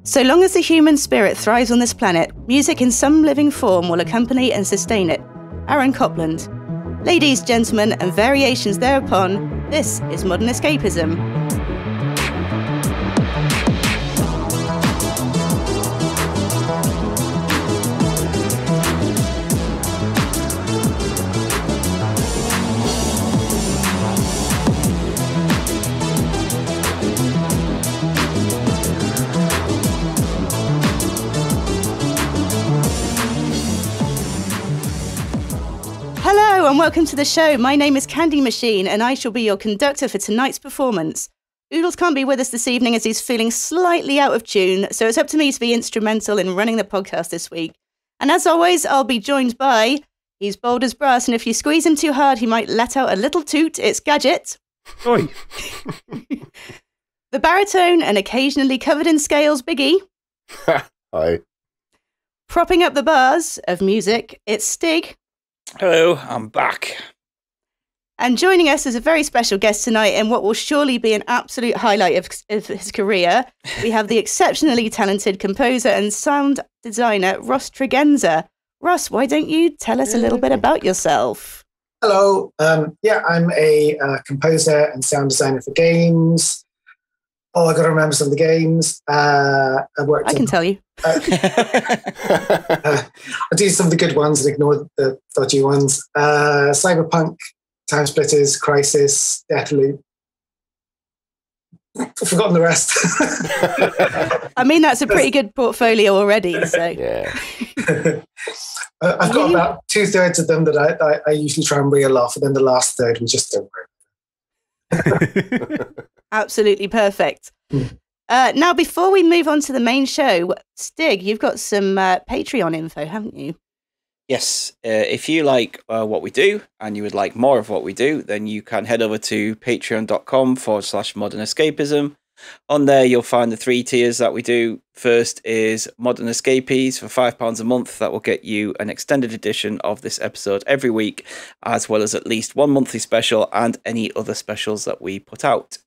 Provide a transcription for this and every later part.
So long as the human spirit thrives on this planet, music in some living form will accompany and sustain it. Aaron Copland. Ladies, gentlemen, and variations thereupon, this is Modern Escapism. Hello and welcome to the show. My name is Candy Machine and I shall be your conductor for tonight's performance. Oodles can't be with us this evening as he's feeling slightly out of tune, so it's up to me to be instrumental in running the podcast this week. And as always, I'll be joined by, he's bold as brass, and if you squeeze him too hard, he might let out a little toot. It's Gadget. Oi. The baritone and occasionally covered in scales, Biggie. Hi. Propping up the bars of music, it's Stig. Hello, I'm back. And joining us is a very special guest tonight in what will surely be an absolute highlight of his career. We have the exceptionally talented composer and sound designer, Ross Tregenza. Ross, why don't you tell us a little bit about yourself? Hello. I'm a composer and sound designer for games. Oh, I got to remember some of the games. I can tell you. I do some of the good ones and ignore the dodgy ones. Cyberpunk, Timesplitters, Crisis, Deathloop. I've forgotten the rest. I mean, that's a pretty good portfolio already. So Yeah. I've got about 2/3 of them that I usually try and reel off, and then the last third we just don't work. Absolutely perfect. Now, before we move on to the main show, Stig, you've got some Patreon info, haven't you? Yes, if you like what we do and you would like more of what we do, then you can head over to patreon.com/Modern Escapism. On there, you'll find the 3 tiers that we do. First is Modern Escapees for £5 a month. That will get you an extended edition of this episode every week, as well as at least one monthly special and any other specials that we put out.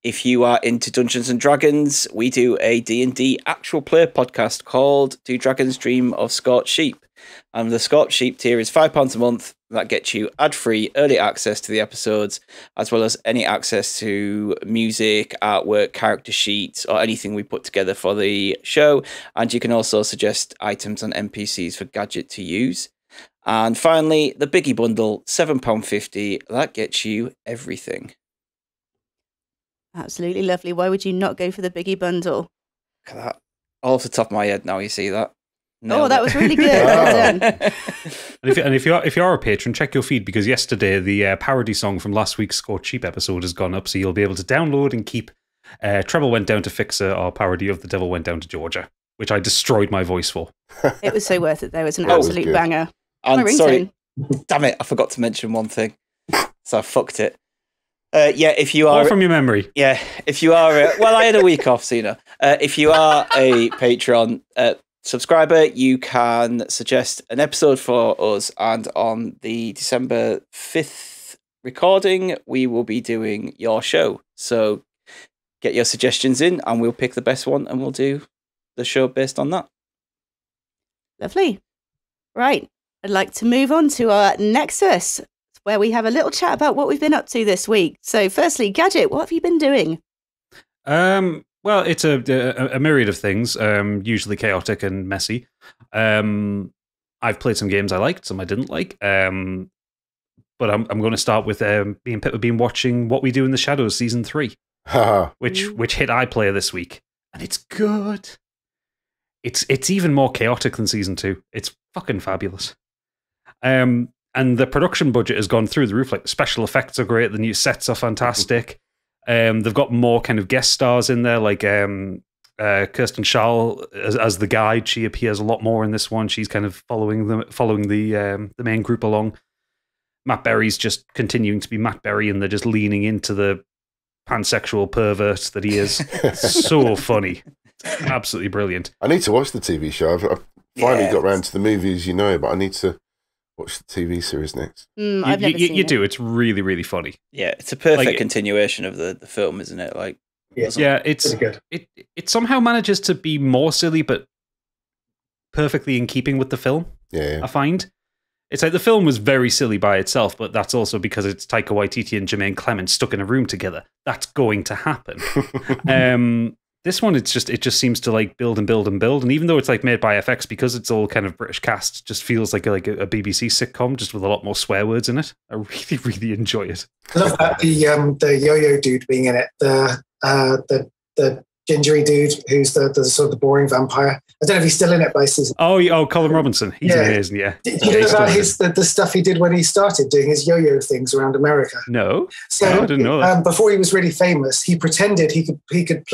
If you are into Dungeons and Dragons, we do a D&D actual play podcast called Do Dragons Dream of Scorched Sheep? And the Scorched Sheep tier is £5 a month. That gets you ad-free early access to the episodes, as well as any access to music, artwork, character sheets, or anything we put together for the show. And you can also suggest items and NPCs for Gadget to use. And finally, the Biggie Bundle, £7.50. That gets you everything. Absolutely lovely. Why would you not go for the Biggie Bundle? Look at that. All off the top of my head now, you see that? Oh, that was really good. Well done. And if you are a patron, check your feed, because yesterday the parody song from last week's Scorched Sheep episode has gone up, so you'll be able to download and keep Treble Went Down to Fixer, our parody of The Devil Went Down to Georgia, which I destroyed my voice for. It was so worth it, though. It was an absolute banger. And sorry, damn it, I forgot to mention one thing. So I fucked it. Yeah, if you are... All from your memory. Yeah, if you are... well, I had a week off, so you know. If you are a Patreon subscriber, you can suggest an episode for us, and on the December 5th recording, we will be doing your show. So get your suggestions in, and we'll pick the best one, and we'll do the show based on that. Lovely. Right. I'd like to move on to our Nexus, where we have a little chat about what we've been up to this week. So firstly, Gadget, what have you been doing? Well, it's a myriad of things, usually chaotic and messy. I've played some games I liked, some I didn't like. But I'm going to start with me and Pip have been watching What We Do in the Shadows Season 3, which hit iPlayer this week. And it's good. It's even more chaotic than Season 2. It's fucking fabulous. And the production budget has gone through the roof. Like, the special effects are great, the new sets are fantastic. They've got more kind of guest stars in there, like Kirsten Schall as the guide. She appears a lot more in this one. She's kind of following the main group along. Matt Berry's just continuing to be Matt Berry, and they're just leaning into the pansexual pervert that he is. It's so funny. It's absolutely brilliant. I need to watch the TV show. I've finally got around to the movies, but I need to watch the TV series next. I've never seen you it. do. It's really, really funny. Yeah, it's a perfect continuation of the film, isn't it? Like, Yeah, it's pretty good. It somehow manages to be more silly, but perfectly in keeping with the film. Yeah. I find it's like the film was very silly by itself, but that's also because it's Taika Waititi and Jermaine Clement stuck in a room together. That's going to happen. This one, it just seems to like build and build and build, and even though it's like made by FX, because it's all kind of British cast, just feels like a BBC sitcom, just with a lot more swear words in it. I really, really enjoy it. I love that the yo-yo dude being in it, the gingery dude who's the sort of the boring vampire. I don't know if he's still in it by season. Oh, Colin Robinson. He's amazing, yeah. Did you know about the stuff he did when he started doing his yo-yo things around America? No. So I didn't know that. Before he was really famous, he pretended he could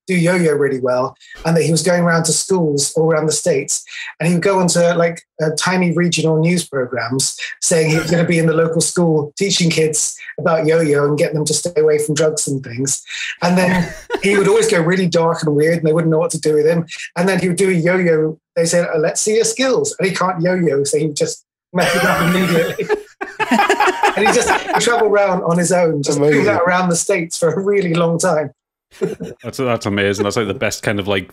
do yo-yo really well, and that he was going around to schools all around the States, and he would go onto like tiny regional news programs saying he was going to be in the local school teaching kids about yo-yo and get them to stay away from drugs and things. And then he would always go really dark and weird, and they wouldn't know what to do with him. And then he would do a yo-yo. They said, let's see your skills. And he can't yo-yo, so he just messed it up immediately. And he traveled around on his own, just doing that around the States for a really long time. That's amazing. That's like the best kind of like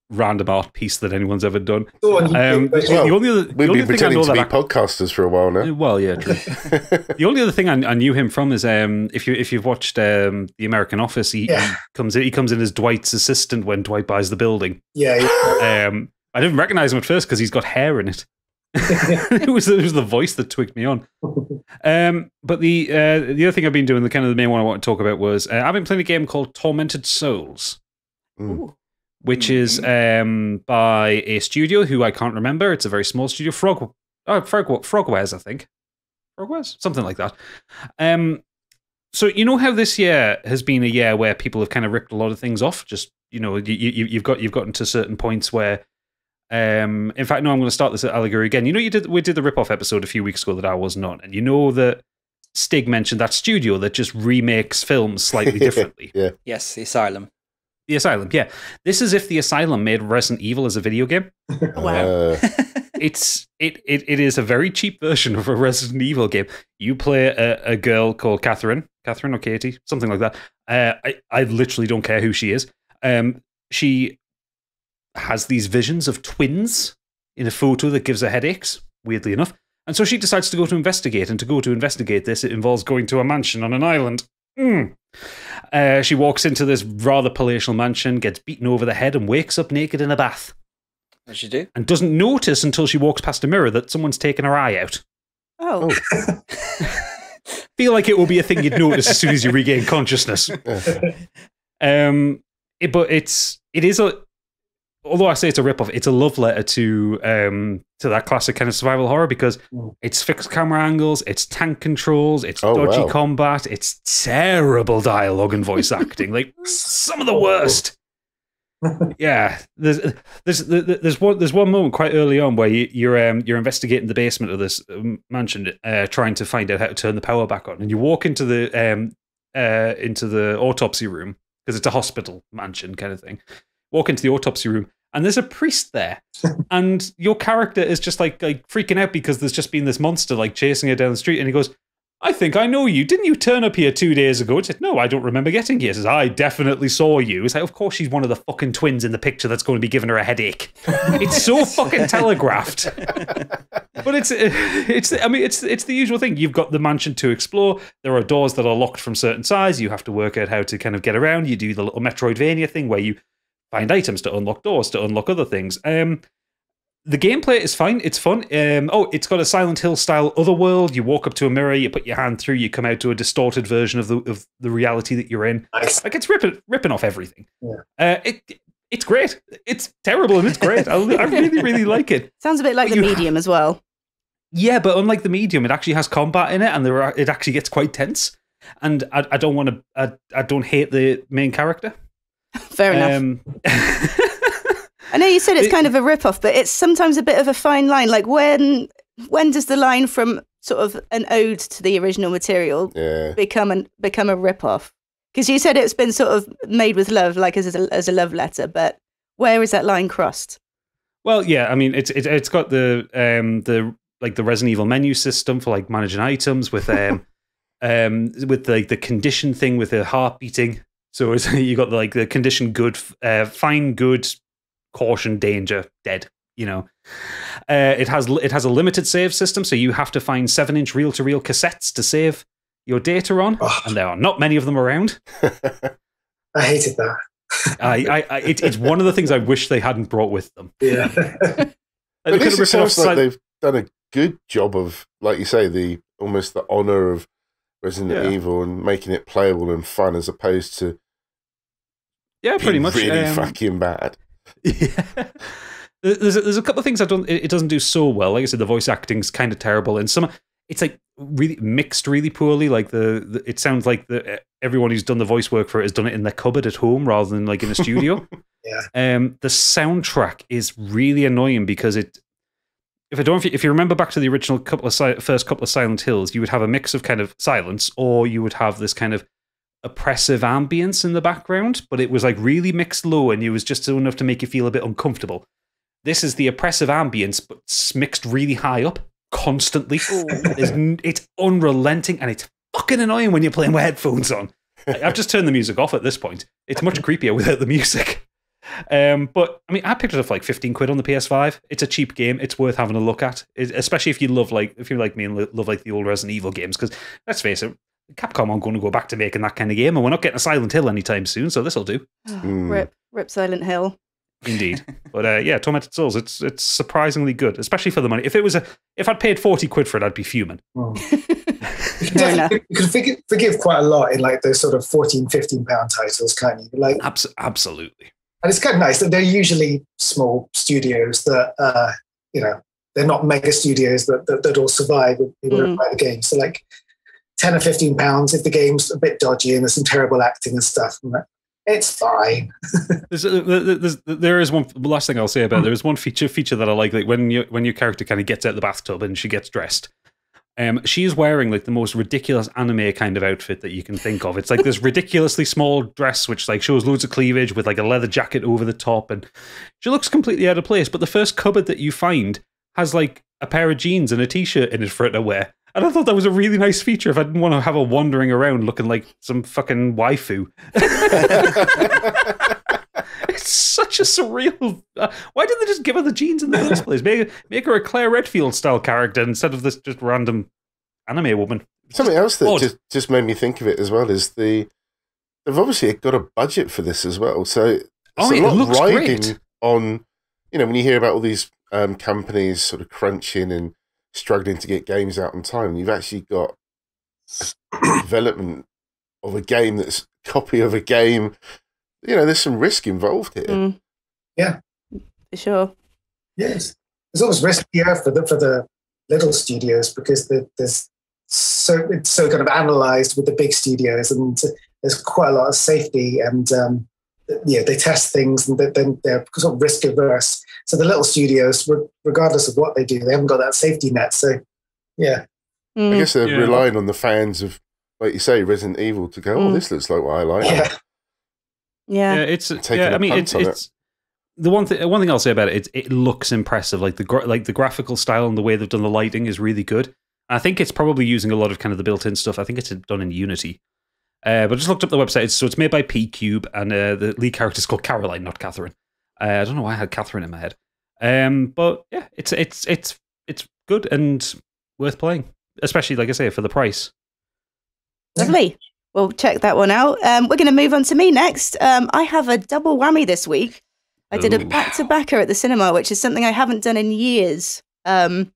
roundabout piece that anyone's ever done. We've been pretending to be podcasters for a while now. Well, yeah, true. The only other thing I knew him from is if you've watched The American Office, he comes in as Dwight's assistant when Dwight buys the building. Yeah. I didn't recognize him at first because he's got hair in it. it was the voice that twigged me on. But the other thing I've been doing, the main one I want to talk about was I've been playing a game called Tormented Souls, which is by a studio who I can't remember. It's a very small studio, Frogwares, I think. Frogwares, something like that. So you know how this year has been a year where people have kind of ripped a lot of things off. Just you've gotten to certain points where. In fact, no, I'm going to start this allegory again. We did the rip-off episode a few weeks ago that I wasn't on, and you know that Stig mentioned that studio that just remakes films slightly differently. Yeah. Yes, The Asylum. The Asylum, yeah. This is if The Asylum made Resident Evil as a video game. Wow. It is a very cheap version of a Resident Evil game. You play a girl called Catherine or Katie, something like that. I literally don't care who she is. She has these visions of twins in a photo that gives her headaches, weirdly enough. And so she decides to go to investigate. And to go to investigate this, it involves going to a mansion on an island. She walks into this rather palatial mansion, gets beaten over the head, and wakes up naked in a bath. As you do. And doesn't notice until she walks past a mirror that someone's taken her eye out. Oh. Feel like it will be a thing you'd notice as soon as you regain consciousness. Although I say it's a rip-off, it's a love letter to that classic kind of survival horror because it's fixed camera angles, it's tank controls, it's dodgy combat, it's terrible dialogue and voice acting, like some of the worst. Yeah, there's one moment quite early on where you're investigating the basement of this mansion, trying to find out how to turn the power back on, and you walk into the autopsy room because it's a hospital mansion kind of thing. Walk into the autopsy room, and there's a priest there, and your character is just like freaking out because there's just been this monster like chasing her down the street, and he goes, "I think I know you. Didn't you turn up here 2 days ago?" He said, "No, I don't remember getting here." He says, "I definitely saw you." It's like, of course she's one of the fucking twins in the picture that's going to be giving her a headache. It's so fucking telegraphed. But it's the usual thing. You've got the mansion to explore. There are doors that are locked from certain size. You have to work out how to kind of get around. You do the little Metroidvania thing where you find items to unlock doors, to unlock other things. The gameplay is fine. It's fun. It's got a Silent Hill style otherworld. You walk up to a mirror, you put your hand through, you come out to a distorted version of the reality that you're in. Nice. Like it's ripping off everything. Yeah. It's great. It's terrible and it's great. I really, really like it. Sounds a bit like The Medium as well. Yeah, but unlike The Medium, it actually has combat in it, and it actually gets quite tense. And I don't hate the main character. Fair enough. I know you said it's kind of a rip-off, but it's sometimes a bit of a fine line. Like when does the line from sort of an ode to the original material become a rip-off? Because you said it's been sort of made with love, like as a love letter, but where is that line crossed? Well, yeah, I mean it's got the Resident Evil menu system for like managing items with with like the condition thing with the heart beating. So you got like the condition good, fine, good, caution, danger, dead. You know, it has a limited save system, so you have to find 7-inch reel-to-reel cassettes to save your data on, and there are not many of them around. I hated that. It's one of the things I wish they hadn't brought with them. Yeah. But it sounds like they've done a good job of, like you say, almost the honor of Resident Evil and making it playable and fun, as opposed to pretty much really fucking bad. Yeah. There's a couple of things it doesn't do so well. Like I said, the voice acting's kind of terrible, and it's like really mixed really poorly. Like it sounds like everyone who's done the voice work for it has done it in their cupboard at home rather than like in a studio. Yeah. The soundtrack is really annoying because if you remember back to the original first couple of Silent Hills, you would have a mix of kind of silence, or you would have this kind of oppressive ambience in the background, but it was like really mixed low, and it was just enough to make you feel a bit uncomfortable. This is the oppressive ambience, but mixed really high up, constantly. It's unrelenting, and it's fucking annoying when you're playing with headphones on. I've just turned the music off at this point. It's much creepier without the music. But I mean, I picked it up for like 15 quid on the PS5. It's a cheap game. It's worth having a look at, especially if you're like me and love like the old Resident Evil games. Because let's face it, Capcom aren't going to go back to making that kind of game, and we're not getting a Silent Hill anytime soon. So this will do. Rip Silent Hill. Indeed. But yeah, Tormented Souls, it's surprisingly good, especially for the money. If I'd paid 40 quid for it, I'd be fuming. You can forgive quite a lot in like those sort of £14-15 titles, can't you? Like absolutely. And it's kind of nice that they're usually small studios that they're not mega studios that all survive with people who buy the game. So like £10 or £15 if the game's a bit dodgy and there's some terrible acting and stuff. It's fine. There is one last thing I'll say about it. There is one feature that I like when your character kind of gets out of the bathtub and she gets dressed. She's wearing like the most ridiculous anime kind of outfit that you can think of. It's like this ridiculously small dress which like shows loads of cleavage with like a leather jacket over the top, and she looks completely out of place. But the first cupboard that you find has like a pair of jeans and a t-shirt in it for her to wear. And I thought that was a really nice feature if I didn't want to have her wandering around looking like some fucking waifu. It's such a surreal... why didn't they just give her the jeans in the first place? Make her a Claire Redfield-style character instead of this just random anime woman. Something else that just made me think of it as well is they've obviously got a budget for this as well. So it's a lot riding on... when you hear about all these companies sort of crunching and struggling to get games out on time, you've actually got a development of a game that's a copy of a game. There's some risk involved here. Yeah, for sure. Yes, there's always riskier for the little studios because it's so kind of analysed with the big studios, and there's quite a lot of safety, and they test things, and then they're sort of risk averse. So the little studios, regardless of what they do, they haven't got that safety net. So, yeah. I guess they're relying on the fans of, like you say, Resident Evil to go, this looks like what I like. Yeah. It's the one thing I'll say about it. It looks impressive. Like the graphical style and the way they've done the lighting is really good. I think it's probably using a lot of kind of the built-in stuff. I think it's done in Unity. But I just looked up the website. So it's made by P-Cube, and the lead character is called Caroline, not Catherine. I don't know why I had Catherine in my head. But yeah, it's good and worth playing, especially, like I say, for the price. Lovely. Well, check that one out. We're going to move on to me next. I have a double whammy this week. I did a back-to-backer at the cinema, which is something I haven't done in years. And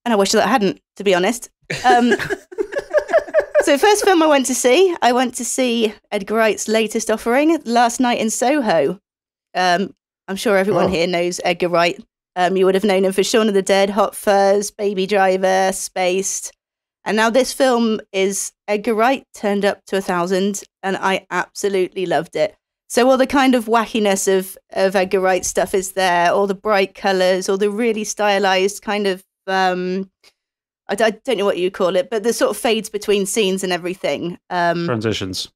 I wish that I hadn't, to be honest. So first film I went to see Edgar Wright's latest offering, Last Night in Soho. I'm sure everyone here knows Edgar Wright. You would have known him for Shaun of the Dead, Hot Fuzz, Baby Driver, Spaced. And now this film is Edgar Wright turned up to 1,000, and I absolutely loved it. So all the kind of wackiness of Edgar Wright stuff is there, all the bright colours, all the really stylized kind of, I don't know what you call it, but the sort of fades between scenes and everything. Transitions,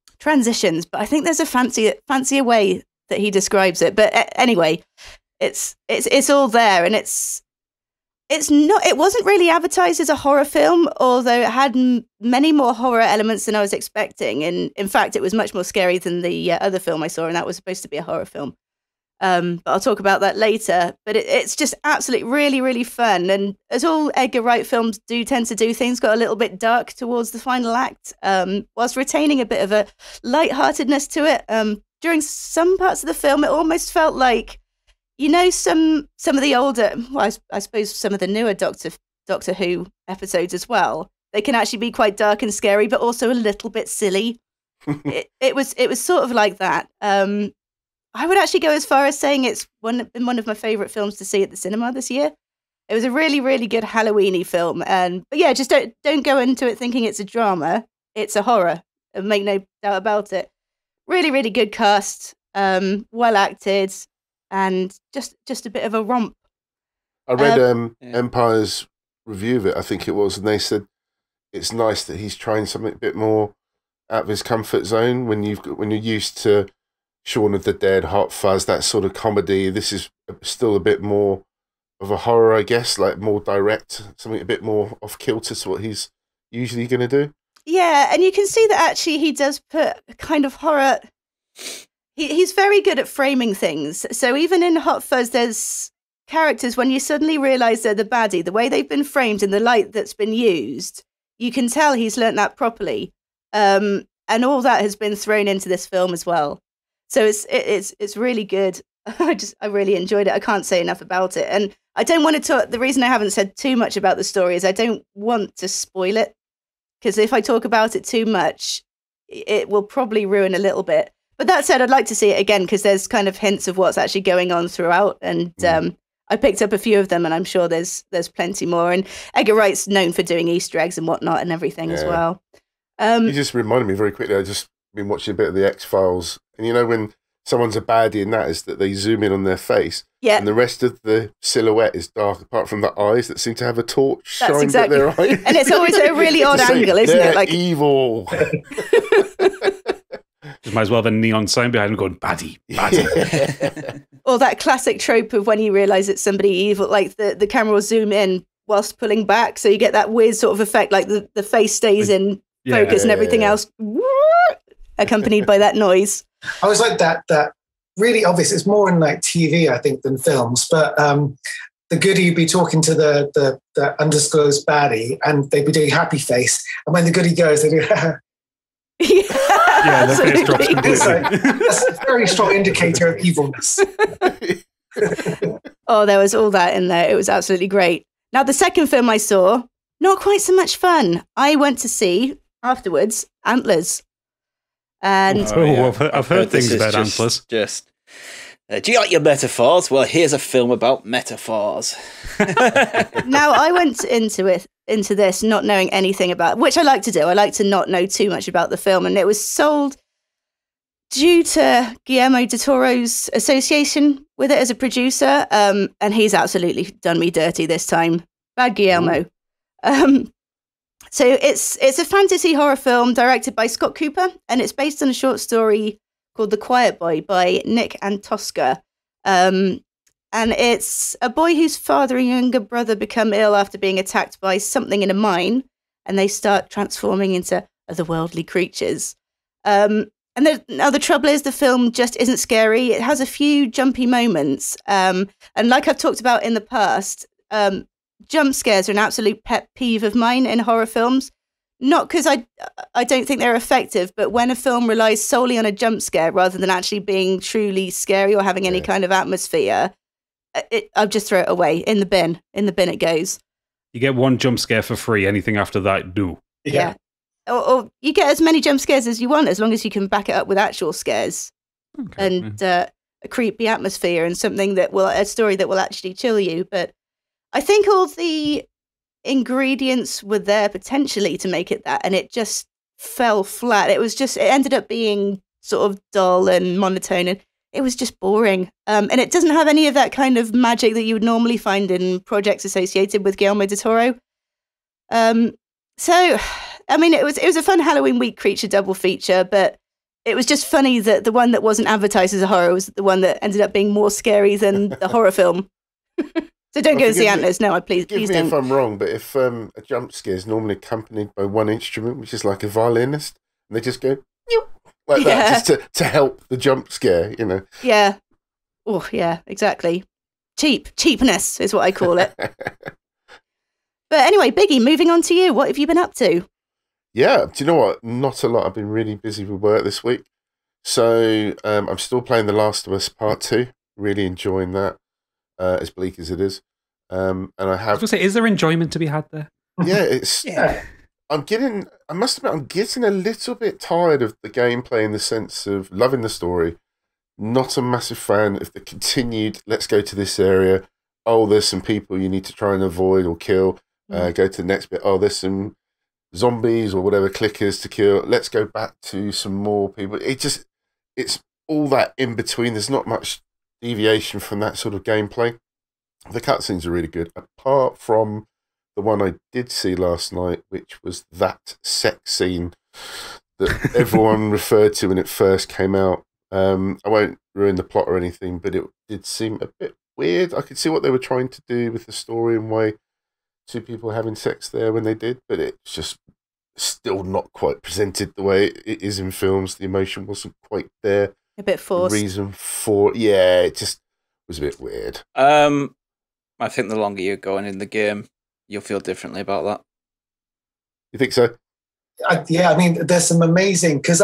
but I think there's a fancier way that he describes it. But anyway, it's all there, and It wasn't really advertised as a horror film, although it had many more horror elements than I was expecting. And in fact, it was much more scary than the other film I saw, and that was supposed to be a horror film. But I'll talk about that later. But it's just absolutely really, really fun. And as all Edgar Wright films do tend to do, things got a little bit dark towards the final act, whilst retaining a bit of a lightheartedness to it. During some parts of the film, it almost felt like, some of the older, well, I suppose some of the newer Doctor Who episodes as well, they can actually be quite dark and scary, but also a little bit silly. it was sort of like that. I would actually go as far as saying it's been one of my favourite films to see at the cinema this year. It was a really, really good Halloween-y film. But yeah, just don't go into it thinking it's a drama. It's a horror. Make no doubt about it. Really, really good cast. Well acted. And just a bit of a romp. I read Empire's review of it, I think it was, and they said it's nice that he's trying something a bit more out of his comfort zone. When you're used to Shaun of the Dead, Hot Fuzz, that sort of comedy, this is still a bit more of a horror, I guess, like more direct, something a bit more off kilter to what he's usually going to do. Yeah, and you can see that actually he does put a kind of horror. He's very good at framing things. So even in Hot Fuzz, there's characters, when you suddenly realise they're the baddie, the way they've been framed and the light that's been used, you can tell he's learnt that properly. And all that has been thrown into this film as well. So it's really good. I really enjoyed it. I can't say enough about it. And I don't want to talk, the reason I haven't said too much about the story is I don't want to spoil it. Because if I talk about it too much, it will probably ruin a little bit. But that said, I'd like to see it again because there's kind of hints of what's actually going on throughout. And I picked up a few of them and I'm sure there's plenty more. And Edgar Wright's known for doing Easter eggs and whatnot and everything as well. You just reminded me very quickly, I just been watching a bit of the X-Files. And when someone's a baddie in that is that they zoom in on their face. Yeah. And the rest of the silhouette is dark apart from the eyes that seem to have a torch shined at their eyes. And it's always a really odd angle, isn't it? Like evil. Just might as well have a neon sign behind him going, baddie, baddie. Yeah. Or that classic trope of when you realise it's somebody evil, like the camera will zoom in whilst pulling back, so you get that weird sort of effect, like the face stays in focus and everything else, accompanied by that noise. I was like that really obvious. It's more in like TV, I think, than films, but the goodie would be talking to the undisclosed baddie and they'd be doing happy face, and when the goodie goes, they do yeah, the face drops completely. That's a very strong indicator of evilness. Oh, there was all that in there. It was absolutely great. Now, the second film I saw, not quite so much fun. I went to see, afterwards, Antlers. And I've heard things about Antlers. Do you like your metaphors? Well, here's a film about metaphors. Now, I went into this not knowing anything about, which I like to do. I like to not know too much about the film, and it was sold due to Guillermo del Toro's association with it as a producer, and he's absolutely done me dirty this time. Bad Guillermo. So it's a fantasy horror film directed by Scott Cooper, and it's based on a short story called The Quiet Boy by Nick Antosca. And it's a boy whose father and younger brother become ill after being attacked by something in a mine, and they start transforming into otherworldly creatures. And the trouble is the film just isn't scary. It has a few jumpy moments. And like I've talked about in the past, jump scares are an absolute pet peeve of mine in horror films. Not because I don't think they're effective, but when a film relies solely on a jump scare rather than actually being truly scary or having any kind of atmosphere, I'll just throw it away in the bin. In the bin it goes. You get one jump scare for free. Anything after that, do. Yeah. Or you get as many jump scares as you want, as long as you can back it up with actual scares and a creepy atmosphere and a story that will actually chill you. But I think all the ingredients were there potentially to make it that, and it just fell flat. It ended up being sort of dull and monotone, and it was just boring. And it doesn't have any of that kind of magic that you would normally find in projects associated with Guillermo del Toro. So, I mean, it was a fun Halloween week creature double feature, but it was just funny that the one that wasn't advertised as a horror was the one that ended up being more scary than the horror film. So don't go and see Antlers. No, please Forgive me don't. if I'm wrong, but if a jump scare is normally accompanied by one instrument, which is like a violinist, and they just go like that, just to help the jump scare, you know. Yeah. Oh, yeah, exactly. Cheapness is what I call it. But anyway, Biggie, moving on to you. What have you been up to? Yeah, do you know what? Not a lot. I've been really busy with work this week. So I'm still playing The Last of Us Part 2. Really enjoying that, as bleak as it is. And I have... I was going to say, is there enjoyment to be had there? Yeah, it's... I must admit, I'm getting a little bit tired of the gameplay in the sense of loving the story. Not a massive fan of the continued, let's go to this area. Oh, there's some people you need to try and avoid or kill. Go to the next bit. Oh, there's some zombies or whatever clickers to kill. Let's go back to some more people. It's all that in between. There's not much deviation from that sort of gameplay. The cutscenes are really good, apart from the one I did see last night, which was that sex scene that everyone referred to when it first came out. I won't ruin the plot or anything, but it did seem a bit weird. I could see what they were trying to do with the story and why two people having sex there when they did, but it's just still not quite presented the way it is in films. The emotion wasn't quite there. A bit forced. The reason for it just was a bit weird. I think the longer you're going in the game, you'll feel differently about that. You think so? Yeah, I mean, there's some amazing, because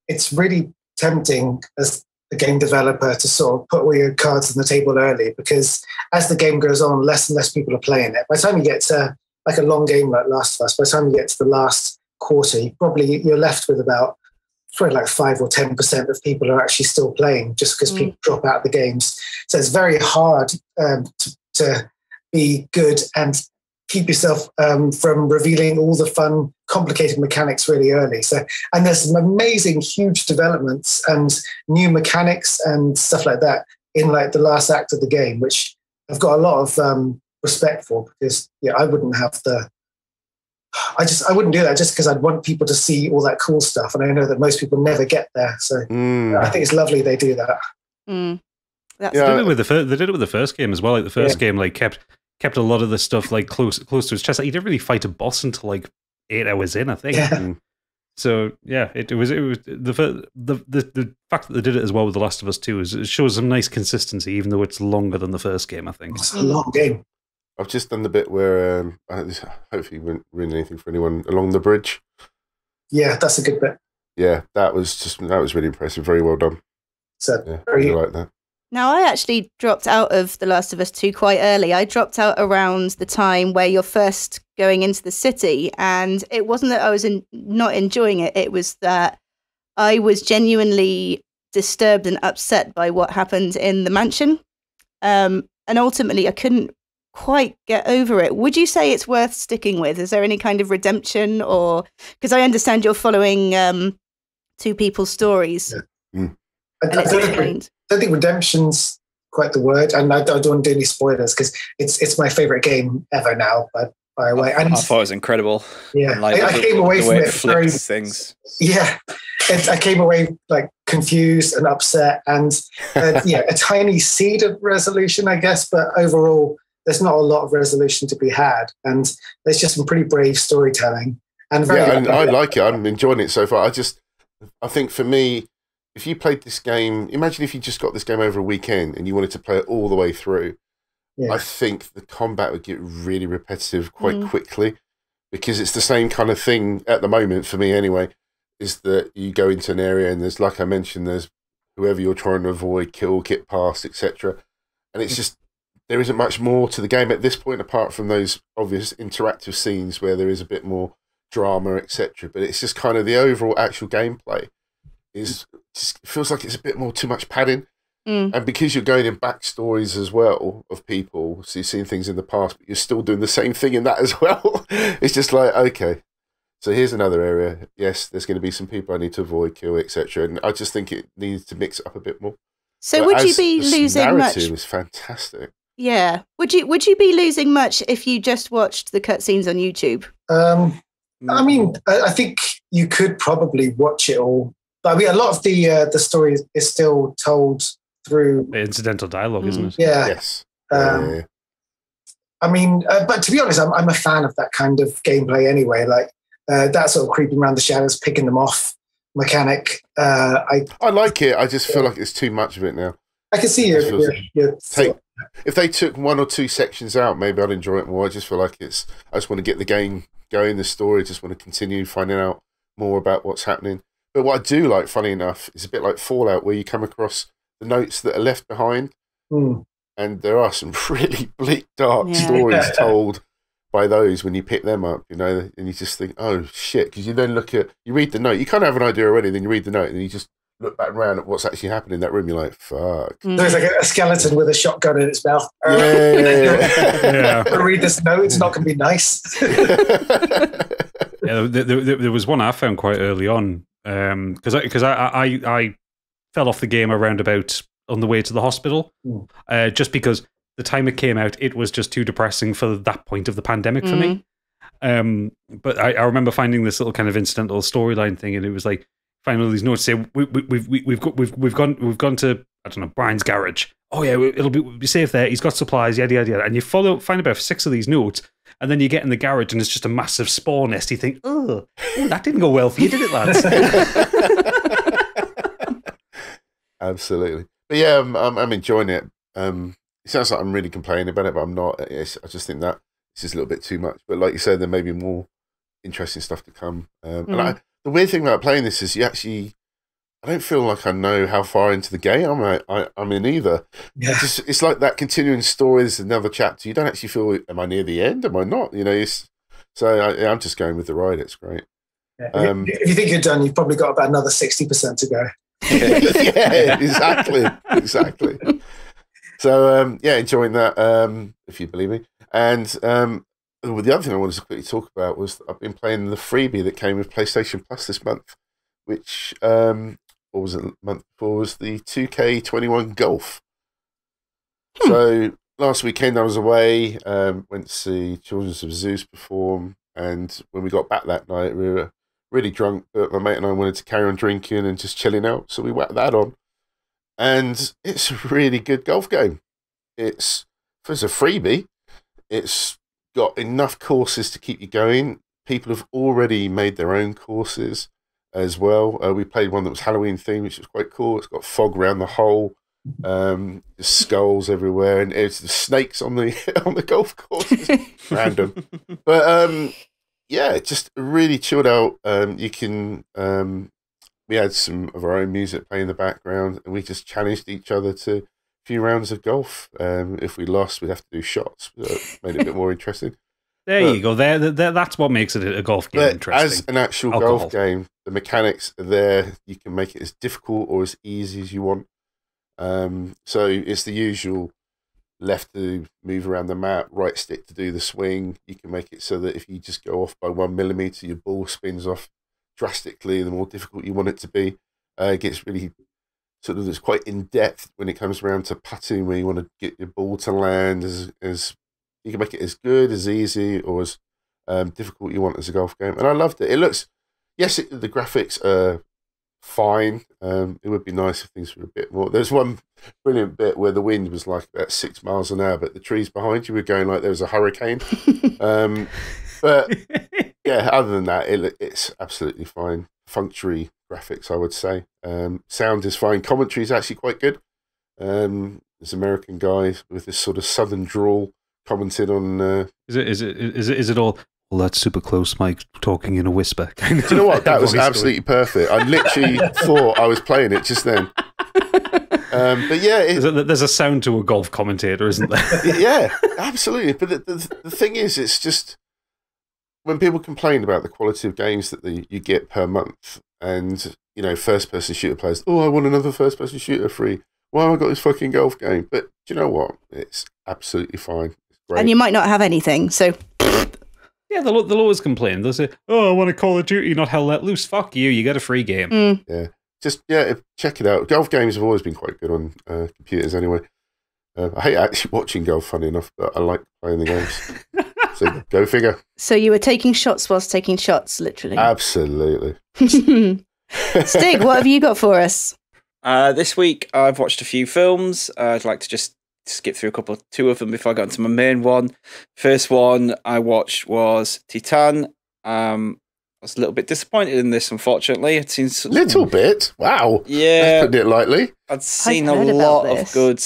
it's really tempting as a game developer to sort of put all your cards on the table early, because as the game goes on, less and less people are playing it. By the time you get to like a long game like Last of Us, by the time you get to the last quarter, you're left with about probably like 5 or 10% of people are actually still playing, just because people drop out of the games. So it's very hard to be good and keep yourself from revealing all the fun, complicated mechanics really early. So, and there's some amazing, huge developments and new mechanics and stuff like that in like the last act of the game, which I've got a lot of respect for, because I wouldn't have I wouldn't do that just because I'd want people to see all that cool stuff, and I know that most people never get there. So I think it's lovely they do that. They did it with the first game as well. Like the first game, like kept a lot of the stuff like close to his chest. Like, he didn't really fight a boss until like 8 hours in, I think. Yeah. So yeah, it was the fact that they did it as well with The Last of Us 2 it shows some nice consistency, even though it's longer than the first game, I think. It's a long game. I've just done the bit where hopefully won't ruin anything for anyone along the bridge. Yeah, that's a good bit. Yeah, that was really impressive. Very well done. So yeah, I really like that. Now, I actually dropped out of The Last of Us 2 quite early. I dropped out around the time where you're first going into the city, and it wasn't that I was not enjoying it. It was that I was genuinely disturbed and upset by what happened in the mansion. And ultimately, I couldn't quite get over it. Would you say it's worth sticking with? Is there any kind of redemption, or because I understand you're following two people's stories? Yeah. I don't think redemption's quite the word, and I don't want to do any spoilers because it's my favorite game ever now. By the way, I thought it was incredible. Yeah, like, I came away from it very things. Yeah, I came away like confused and upset, and a tiny seed of resolution, I guess, but overall, there's not a lot of resolution to be had, and there's just some pretty brave storytelling. And I like it. I'm enjoying it so far. I think for me, if you played this game, imagine if you just got this game over a weekend and you wanted to play it all the way through. Yeah. I think the combat would get really repetitive quite quickly, because it's the same kind of thing at the moment for me anyway, is that you go into an area and there's, like I mentioned, there's whoever you're trying to avoid, kill, get past, etc. And it's just, there isn't much more to the game at this point apart from those obvious interactive scenes where there is a bit more drama, etc. But it's just kind of the overall actual gameplay feels like it's a bit more too much padding. And because you're going in backstories as well of people, so you've seen things in the past, but you're still doing the same thing in that as well. It's just like, okay, so here's another area. Yes, there's going to be some people I need to avoid, kill, etc. And I just think it needs to mix it up a bit more. So would you be losing much? The narrative is fantastic. Yeah. Would you be losing much if you just watched the cutscenes on YouTube? I mean, I think you could probably watch it all. But I mean, a lot of the story is still told through incidental dialogue, isn't it? Yeah. Yes. I mean, but to be honest, I'm a fan of that kind of gameplay anyway. Like that sort of creeping around the shadows, picking them off mechanic. I like it. I just feel like it's too much of it now. I can see if they took 1 or 2 sections out, maybe I'd enjoy it more. I just feel like I just want to get the game going, the story. Just want to continue finding out more about what's happening. But what I do like, funny enough, is a bit like Fallout, where you come across the notes that are left behind. And there are some really bleak, dark stories told by those when you pick them up, you know, and you just think, oh shit, because you then you read the note, you kind of have an idea already, then you read the note, and then you just look back around at what's actually happening in that room, you're like, fuck. There's like a skeleton with a shotgun in its mouth. Read this note, it's not going to be nice. There was one I found quite early on, because I fell off the game around about on the way to the hospital, just because the time it came out, it was just too depressing for that point of the pandemic for me. But I remember finding this little kind of incidental storyline thing, and it was like finding all these notes say we've gone to, I don't know, Brian's garage. Oh yeah, we'll be safe there. He's got supplies, yada yada yada. And you find about 6 of these notes, and then you get in the garage and it's just a massive spore nest. You think, oh, that didn't go well for you, did it, lads? Absolutely. But yeah, I'm enjoying it. It sounds like I'm really complaining about it, but I'm not. I just think that it's just a little bit too much. But like you said, there may be more interesting stuff to come. And the weird thing about playing this is I don't feel like I know how far into the game I'm in either. Yeah. It's like that continuing story. There's another chapter. You don't actually feel, am I near the end? Am I not? You know, I'm just going with the ride. It's great. Yeah. If you think you're done, you've probably got about another 60% to go. Yeah, exactly. So enjoying that, if you believe me. And the other thing I wanted to quickly talk about was I've been playing the freebie that came with PlayStation Plus this month, which what was it, the month before, was the 2K21 Golf. So last weekend I was away, went to see Children of Zeus perform, and when we got back that night we were really drunk, but my mate and I wanted to carry on drinking and just chilling out, so we whacked that on. And it's a really good golf game. It's a freebie. It's got enough courses to keep you going. People have already made their own courses as well. We played one that was Halloween themed, which was quite cool. It's got fog around the hole, skulls everywhere, and it's the snakes on the golf course. It's random, but yeah, just really chilled out. You can. We had some of our own music playing in the background, and we just challenged each other to a few rounds of golf. If we lost, we'd have to do shots. So it made it a bit more interesting. You go. That's what makes it a golf game interesting. As an actual golf game, the mechanics are there. You can make it as difficult or as easy as you want. So it's the usual left to move around the map, right stick to do the swing. You can make it so that if you just go off by 1 millimeter, your ball spins off drastically. The more difficult you want it to be, it gets really it's quite in depth when it comes around to putting, where you want to get your ball to land as you can make it as good, as easy, or as difficult you want as a golf game. And I loved it. It looks, the graphics are fine. It would be nice if things were a bit more. There's one brilliant bit where the wind was like about 6 miles an hour, but the trees behind you were going like there was a hurricane. But yeah, other than that, it's absolutely fine. Functionary graphics, I would say. Sound is fine. Commentary is actually quite good. This American guy with this sort of southern drawl commented on. Is it all? Well, that's super close, Mike, talking in a whisper. Do you know what? That was absolutely perfect. I literally thought I was playing it just then. But yeah, there's a sound to a golf commentator, isn't there? Yeah, absolutely. But the thing is, it's just when people complain about the quality of games that you get per month, and first-person shooter players, oh, I want another first-person shooter free. Why have I got this fucking golf game? But do you know what? It's absolutely fine. It's great. And you might not have anything, so. Yeah, they'll always complain. They'll say, "Oh, I want a Call of Duty, not Hell Let Loose." Fuck you! You get a free game. Yeah, check it out. Golf games have always been quite good on computers, anyway. I hate actually watching golf, funny enough, but I like playing the games. So go figure. So you were taking shots whilst taking shots, literally. Absolutely. Stig, what have you got for us? This week I've watched a few films. I'd like to just skip through two of them before I got into my main one. First one I watched was Titan. I was a little bit disappointed in this, unfortunately. I'd seen little bit. Wow. Yeah, that's putting it lightly. I'd seen a lot of good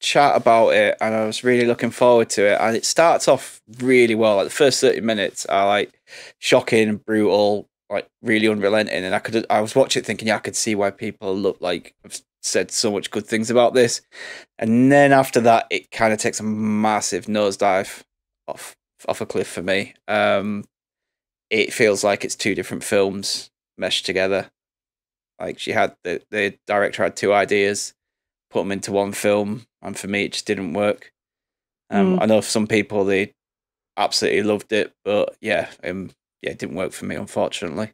chat about it, and I was really looking forward to it. And it starts off really well. Like the first 30 minutes are like shocking, brutal, like really unrelenting. And I was watching it thinking, yeah, I could see why people look like have said so much good things about this. And then after that, it kind of takes a massive nosedive off a cliff for me. It feels like it's two different films meshed together. Like the director had two ideas, put them into one film, and for me it just didn't work. I know for some people they absolutely loved it, but it didn't work for me, unfortunately.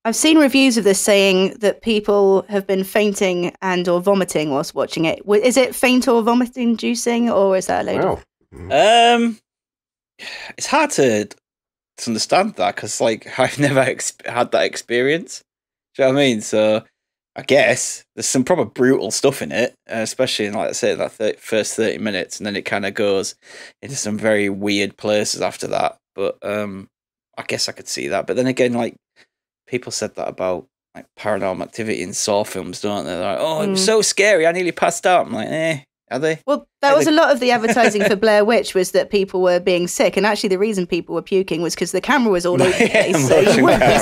I've seen reviews of this saying that people have been fainting and or vomiting whilst watching it. Is it faint or vomiting inducing, or is that a load of... It's hard to understand that because like I've never had that experience. Do you know what I mean? So I guess there's some proper brutal stuff in it, especially in, like I said, that first 30 minutes, and then it kind of goes into some very weird places after that. But I guess I could see that. But then again, like people said that about like Paranormal Activity in Saw films, don't they? They're like, oh, it was so scary, I nearly passed out. I'm like, are they? Well, that was a lot of the advertising for Blair Witch was that people were being sick, and actually the reason people were puking was because the camera was all over the place, so you wouldn't be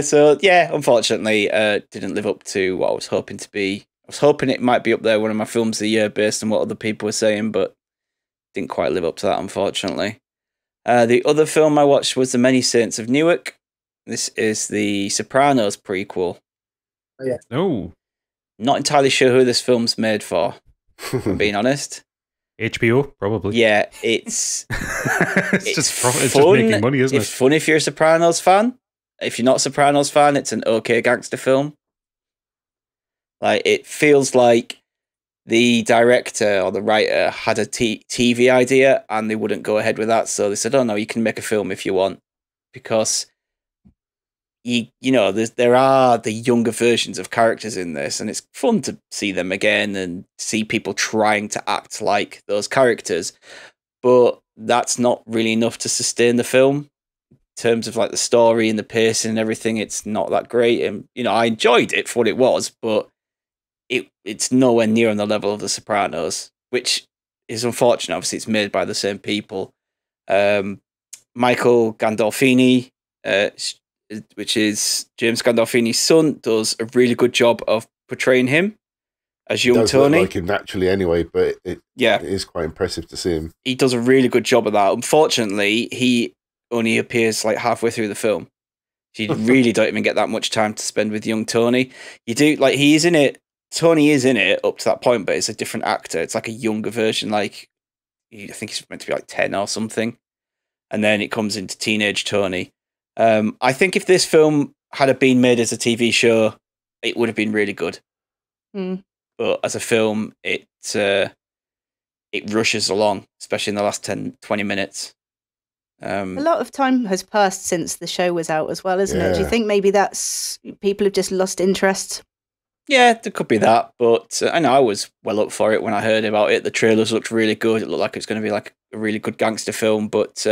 sick. Unfortunately, didn't live up to what I was hoping to be. I was hoping it might be up there, one of my films of the year, based on what other people were saying, but didn't quite live up to that, unfortunately. The other film I watched was The Many Saints of Newark. This is the Sopranos prequel. Oh, yeah. Oh. Not entirely sure who this film's made for, if I'm being honest. HBO, probably. Yeah, it's just making money, isn't it? It's fun if you're a Sopranos fan. If you're not a Sopranos fan, it's an okay gangster film. Like, it feels like the director or the writer had a TV idea and they wouldn't go ahead with that. So they said, oh no, you can make a film if you want. Because there are the younger versions of characters in this, and it's fun to see them again and see people trying to act like those characters. But that's not really enough to sustain the film in terms of like the story and the pacing and everything. It's not that great, and I enjoyed it for what it was, but it's nowhere near on the level of The Sopranos, which is unfortunate. Obviously, it's made by the same people. Michael Gandolfini, which is James Gandolfini's son, does a really good job of portraying him as young Tony. Look like him naturally anyway, but it is quite impressive to see him. He does a really good job of that. Unfortunately, he only appears like halfway through the film. So you really don't even get that much time to spend with young Tony. You do, like, he's in it. Tony is in it up to that point, but it's a different actor. It's like a younger version. Like, I think he's meant to be like 10 or something. And then it comes into teenage Tony. I think if this film had been made as a TV show, it would have been really good. But as a film, it rushes along, especially in the last 10-20 minutes. A lot of time has passed since the show was out as well, isn't it? Do you think maybe that's people have just lost interest? Yeah, there could be that, but I know I was well up for it when I heard about it. The trailers looked really good. It looked like it's going to be like a really good gangster film, but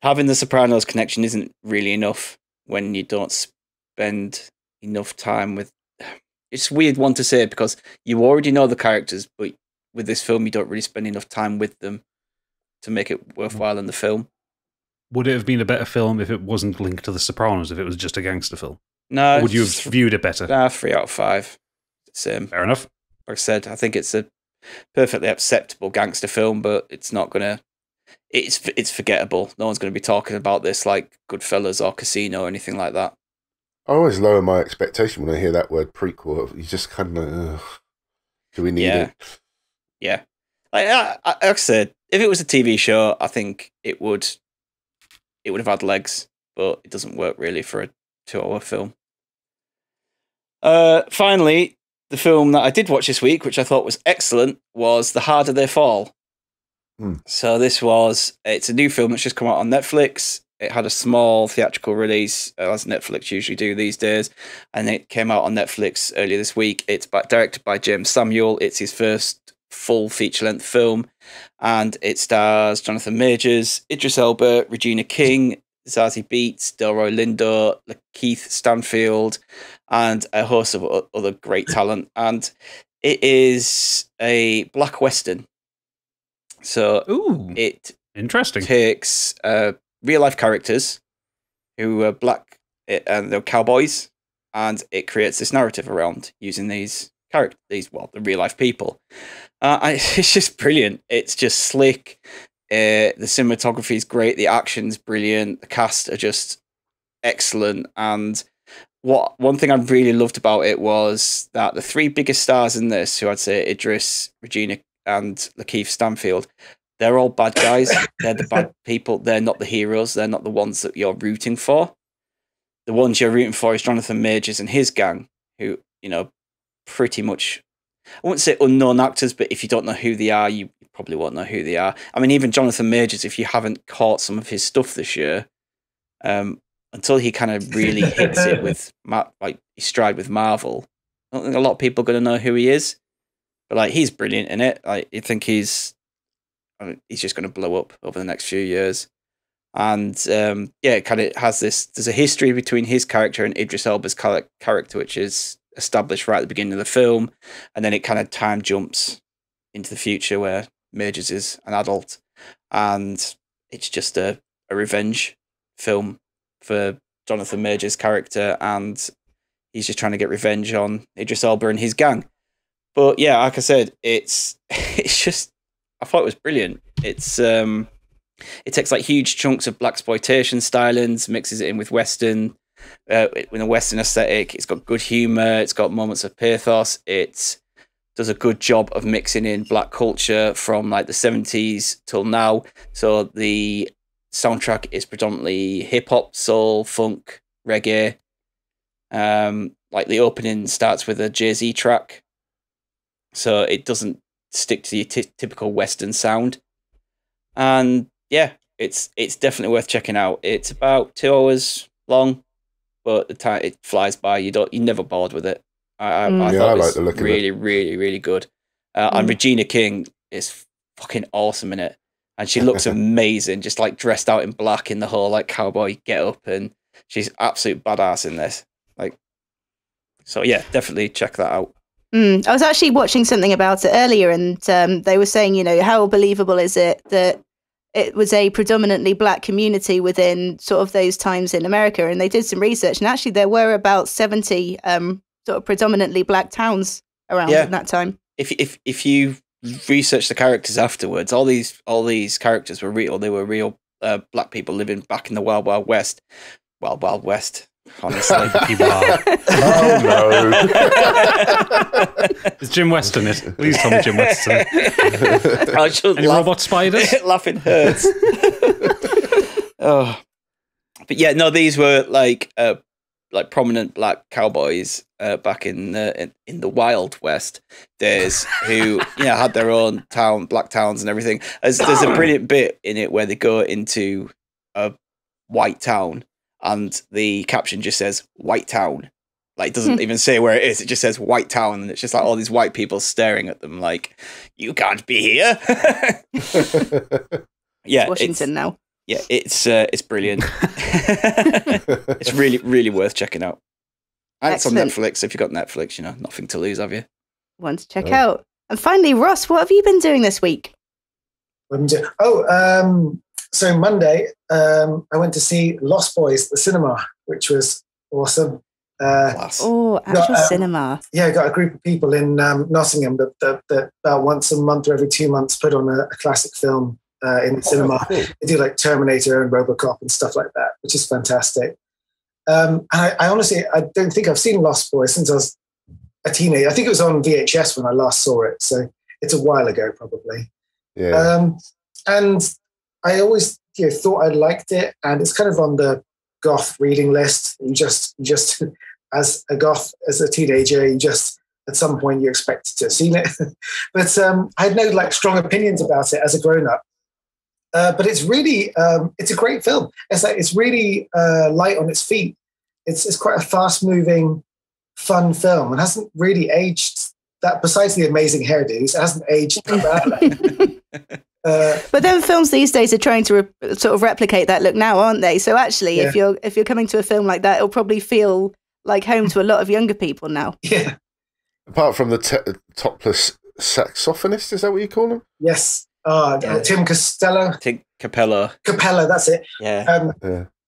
having the Sopranos connection isn't really enough when you don't spend enough time with... It's a weird one to say because you already know the characters, but with this film you don't really spend enough time with them to make it worthwhile in the film. Would it have been a better film if it wasn't linked to the Sopranos, if it was just a gangster film? No. Or would you have viewed it better? 3 out of 5. Same. Fair enough. Like I said, I think it's a perfectly acceptable gangster film, but it's not going to... It's forgettable. No one's going to be talking about this like Goodfellas or Casino or anything like that. I always lower my expectation when I hear that word prequel. You just kind of, do we need it? Yeah. Like I said, if it was a TV show, I think it would have had legs, but it doesn't work really for a 2-hour film. Finally, the film that I did watch this week, which I thought was excellent, was The Harder They Fall. So it's a new film that's just come out on Netflix. It had a small theatrical release, as Netflix usually do these days, and it came out on Netflix earlier this week. It's directed by James Samuel. It's his first full feature-length film, and it stars Jonathan Majors, Idris Elba, Regina King, Zazie Beetz, Delroy Lindo, Lakeith Stanfield, and a host of other great talent. And it is a black western. So it interesting takes real life characters who are black and they're cowboys, and it creates this narrative around using these characters, the real life people. And it's just brilliant. It's just slick. The cinematography is great. The action's brilliant. The cast are just excellent. And one thing I really loved about it was that the three biggest stars in this, who I'd say Idris, Regina, and Lakeith Stanfield, they're all bad guys. They're the bad people. They're not the heroes. They're not the ones that you're rooting for. The ones you're rooting for is Jonathan Majors and his gang, who, pretty much, I wouldn't say unknown actors, but if you don't know who they are, you probably won't know who they are. I mean, even Jonathan Majors, if you haven't caught some of his stuff this year, until he kind of really hits it with his stride with Marvel, I don't think a lot of people are going to know who he is. But he's brilliant in it. You think he's just going to blow up over the next few years. And it kind of has this. There's a history between his character and Idris Elba's character, which is established right at the beginning of the film, and then it kind of time jumps into the future where Majors is an adult, and it's just a revenge film for Jonathan Majors' character, and he's just trying to get revenge on Idris Elba and his gang. But yeah, like I said, it's just, I thought it was brilliant. It's it takes huge chunks of blaxploitation stylings, mixes it in with Western, with a Western aesthetic. It's got good humor. It's got moments of pathos. It does a good job of mixing in black culture from the 70s till now. So the soundtrack is predominantly hip hop, soul, funk, reggae. The opening starts with a Jay-Z track. So it doesn't stick to your typical Western sound. And yeah, it's definitely worth checking out. It's about 2 hours long, but the time it flies by. You're never bored with it. I thought it was really, really, really good. And Regina King is fucking awesome in it. And she looks amazing, just dressed out in black in the whole cowboy get up, and she's absolute badass in this. So yeah, definitely check that out. I was actually watching something about it earlier, and they were saying, how believable is it that it was a predominantly black community within sort of those times in America? And they did some research, and actually there were about 70 sort of predominantly black towns around at that time. If you research the characters afterwards, all these characters were real. They were real black people living back in the Wild Wild West. Wild Wild West. Honestly, oh no! It's Jim Weston. Please tell me Jim Weston. Any robot spiders? Laughing hurts. Oh, but yeah, no, these were prominent black cowboys back in the Wild West days, who had their own black towns and everything. There's a brilliant bit in it where they go into a white town, and the caption just says "White Town." It doesn't even say where it is. It just says "White Town," and it's just all these white people staring at them "You can't be here." Yeah, Washington now. Yeah, it's brilliant. It's really, really worth checking out. And Excellent. It's on Netflix. If you've got Netflix, nothing to lose, have you? One to check out. And finally, Ross, what have you been doing this week? So Monday, I went to see Lost Boys at the cinema, which was awesome. Actual cinema. Yeah, I got a group of people in Nottingham that about once a month or every 2 months put on a classic film in the cinema. Cool. They do Terminator and RoboCop and stuff like that, which is fantastic. And I honestly, I don't think I've seen Lost Boys since I was a teenager. I think it was on VHS when I last saw it, so it's a while ago probably. Yeah. And I always thought I liked it, and it's kind of on the goth reading list. You just as a goth, as a teenager, you just at some point you expect to have seen it. But I had no strong opinions about it as a grown-up. But it's really, it's a great film. It's really light on its feet. It's quite a fast-moving, fun film. It hasn't really aged that. Besides the amazing hairdos, it hasn't aged that badly. But then films these days are trying to sort of replicate that look now, aren't they? So actually, if you're coming to a film like that, it'll probably feel like home to a lot of younger people now. Yeah. Apart from the topless saxophonist, is that what you call him? Yes. Tim Costello. Capella. Capella, that's it. Yeah.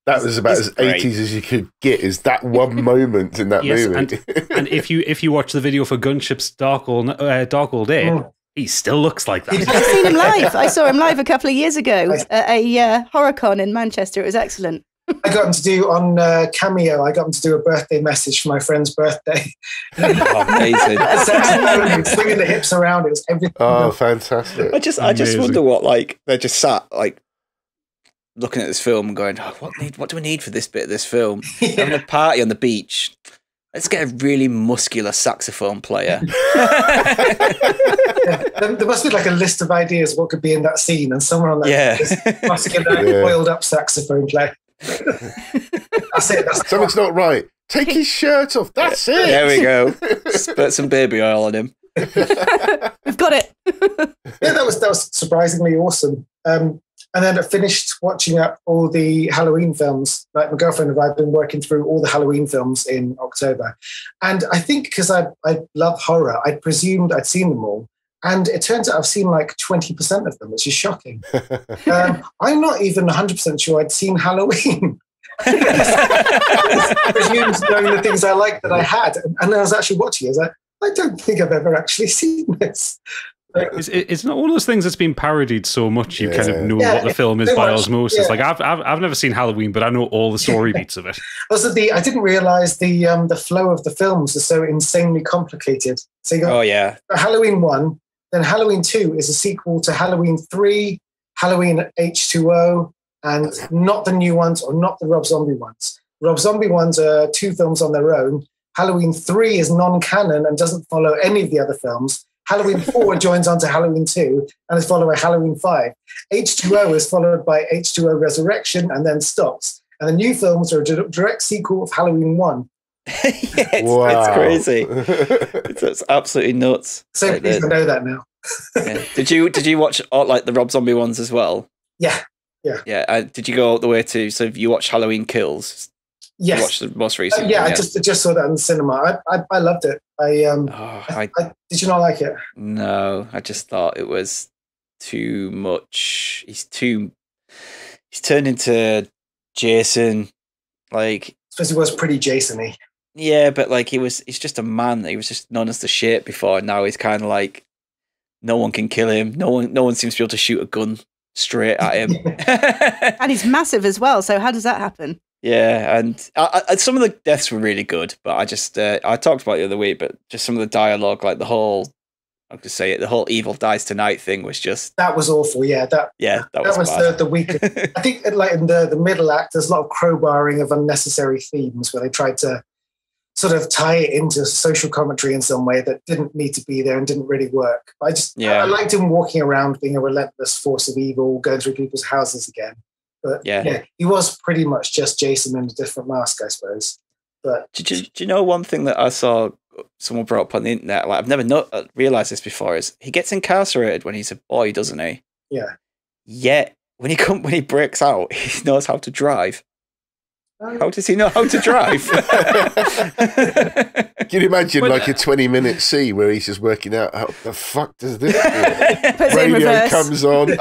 That was about as 80s as you could get, is that one moment in that movie. And if you watch the video for Gunship's Dark All Day, he still looks like that. I've seen him live. I saw him live a couple of years ago at a HorrorCon in Manchester. It was excellent. I got him to do on Cameo. I got him to do a birthday message for my friend's birthday. Amazing. Swinging the hips around. It was everything. Oh, fantastic. I just wonder what, like, they're just sat, like, looking at this film and going, what do we need for this bit of this film? Having a party on the beach. Let's get a really muscular saxophone player. There must be like a list of ideas what could be in that scene, and somewhere on that is muscular, oiled up saxophone player. That's it. Something's not right. Take his shirt off. That's it. There we go. Put some baby oil on him. We've got it. Yeah, that was surprisingly awesome. And then I finished watching up all the Halloween films. Like my girlfriend and I have been working through all the Halloween films in October. And I think because I love horror, I presumed I'd seen them all. And it turns out I've seen like 20% of them, which is shocking. I'm not even 100% sure I'd seen Halloween. I presumed knowing the things I liked that I had. And then I was actually watching it. I was like, I don't think I've ever actually seen this. It's not one of those things that's been parodied so much you kind of know what the film is by osmosis. Like I've never seen Halloween, but I know all the story beats of it. Also, I didn't realize the flow of the films is so insanely complicated. So you got Halloween 1, then Halloween 2 is a sequel to Halloween 3, Halloween H2O, and not the new ones or not the Rob Zombie ones. Rob Zombie ones are 2 films on their own. Halloween 3 is non-canon and doesn't follow any of the other films. Halloween 4 joins onto Halloween 2 and is followed by Halloween 5. H2O is followed by H2O Resurrection and then stops. And the new films are a direct sequel of Halloween 1. It's crazy. It's absolutely nuts. So pleased to know that now. Did you watch like the Rob Zombie ones as well? Yeah. Did you go all the way to? So you watched Halloween Kills? Yes. You watched the most recent. I just saw that in the cinema. I loved it. Did you not like it? No, I just thought it was too much. He's turned into Jason. Like, I suppose he was pretty Jason-y. Yeah, but like he's just a man. He was just known as the shit before. And now he's kind of like no one can kill him. No one seems to be able to shoot a gun straight at him. And he's massive as well. So how does that happen? Yeah, and some of the deaths were really good, but I just I talked about it the other week, but just some of the dialogue, like the whole evil dies tonight thing was just that was awful. Yeah, that was the weak. I think like in the middle act, there's a lot of crowbarring of unnecessary themes where they tried to sort of tie it into social commentary in some way that didn't need to be there and didn't really work. But I liked him walking around being a relentless force of evil, going through people's houses again. But he was pretty much just Jason in a different mask, I suppose. But do you know one thing that I saw someone brought up on the internet? Like I've never realized this before. Is he gets incarcerated when he's a boy, doesn't he? Yeah. Yet when he breaks out, he knows how to drive. How does he know how to drive? Can you imagine a 20-minute scene where he's just working out how the fuck does this do? Radio comes on.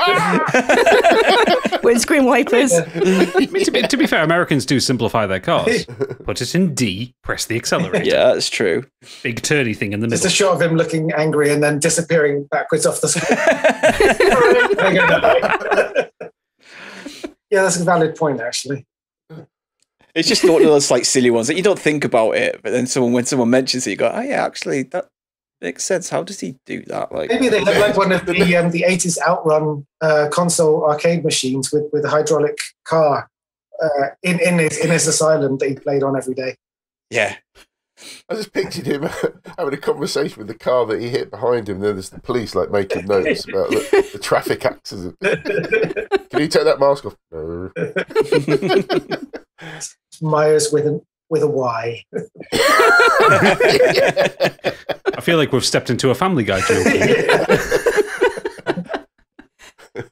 Windscreen wipers. I mean, to be fair, Americans do simplify their cars. Put it in D, press the accelerator. Yeah, that's true. Big turny thing in the middle. Just a shot of him looking angry and then disappearing backwards off the screen. Yeah, that's a valid point, actually. It's just one of those like silly ones that you don't think about it, but then when someone mentions it, you go, "Oh yeah, actually that makes sense. How does he do that?" Like maybe they had like one of the 80s Outrun console arcade machines with a hydraulic car in his asylum that he played on every day. Yeah, I just pictured him having a conversation with the car that he hit behind him. Then there's the police like making notes about the traffic accident. Can you take that mask off? No. Myers with a Y. I feel like we've stepped into a Family Guy joke.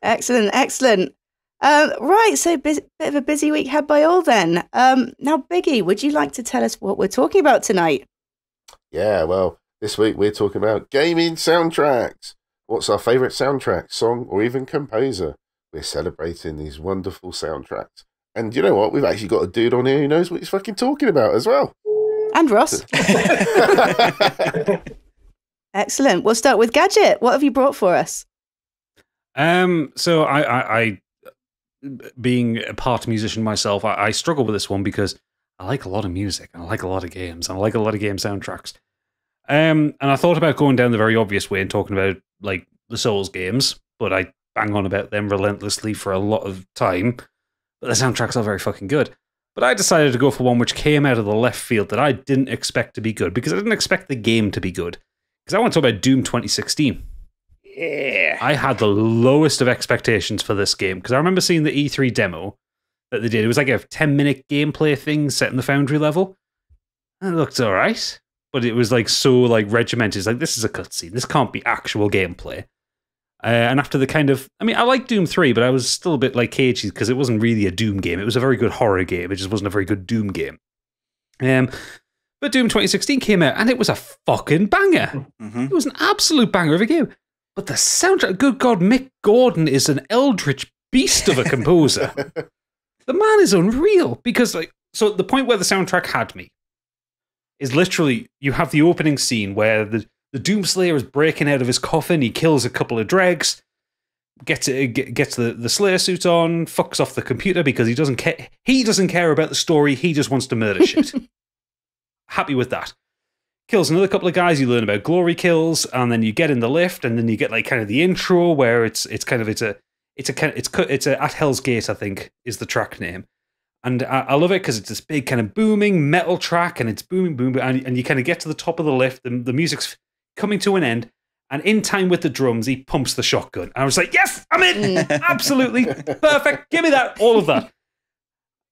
Excellent, excellent. Right, so bit of a busy week had by all then. Now, Biggie, would you like to tell us what we're talking about tonight? Yeah, well, this week we're talking about gaming soundtracks. What's our favourite soundtrack, song, or even composer? We're celebrating these wonderful soundtracks. And you know what? We've actually got a dude on here who knows what he's fucking talking about as well. And Ross. Excellent. We'll start with Gadget. What have you brought for us? So I being a part musician myself, I struggle with this one because I like a lot of music, and I like a lot of games, and I like a lot of game soundtracks. And I thought about going down the very obvious way and talking about like the Souls games, but I bang on about them relentlessly for a lot of time. But the soundtracks are very fucking good. But I decided to go for one which came out of the left field that I didn't expect to be good, because I didn't expect the game to be good. Because I want to talk about Doom 2016. Yeah. I had the lowest of expectations for this game, because I remember seeing the E3 demo that they did. It was like a 10-minute gameplay thing set in the Foundry level. And it looked alright. But it was like so like regimented. It's like, this is a cutscene. This can't be actual gameplay. And after the kind of... I mean, I liked Doom 3, but I was still a bit like cagey because it wasn't really a Doom game. It was a very good horror game. It just wasn't a very good Doom game. But Doom 2016 came out, and it was a fucking banger. Mm-hmm. It was an absolute banger of a game. But the soundtrack... Good God, Mick Gordon is an eldritch beast of a composer. The man is unreal. Because, like... So the point where the soundtrack had me is literally... You have the opening scene where the Doomslayer is breaking out of his coffin. He kills a couple of dregs, gets the Slayer suit on, fucks off the computer because he doesn't care. He doesn't care about the story. He just wants to murder shit. Happy with that. Kills another couple of guys. You learn about glory kills, and then you get in the lift, and then you get like kind of the intro where it's a At Hell's Gate, I think, is the track name. And I love it because it's this big kind of booming metal track, and it's booming, and you kind of get to the top of the lift, and the music's coming to an end, and in time with the drums, he pumps the shotgun. And I was like, yes, I'm in! Absolutely perfect. Give me that, all of that.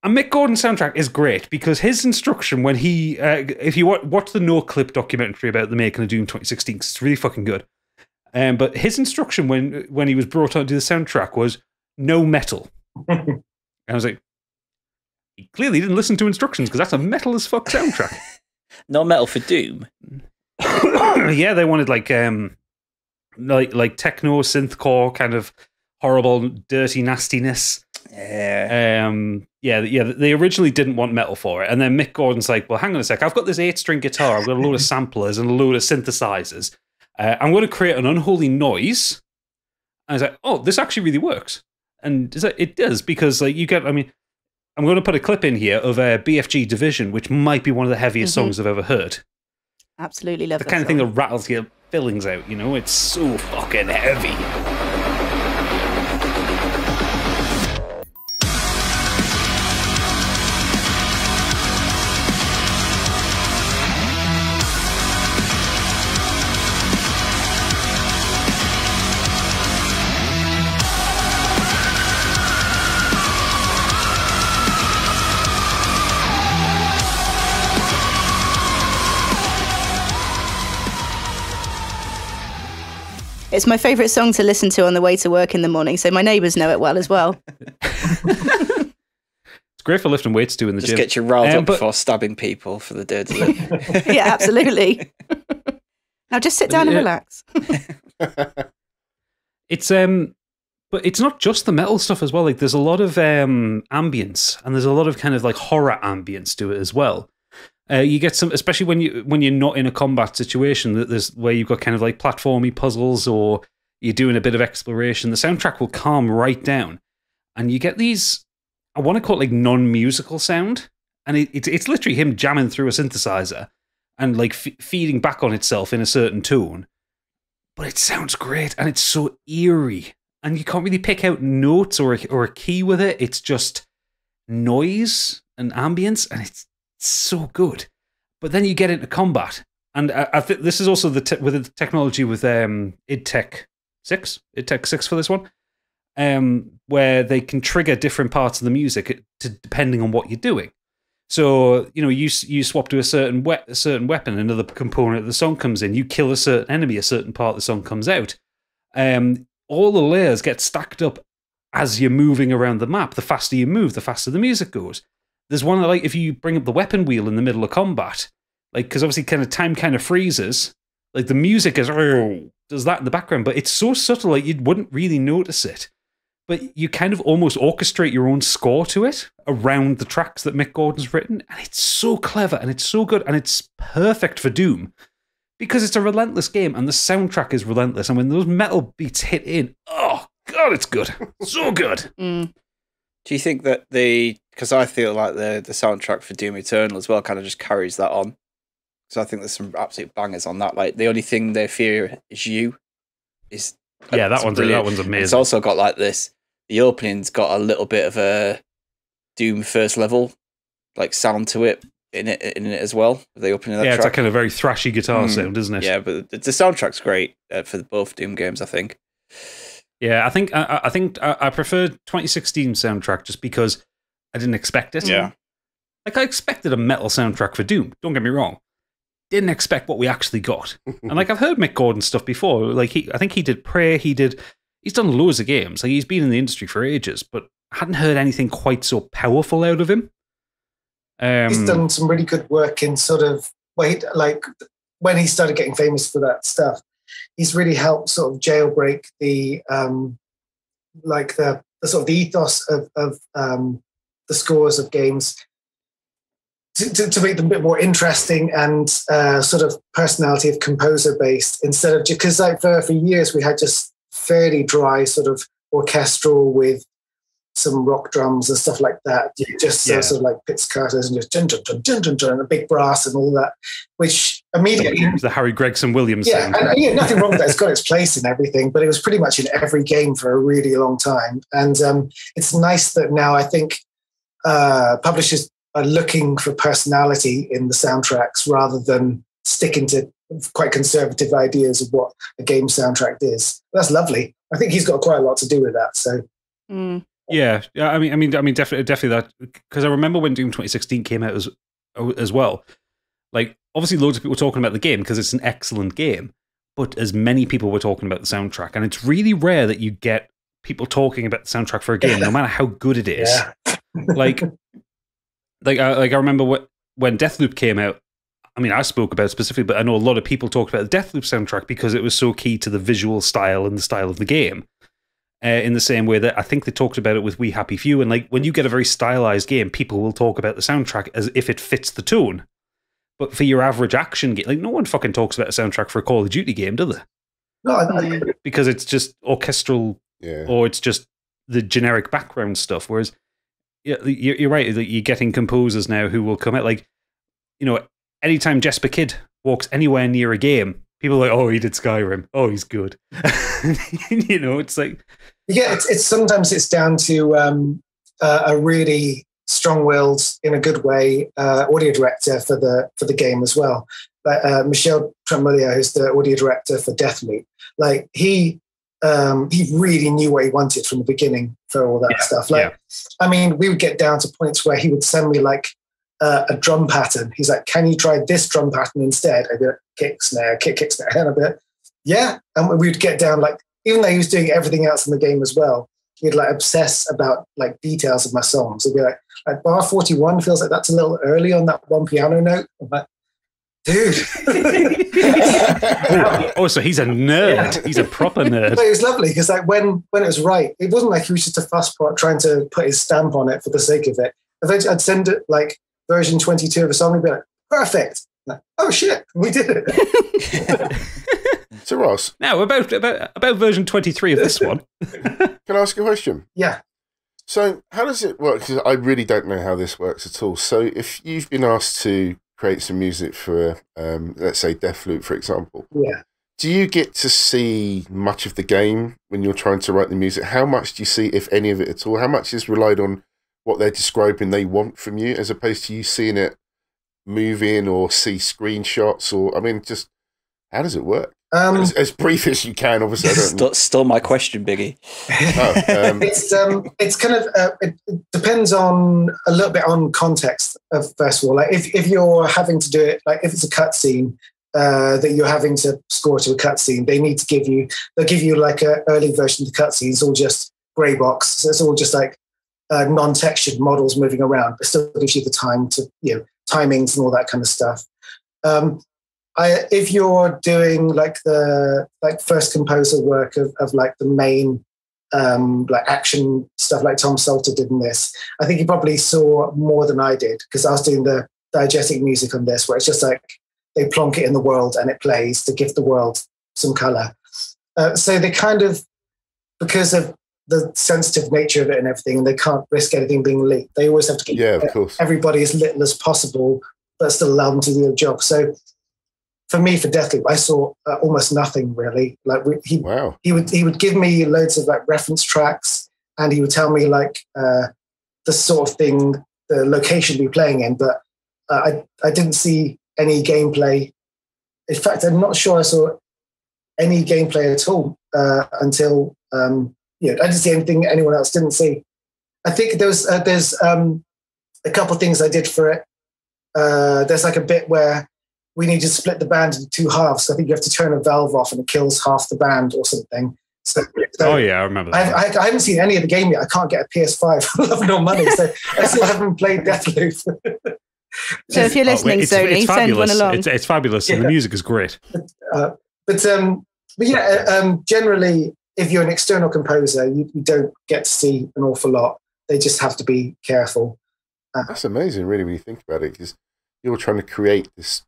And Mick Gordon's soundtrack is great because his instruction when he, if you watch the No Clip documentary about the making of Doom 2016, it's really fucking good. But his instruction when he was brought on to the soundtrack was no metal. And I was like, he clearly didn't listen to instructions because that's a metal as fuck soundtrack. No metal for Doom. Yeah, they wanted like techno synthcore kind of horrible, dirty nastiness. Yeah. They originally didn't want metal for it, and then Mick Gordon's like, "Well, hang on a sec. I've got this 8-string guitar. I've got a load of samplers and a load of synthesizers. I'm going to create an unholy noise." And I was like, "Oh, this actually really works." And it does because like you get. I mean, I'm going to put a clip in here of BFG Division, which might be one of the heaviest songs I've ever heard. Absolutely love the kind of thing that rattles your fillings out, you know? It's so fucking heavy. It's my favourite song to listen to on the way to work in the morning, so my neighbours know it well as well. It's great for lifting weights too in the gym. Just get you riled up before stabbing people for the day, does it? Yeah, absolutely. Now just sit down and relax. But it's not just the metal stuff as well. Like there's a lot of ambience, and there's a lot of kind of like horror ambience to it as well. You get some, especially when you're not in a combat situation, that there's where you've got kind of like platformy puzzles or you're doing a bit of exploration. The soundtrack will calm right down, and you get these. I want to call it like non-musical sound, and it's literally him jamming through a synthesizer and like feeding back on itself in a certain tone. But it sounds great, and it's so eerie, and you can't really pick out notes or a key with it. It's just noise and ambience, and it's so good. But then you get into combat, and I think this is also with the technology with id Tech 6 for this one, where they can trigger different parts of the music depending on what you're doing. So, you swap to a certain weapon, another component of the song comes in, you kill a certain enemy, a certain part of the song comes out. All the layers get stacked up as you're moving around the map. The faster you move, the faster the music goes. There's one that, like, if you bring up the weapon wheel in the middle of combat, like, because obviously time kind of freezes, like the music does that in the background, but it's so subtle, like you wouldn't really notice it. But you kind of almost orchestrate your own score to it around the tracks that Mick Gordon's written. And it's so clever and it's so good and it's perfect for Doom because it's a relentless game and the soundtrack is relentless. And when those metal beats hit in, oh, God, it's good. So good. Mm. Do you think that because I feel like the soundtrack for Doom Eternal as well kind of just carries that on. So I think there's some absolute bangers on that. Like, the only thing they fear is you. Yeah, that one's amazing. It's also got like this. The opening's got a little bit of a Doom first level like sound to it in it as well. The opening of that track. It's that kind of very thrashy guitar sound, isn't it? Yeah, but the soundtrack's great for both Doom games, I think. Yeah, I think I prefer 2016 soundtrack just because I didn't expect it. Yeah, like I expected a metal soundtrack for Doom. Don't get me wrong. Didn't expect what we actually got. And like I've heard Mick Gordon stuff before. Like I think he did Prey. He's done loads of games. Like he's been in the industry for ages, but I hadn't heard anything quite so powerful out of him. He's done some really good work in sort of like when he started getting famous for that stuff. He's really helped sort of jailbreak the like the sort of the ethos of the scores of games to make them a bit more interesting and sort of personality of composer based instead of because like for years we had just fairly dry sort of orchestral with some rock drums and stuff like that. Just sort of like pizzicatos and just dun, dun, dun, dun, dun, dun, and a big brass and all that, which immediately the Harry Gregson Williams sound. And nothing wrong with that. It's got its place in everything, but it was pretty much in every game for a really long time. And it's nice that now I think publishers are looking for personality in the soundtracks rather than sticking to quite conservative ideas of what a game soundtrack is. That's lovely. I think he's got quite a lot to do with that. So, yeah. I mean, definitely that, because I remember when Doom 2016 came out as well. Like, obviously, loads of people were talking about the game because it's an excellent game, but as many people were talking about the soundtrack, and it's really rare that you get people talking about the soundtrack for a game, no matter how good it is. Yeah. Like I remember when Deathloop came out. I mean, I spoke about it specifically, but I know a lot of people talked about the Deathloop soundtrack because it was so key to the visual style and the style of the game. In the same way that I think they talked about it with We Happy Few. And like when you get a very stylized game, people will talk about the soundtrack as if it fits the tone. But for your average action game, like no one fucking talks about a soundtrack for a Call of Duty game, do they? No, because it's just orchestral, or it's just the generic background stuff. Whereas, you're right, you're getting composers now who will come out like, anytime Jesper Kidd walks anywhere near a game, people are like, oh, he did Skyrim. Oh, he's good. It's like... Yeah, it's sometimes it's down to a really strong-willed, in a good way, audio director for the game as well. But Michel Tremblay, who's the audio director for Deathloop, like he really knew what he wanted from the beginning for all that stuff. Like, I mean, we would get down to points where he would send me like a drum pattern. He's like, "Can you try this drum pattern instead?" I'd be like, kick, snare, kick, snare, and a bit. Yeah, and we'd get down like, even though he was doing everything else in the game as well, he'd like obsess about like details of my songs. He'd be like bar 41 feels like that's a little early on that one piano note. I'm like, dude. So he's a nerd. Yeah. He's a proper nerd. But it was lovely because like when it was right, it wasn't like he was just a fusspot trying to put his stamp on it for the sake of it. Eventually, I'd send it like version 22 of a song and be like, perfect. Like, oh shit, we did it. So Ross, now about version 23 of this one. Can I ask a question? Yeah. So how does it work? Because I really don't know how this works at all. So if you've been asked to create some music for, let's say, Deathloop, for example, do you get to see much of the game when you're trying to write the music? How much do you see, if any of it at all? How much is relied on what they're describing they want from you, as opposed to you seeing it move in or see screenshots, or I mean, just how does it work? As brief as you can, obviously. I don't Still my question, Biggie. It's kind of it depends on a little bit on context. First of all, like if you're having to do it, like if it's a cutscene that you're having to score to a cutscene, they'll give you like an early version of the cutscene. It's all just grey box, so it's all just like non-textured models moving around, but still gives you the time to timings and all that kind of stuff. If you're doing like the first composer work of like the main like action stuff like Tom Salter did in this, I think you probably saw more than I did, because I was doing the diegetic music on this, where it's just like they plonk it in the world and it plays to give the world some color. So they kind of, because of the sensitive nature of it and everything, and they can't risk anything being leaked, they always have to keep everybody as little as possible, but still allow them to do their job. So for me, for Deathloop, I saw almost nothing really. Like he would give me loads of like reference tracks, and he would tell me like the sort of thing, the location we're playing in, but I didn't see any gameplay. In fact, I'm not sure I saw any gameplay at all until I didn't see anything anyone else didn't see. I think there's a couple of things I did for it. There's like a bit where we need to split the band into two halves. So I think you have to turn a valve off and it kills half the band or something. So oh yeah, I remember that. I haven't seen any of the game yet. I can't get a PS5. I have no money, so I still haven't played Deathloop. So if you're listening, Sony, send one along. It's fabulous, and the music is great. But generally, if you're an external composer, you don't get to see an awful lot. They just have to be careful. That's amazing, really, when you think about it, because you're trying to create this,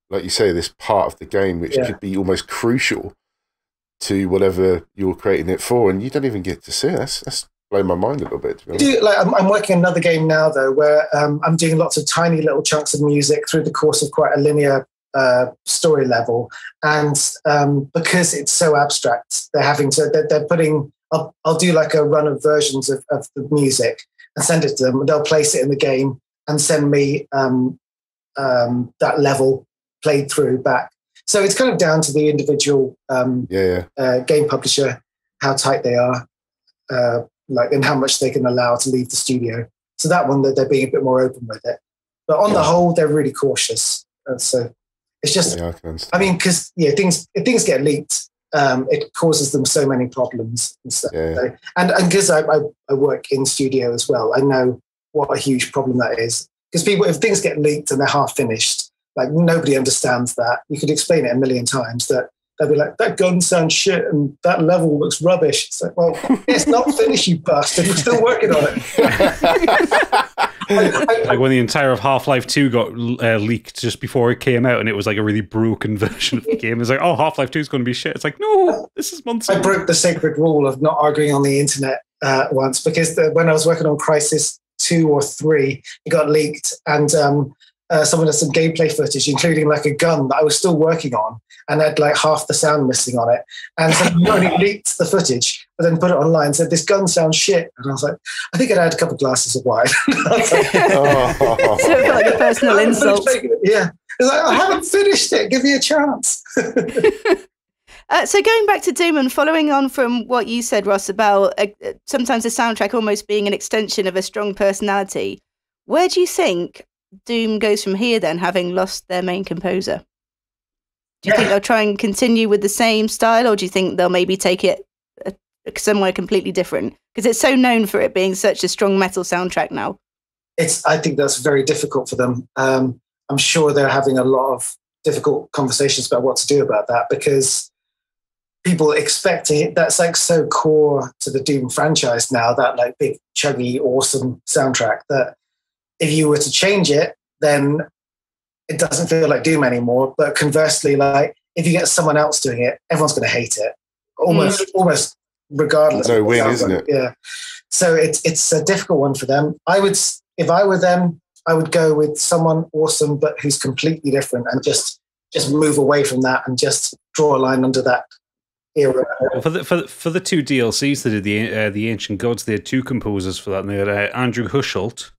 like you say, this part of the game which could be almost crucial to whatever you're creating it for, and you don't even get to see it. That's blown my mind a little bit, to be honest. I'm working on another game now, though, where I'm doing lots of tiny little chunks of music through the course of quite a linear story level, and because it's so abstract, they're putting. I'll do like a run of versions of the music and send it to them, and they'll place it in the game and send me that level played through back. So it's kind of down to the individual game publisher, how tight they are, and how much they can allow to leave the studio. So that one, they're being a bit more open with it. But on the whole, they're really cautious. So it's just, I mean, because if things get leaked, it causes them so many problems and stuff. So, and because I work in studio as well, I know what a huge problem that is. Because if things get leaked and they're half finished, like nobody understands that. You could explain it a million times. That they'll be like, that gun sounds shit and that level looks rubbish. It's like, well, it's not finished, you bastard. We're still working on it. Like when the entire of Half-Life 2 got leaked just before it came out, and it was like a really broken version of the game. It's like, oh, Half-Life 2 is going to be shit. It's like, no, this is months I broke the sacred rule of not arguing on the internet once, because when I was working on Crysis 2 or 3, it got leaked, and someone had some gameplay footage, including like a gun that I was still working on, and had like half the sound missing on it. And so we only leaked the footage, but then put it online and said, this gun sounds shit. And I was like, I think I'd had a couple of glasses of wine. So it felt like a personal insult. Yeah. It's like, I haven't finished it. Give me a chance. So going back to Doom and following on from what you said, Ross, about sometimes the soundtrack almost being an extension of a strong personality, where do you think Doom goes from here then, having lost their main composer? Do you think they'll try and continue with the same style, or do you think they'll maybe take it somewhere completely different? Because it's so known for it being such a strong metal soundtrack now. I think that's very difficult for them. I'm sure they're having a lot of difficult conversations about what to do about that, because people expect it. That's like so core to the Doom franchise now, that like big, chuggy, awesome soundtrack, that if you were to change it, then it doesn't feel like Doom anymore. But conversely, like if you get someone else doing it, everyone's going to hate it, almost regardless. No win, isn't it? Yeah. So it's a difficult one for them. If I were them, I would go with someone awesome, but who's completely different, and just move away from that and just draw a line under that era. Well, for the two DLCs they did, the Ancient Gods, they had two composers for that. And they had Andrew Hushult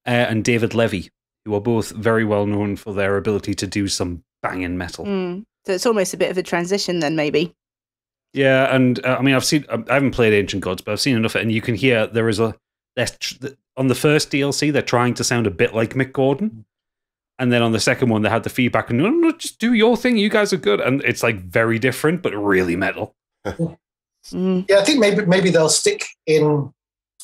and David Levy, who are both very well known for their ability to do some banging metal. So it's almost a bit of a transition then, maybe. Yeah, and I mean, I haven't played Ancient Gods, but I've seen enough, and you can hear there is on the first DLC, they're trying to sound a bit like Mick Gordon. And then on the second one, they had the feedback, and no, just do your thing. You guys are good. And it's like very different, but really metal. Yeah, I think maybe they'll stick in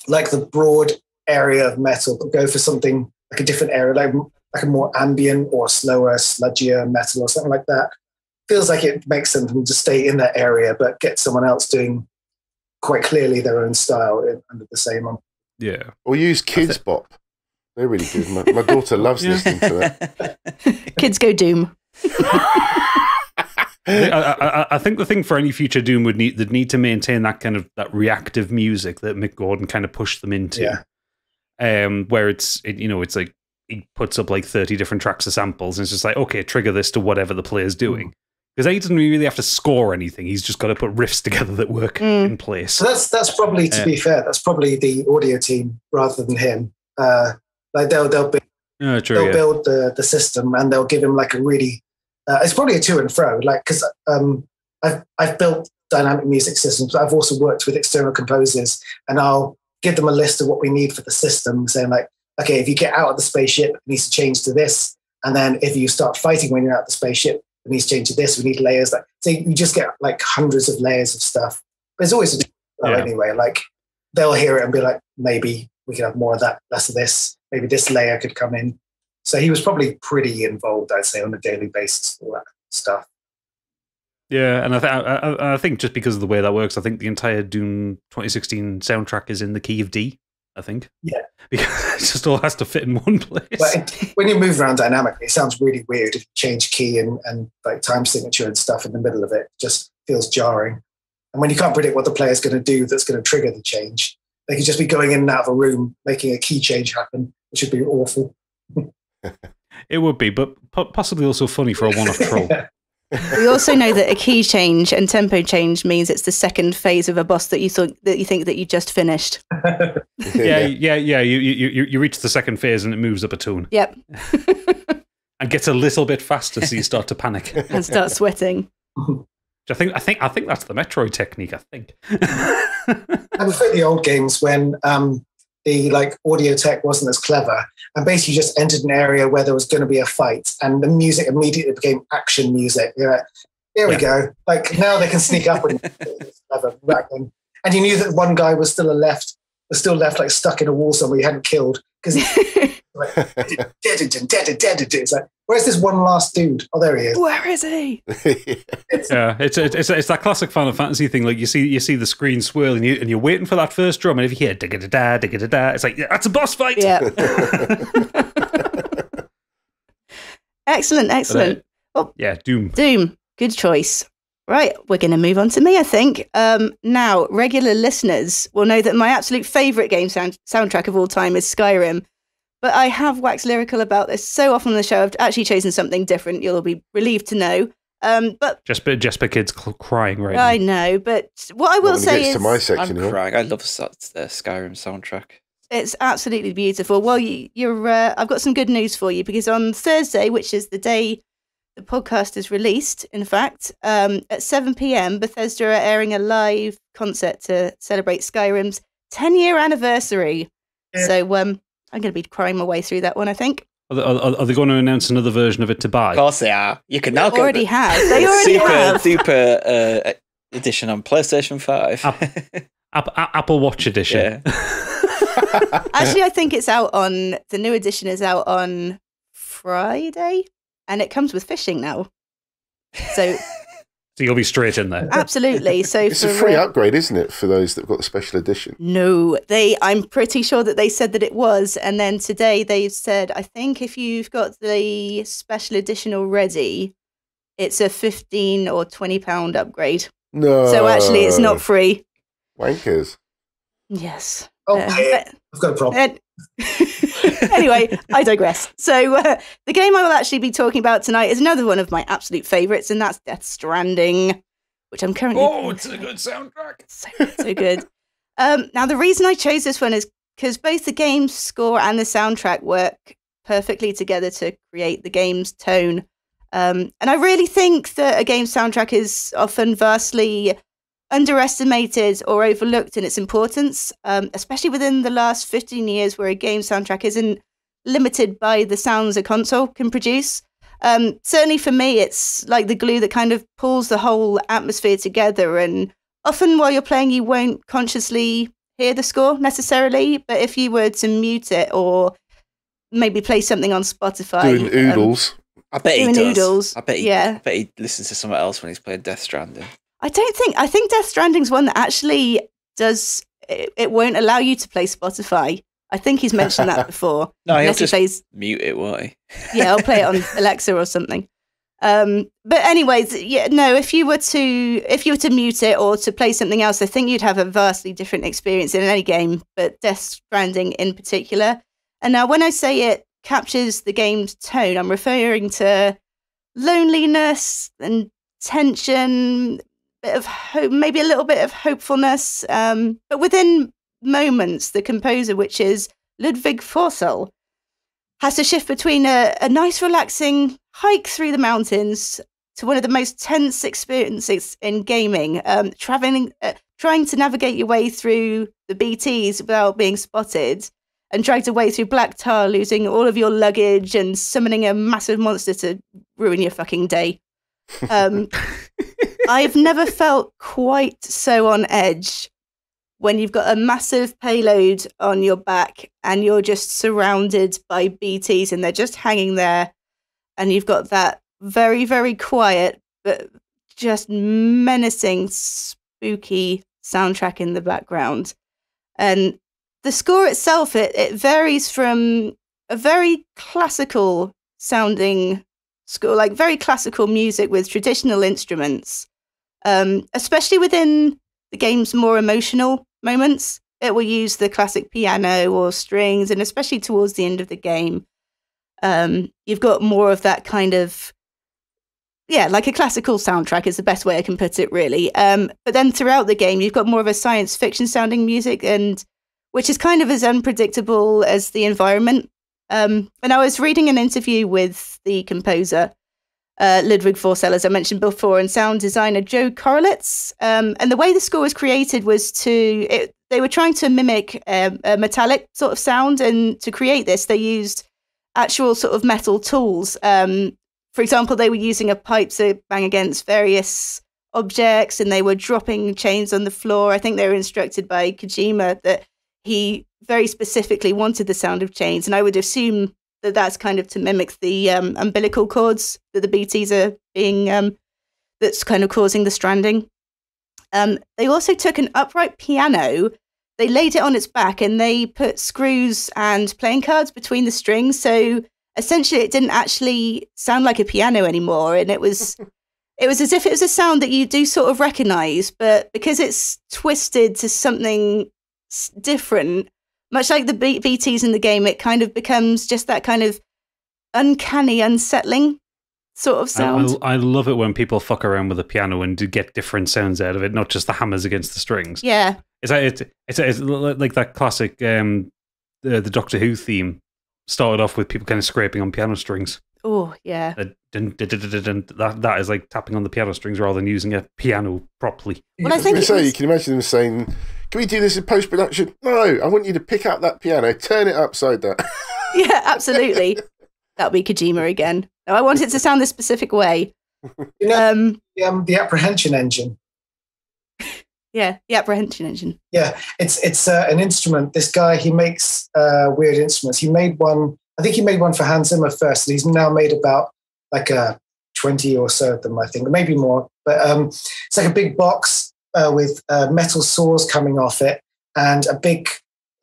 like the broad area of metal, but go for something like a different area, like a more ambient or slower, sludgier metal or something like that. Feels like it makes sense to stay in that area, but get someone else doing quite clearly their own style under the same one. Yeah. Or use Kids Bop. They're really good. My daughter loves listening to that. Kids Go Doom. I think the thing for any future Doom they'd need to maintain that kind of that reactive music that Mick Gordon kind of pushed them into. Yeah. Where it's like he puts up like 30 different tracks of samples and it's just like, okay, trigger this to whatever the player's doing. Because he doesn't really have to score anything. He's just got to put riffs together that work in place. So that's probably, to be fair, that's probably the audio team rather than him. Like they'll build the system and they'll give him like a really it's probably a to and fro, like because I've built dynamic music systems, but I've also worked with external composers, and I'll give them a list of what we need for the system, saying like, okay, if you get out of the spaceship, it needs to change to this, and then if you start fighting when you're out of the spaceship, it needs to change to this. We need layers. Like, so you just get like hundreds of layers of stuff. But it's always anyway. Like they'll hear it and be like, maybe we can have more of that, less of this. Maybe this layer could come in. So he was probably pretty involved, I'd say, on a daily basis for that stuff. Yeah, and I think just because of the way that works, I think the entire Doom 2016 soundtrack is in the key of D, I think. Yeah. Because it just all has to fit in one place. But when you move around dynamically, it sounds really weird if you change key and like time signature and stuff in the middle of it. It just feels jarring. And when you can't predict what the player's going to do that's going to trigger the change, they could just be going in and out of a room, making a key change happen, which would be awful. It would be, but possibly also funny for a one-off troll. We also know that a key change and tempo change means it's the second phase of a boss that you think that you just finished. Yeah. You reach the second phase and it moves up a tone. Yep. And gets a little bit faster, so you start to panic and start sweating. I think that's the Metroid technique. I think. I prefer the old games when the like audio tech wasn't as clever, and basically just entered an area where there was going to be a fight, and the music immediately became action music. You're like, here we go. Like now they can sneak up and you knew that one guy was still left like stuck in a wall somewhere you hadn't killed because he's like, it's like, where's this one last dude? Oh, there he is. Where is he? It's that classic Final Fantasy thing. Like you see the screen swirl and you're waiting for that first drum, and if you hear digga da digga da, it's like that's a boss fight. Yeah. Excellent. Doom. Good choice. Right, we're going to move on to me, I think. Now, regular listeners will know that my absolute favourite game soundtrack of all time is Skyrim. But I have waxed lyrical about this so often on the show, I've actually chosen something different. You'll all be relieved to know. But Jesper kids crying right I know, but what I will say is... to my section, I'm crying. I love the Skyrim soundtrack. It's absolutely beautiful. Well, I've got some good news for you, because on Thursday, which is the day the podcast is released, in fact, at 7 p.m, Bethesda are airing a live concert to celebrate Skyrim's 10-year anniversary. Yeah. So I'm going to be crying my way through that one, I think. Are they going to announce another version of it to buy? Of course they are. You can now They already have. Super edition on PlayStation 5. Apple Watch edition. Yeah. Actually, I think the new edition is out on Friday. And it comes with fishing now. So you'll be straight in there. Absolutely. So it's a free upgrade, isn't it, for those that've got the special edition? No, I'm pretty sure that they said that it was. And then today they've said, I think if you've got the special edition already, it's a £15 or £20 upgrade. No. So actually it's not free. Wankers. Yes. Okay. I've got a problem. Anyway, I digress. So the game I will actually be talking about tonight is another one of my absolute favourites, and that's Death Stranding, which I'm currently... Oh, it's a good soundtrack. So good. Now, the reason I chose this one is because both the game score and the soundtrack work perfectly together to create the game's tone. And I really think that a game's soundtrack is often vastly underestimated or overlooked in its importance, especially within the last 15 years where a game soundtrack isn't limited by the sounds a console can produce. Certainly for me, it's like the glue that kind of pulls the whole atmosphere together. And often while you're playing, you won't consciously hear the score necessarily, but if you were to mute it or maybe play something on Spotify. Doing oodles. I bet he does. Noodles. I bet he listens to something else when he's playing Death Stranding. I think Death Stranding's one that actually does, it won't allow you to play Spotify. I think he's mentioned that before. No, he'll just mute it, won't he? Yeah, I'll play it on Alexa or something. But anyways, yeah, no, if you were to mute it or to play something else, I think you'd have a vastly different experience in any game, but Death Stranding in particular. And now when I say it captures the game's tone, I'm referring to loneliness and tension, bit of hope, maybe a little bit of hopefulness. But within moments, the composer, which is Ludwig Forssell, has to shift between a nice relaxing hike through the mountains to one of the most tense experiences in gaming, trying to navigate your way through the BTs without being spotted, and dragged away through black tar, losing all of your luggage and summoning a massive monster to ruin your fucking day. I've never felt quite so on edge when you've got a massive payload on your back and you're just surrounded by BTs and they're just hanging there, and you've got that very, very quiet but just menacing, spooky soundtrack in the background. And the score itself, it varies from a very classical sounding score, like very classical music with traditional instruments, especially within the game's more emotional moments. It will use the classic piano or strings, and especially towards the end of the game, you've got more of that kind of, like a classical soundtrack is the best way I can put it, really. But then throughout the game, you've got more of a science fiction sounding music, and which is kind of as unpredictable as the environment. And I was reading an interview with the composer, Ludwig Forssell, as I mentioned before, and sound designer Joe Korolitz. And the way the score was created was they were trying to mimic a metallic sort of sound, and to create this, they used actual sort of metal tools. For example, they were using a pipe to bang against various objects, and they were dropping chains on the floor. I think they were instructed by Kojima that he very specifically wanted the sound of chains, and I would assume that that's kind of to mimic the umbilical cords that the BTs are being, that's kind of causing the stranding. They also took an upright piano, they laid it on its back, and they put screws and playing cards between the strings, so essentially it didn't actually sound like a piano anymore, and it was as if it was a sound that you do sort of recognize, but because it's twisted to something different, much like the BTs in the game, it kind of becomes just that kind of uncanny, unsettling sort of sound. I love it when people fuck around with the piano and get different sounds out of it, not just the hammers against the strings. Yeah, it's like that classic the Doctor Who theme started off with people kind of scraping on piano strings. Oh yeah, that is like tapping on the piano strings rather than using a piano properly. Well, I think you can imagine them saying, "Can we do this in post-production?" No, I want you to pick up that piano, turn it upside down. Yeah, absolutely. That'll be Kojima again. No, I want it to sound this specific way. You know, the apprehension engine. Yeah, the apprehension engine. Yeah, it's an instrument. This guy, he makes weird instruments. He made one. I think he made one for Hans Zimmer first, and he's now made about like 20 or so of them, I think, maybe more. But it's like a big box with metal saws coming off it, and a big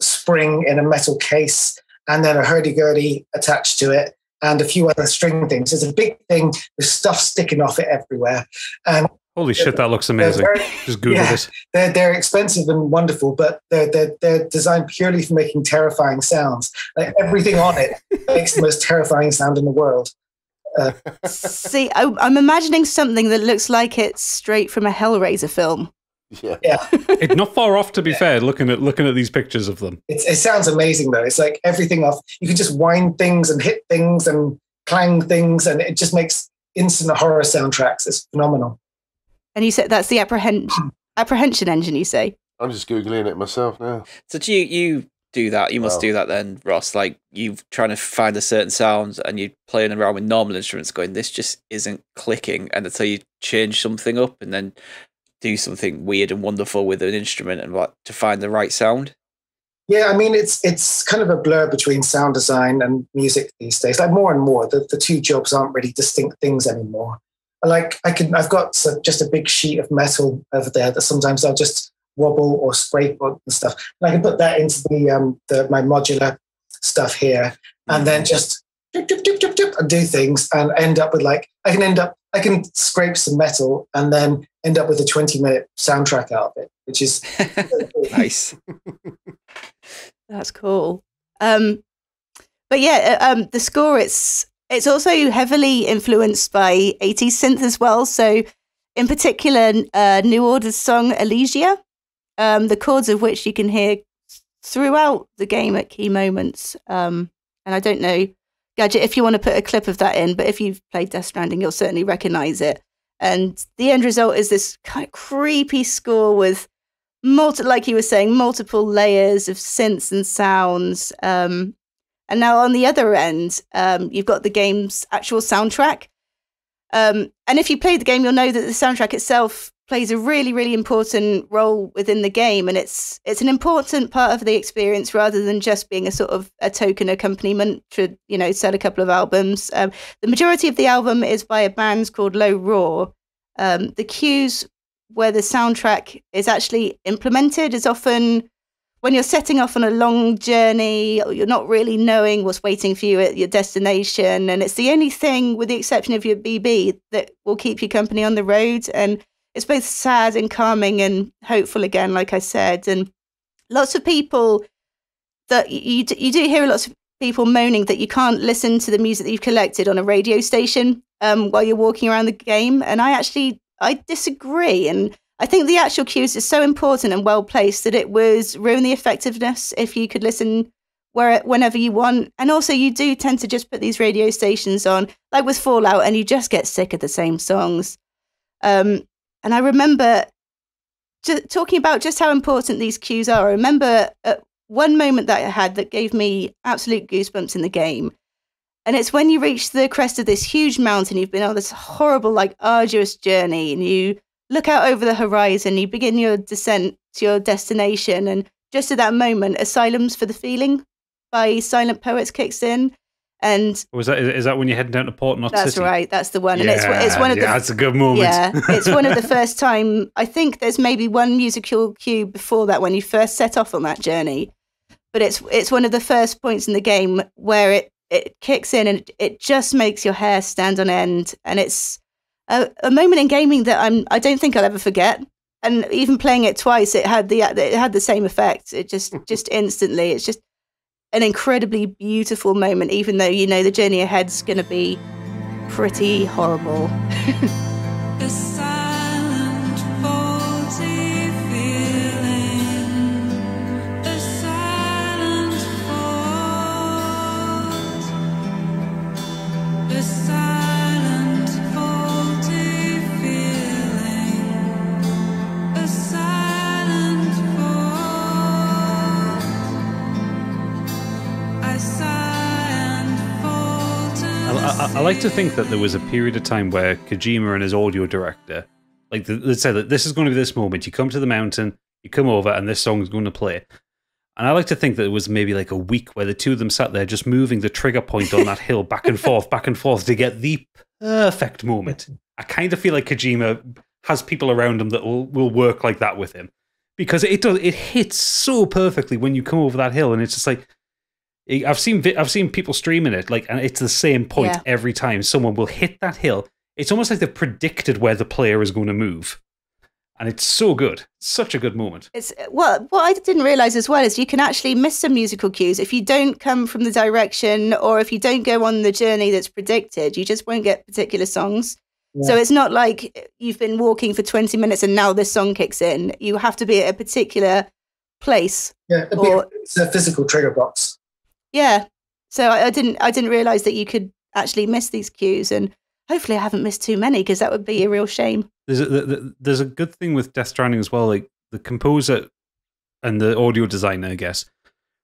spring in a metal case, and then a hurdy-gurdy attached to it, and a few other string things. It's a big thing with stuff sticking off it everywhere. And holy shit, that looks amazing. Just Google this. They're expensive and wonderful, but they're designed purely for making terrifying sounds. Like everything on it makes the most terrifying sound in the world. See, I'm imagining something that looks like it's straight from a Hellraiser film. Yeah. It's not far off, to be fair, looking at these pictures of them. It sounds amazing, though. It's like everything off. You can just wind things and hit things and clang things, and it just makes instant horror soundtracks. It's phenomenal. And you said that's the apprehension engine, you say? I'm just Googling it myself now. So do you do that? You must do that then, Ross. Like, you're trying to find a certain sound and you're playing around with normal instruments going, this just isn't clicking. And until you change something up and then do something weird and wonderful with an instrument and what to find the right sound. Yeah, I mean, it's kind of a blur between sound design and music these days. Like more and more, the two jobs aren't really distinct things anymore. Like I've got just a big sheet of metal over there that sometimes I'll just wobble or scrape and stuff. And I can put that into my modular stuff here, and then just and do things, and end up with I can scrape some metal and then end up with a 20-minute soundtrack out of it, which is nice. That's cool. But yeah, the score, it's also heavily influenced by 80s synth as well. So in particular, New Order's song Elysia, the chords of which you can hear throughout the game at key moments. And I don't know, Gadget, if you want to put a clip of that in, but if you've played Death Stranding, you'll certainly recognize it. And the end result is this kind of creepy score with, like you were saying, multiple layers of synths and sounds. And now on the other end, you've got the game's actual soundtrack. And if you play the game, you'll know that the soundtrack itself plays a really, really important role within the game. And it's an important part of the experience rather than just being a sort of a token accompaniment to, sell a couple of albums. The majority of the album is by a band called Low Roar. The cues where the soundtrack is actually implemented is often when you're setting off on a long journey, or you're not really knowing what's waiting for you at your destination. And it's the only thing, with the exception of your BB, that will keep you company on the road. And it's both sad and calming and hopeful again, like I said. And lots of people that you do hear lots of people moaning that you can't listen to the music that you've collected on a radio station while you're walking around the game. And I disagree. And I think the actual cues are so important and well placed that it would ruin the effectiveness if you could listen whenever you want. And also, you do tend to just put these radio stations on, like with Fallout, and you just get sick of the same songs. And I remember talking about just how important these cues are. I remember one moment that I had that gave me absolute goosebumps in the game. And it's when you reach the crest of this huge mountain, you've been on this horrible, arduous journey, and you look out over the horizon, you begin your descent to your destination. And just at that moment, Asylums for the Feeling by Silent Poets kicks in. And is that when you're heading down to Port Knot City? That's right. That's the one. And it's one of the. That's a good moment. Yeah, it's one of the first time. I think there's maybe one musical cue before that when you first set off on that journey, but it's one of the first points in the game where it kicks in and it just makes your hair stand on end. And it's a moment in gaming that I don't think I'll ever forget. And even playing it twice, it had the same effect. It just instantly. It's just an incredibly beautiful moment, even though the journey ahead's going to be pretty horrible. The silent, faulty feeling, the silent fault, the silent, faulty feeling, the silent fault. I like to think that there was a period of time where Kojima and his audio director, let's say that this is going to be this moment. You come to the mountain, you come over, and this song is going to play. And I like to think that it was maybe like a week where the two of them sat there just moving the trigger point on that hill back and forth to get the perfect moment. I kind of feel like Kojima has people around him that will work like that with him, because it hits so perfectly when you come over that hill, and it's just like, I've seen people streaming it, and it's the same point every time someone will hit that hill. It's almost like they've predicted where the player is going to move, and it's so good. Such a good moment. It's what I didn't realize as well is you can actually miss some musical cues if you don't come from the direction, or if you don't go on the journey that's predicted. You just won't get particular songs. So it's not like you've been walking for 20 minutes and now this song kicks in. You have to be at a particular place. Yeah, it's a physical trigger box. Yeah. So I didn't realize that you could actually miss these cues, and hopefully I haven't missed too many, because that would be a real shame. There's a good thing with Death Stranding as well. Like the composer and the audio designer, I guess,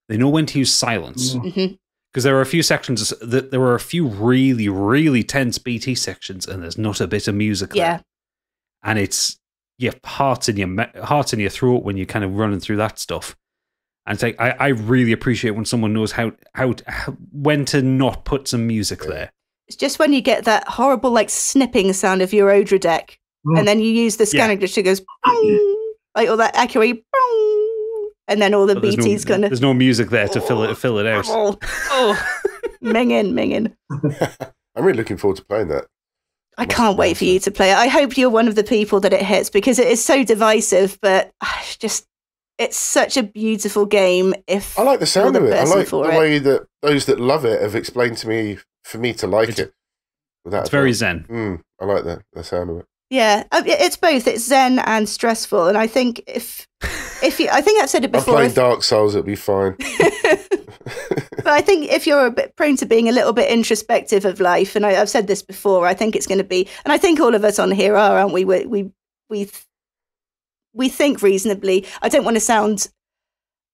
they know when to use silence. Because there are a few sections that there were a few really, really tense BT sections, and there's not a bit of music there. And it's hearts in your throat when you're kind of running through that stuff. And it's like I really appreciate when someone knows how when to not put some music there. It's just when you get that horrible like snipping sound of your Odra deck, and then you use the scanning glitch, it goes like all that echoey, and then all the BTs kind of. There's no music there to fill it out. Minging. I'm really looking forward to playing that. I can't wait for you to play it. I hope you're one of the people that it hits, because it is so divisive, but it's such a beautiful game. I like the sound of it. I like the way that those that love it have explained to me for me to like it. It's very zen. I like the sound of it. Yeah, it's both. It's zen and stressful, and I think if you, I think I've said it before. I'm playing Dark Souls, it'll be fine. But I think if you're a bit prone to being a little bit introspective of life, and I've said this before, I think it's going to be, and I think all of us on here are, aren't we? We think reasonably. I don't want to sound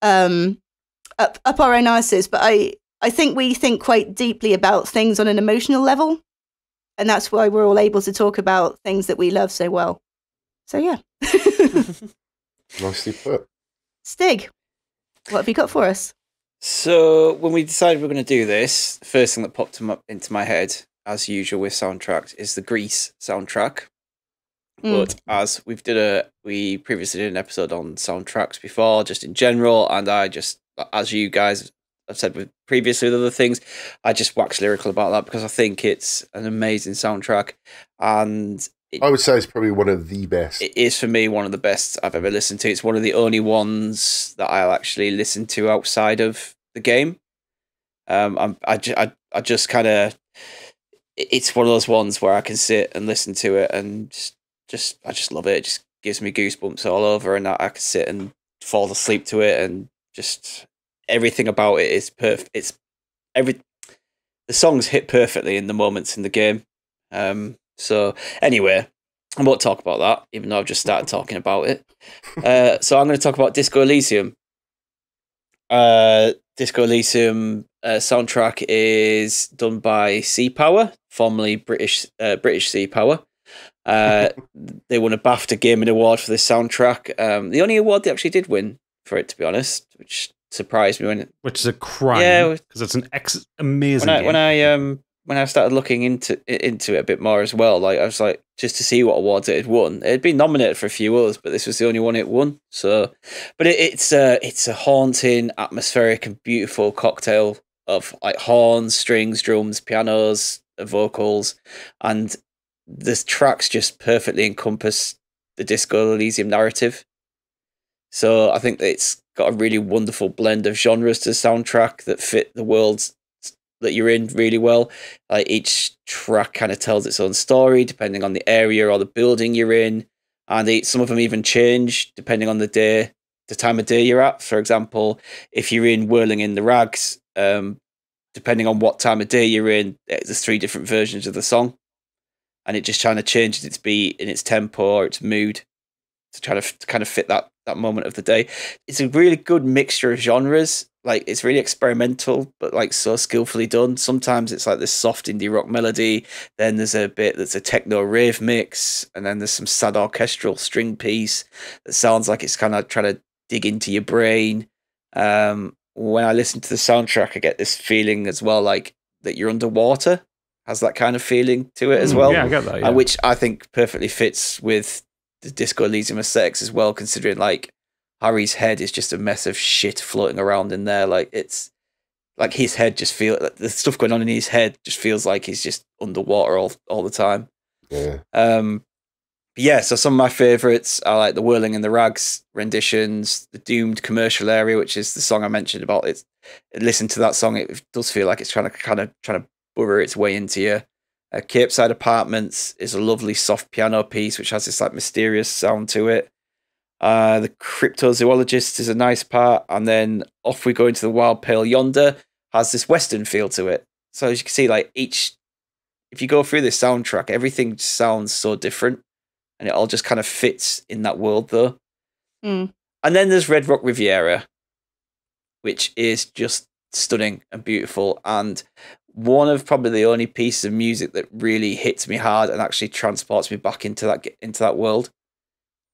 up our own asses, but I think we think quite deeply about things on an emotional level, and that's why we're all able to talk about things that we love so well. So yeah. Nicely put. Stig, what have you got for us? So when we decided we are going to do this, the first thing that popped into my head, as usual with soundtracks, is the Grease soundtrack. But as we previously did an episode on soundtracks before, just in general, and I just, as you guys have said with previously with other things, I just wax lyrical about that because I think it's an amazing soundtrack, and I would say it's probably one of the best. It is for me one of the best I've ever listened to. It's one of the only ones that I'll actually listen to outside of the game. I just kind of, it's one of those ones where I can sit and listen to it and I just love it. It just gives me goosebumps all over, and I can sit and fall asleep to it, and just everything about it is perfect. The songs hit perfectly in the moments in the game. So anyway, I won't talk about that, even though I've just started talking about it. So I'm going to talk about Disco Elysium. Disco Elysium soundtrack is done by Sea Power, formerly British Sea Power. They won a BAFTA Gaming Award for this soundtrack. The only award they actually did win for it, to be honest, which surprised me. Which is a crime, because it's an amazing game. When I started looking into it a bit more as well, like I was like, just to see what awards it had won. It had been nominated for a few others, but this was the only one it won. So, but it's a haunting, atmospheric, and beautiful cocktail of like horns, strings, drums, pianos, vocals, and the tracks just perfectly encompass the Disco Elysium narrative. So I think that it's got a really wonderful blend of genres to the soundtrack that fit the worlds that you're in really well. Like each track kind of tells its own story depending on the area or the building you're in, and some of them even change depending on the time of day you're at. For example, if you're in Whirling in the Rags, depending on what time of day you're in, there's 3 different versions of the song, and it just kind of changes its beat and its tempo or its mood to try to kind of fit that moment of the day. It's a really good mixture of genres. Like, it's really experimental, but like so skillfully done. Sometimes it's like this soft indie rock melody, then there's a bit that's a techno rave mix, and then there's some sad orchestral string piece that sounds like it's kind of trying to dig into your brain. When I listen to the soundtrack, I get this feeling as well, like that you're underwater. Has that kind of feeling to it as well. Yeah, I get that. Yeah. Which I think perfectly fits with the Disco Elysium aesthetics as well, considering like Harry's head is just a mess of shit floating around in there. Like, it's like his head just feels like the stuff going on in his head just feels like he's just underwater all the time. Yeah. So some of my favorites are like the Whirling in the Rags renditions, the Doomed commercial area, which is the song I mentioned about. Listen to that song; it does feel like it's trying to burrow its way into you. Cape Side Apartments is a lovely soft piano piece, which has this like mysterious sound to it. The Cryptozoologist is a nice part, and then Off We Go Into the Wild Pale Yonder has this Western feel to it. So as you can see, like if you go through this soundtrack, everything sounds so different, and it all just kind of fits in that world though. And then there's Red Rock Riviera, which is just stunning and beautiful, and one of probably the only pieces of music that really hits me hard and actually transports me back into that world.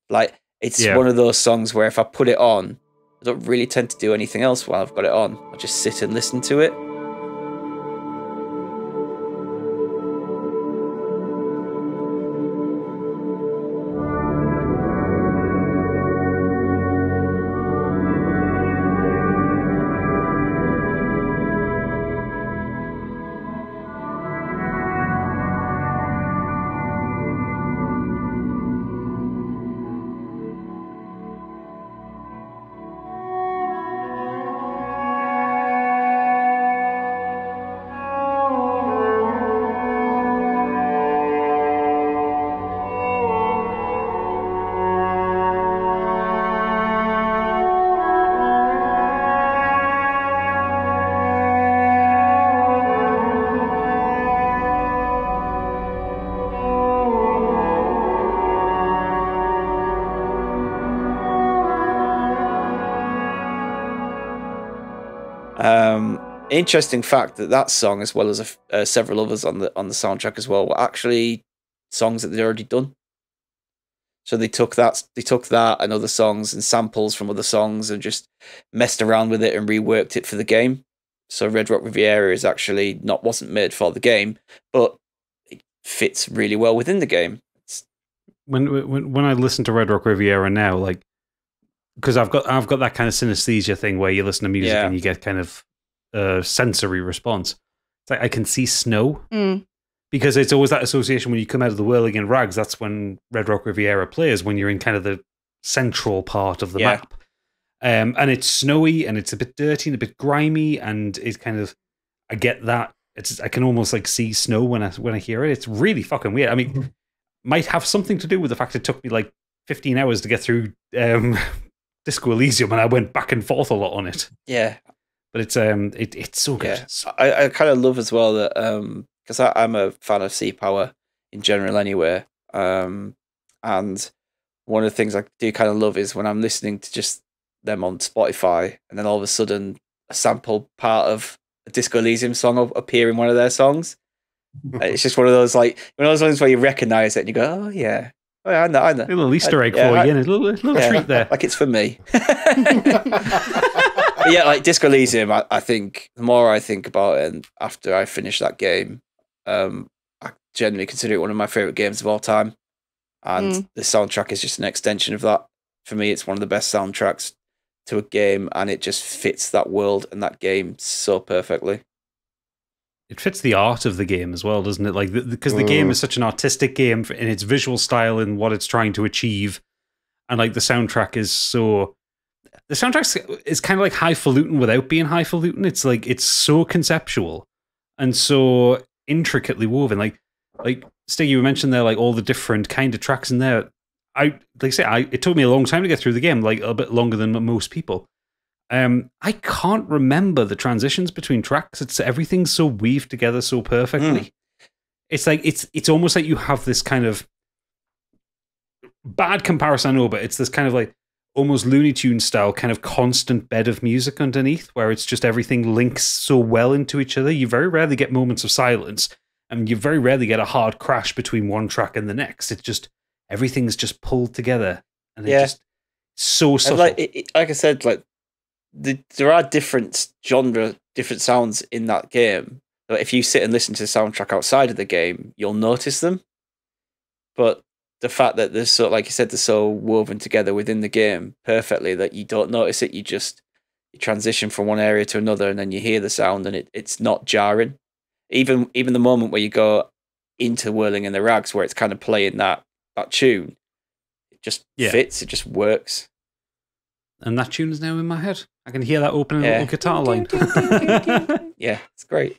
Like, it's one of those songs where if I put it on, I don't really tend to do anything else while I've got it on. I just sit and listen to it. Interesting fact that song, as well as several others on the soundtrack as well, were actually songs that they'd already done. So they took that and other songs and samples from other songs and just messed around with it and reworked it for the game. So Red Rock Riviera is actually wasn't made for the game, but it fits really well within the game. When I listen to Red Rock Riviera now, like, because I've got that kind of synesthesia thing where you listen to music and you get kind of sensory response. It's like I can see snow because it's always that association when you come out of the whirling in rags. That's when Red Rock Riviera plays, when you're in kind of the central part of the map, and it's snowy and it's a bit dirty and a bit grimy, and it's kind of, I get that. I can almost like see snow when I hear it. It's really fucking weird. I mean, might have something to do with the fact it took me like 15 hours to get through Disco Elysium, and I went back and forth a lot on it. Yeah. But it's so good. I kind of love as well that because I'm a fan of Sea Power in general anyway, and one of the things I do kind of love is when I'm listening to just them on Spotify, and then all of a sudden a sample part of a Disco Elysium song will appear in one of their songs. It's just one of those ones where you recognise it and you go, oh yeah. Oh, yeah, I know. A little Easter egg for you, a little treat there. Like it's for me. But yeah, like Disco Elysium, I think the more I think about it, and after I finish that game, I generally consider it one of my favourite games of all time. And the soundtrack is just an extension of that. For me, it's one of the best soundtracks to a game, and it just fits that world and that game so perfectly. It fits the art of the game as well, doesn't it? Like, because the game is such an artistic game in its visual style and what it's trying to achieve, and like the soundtrack is so. The soundtrack is kind of like highfalutin without being highfalutin. It's like it's so conceptual and so intricately woven. Like Stig, you mentioned there, like all the different kind of tracks in there. It took me a long time to get through the game, like a bit longer than most people. I can't remember the transitions between tracks. Everything's so weaved together so perfectly. It's like it's almost like you have this kind of bad comparison, I know, but it's this kind of like almost Looney Tunes style kind of constant bed of music underneath, where it's just everything links so well into each other. You very rarely get moments of silence, and you very rarely get a hard crash between one track and the next. It's just everything's just pulled together, and it's just so subtle. Like I said, like there are different sounds in that game. But if you sit and listen to the soundtrack outside of the game, you'll notice them. But the fact that they're so, like you said, they're so woven together within the game perfectly that you don't notice it. You transition from one area to another, and then you hear the sound, and it's not jarring. Even the moment where you go into Whirling in the Rags, where it's kind of playing that tune, it just fits. It just works. And that tune is now in my head. I can hear that opening little guitar line. Yeah, it's great.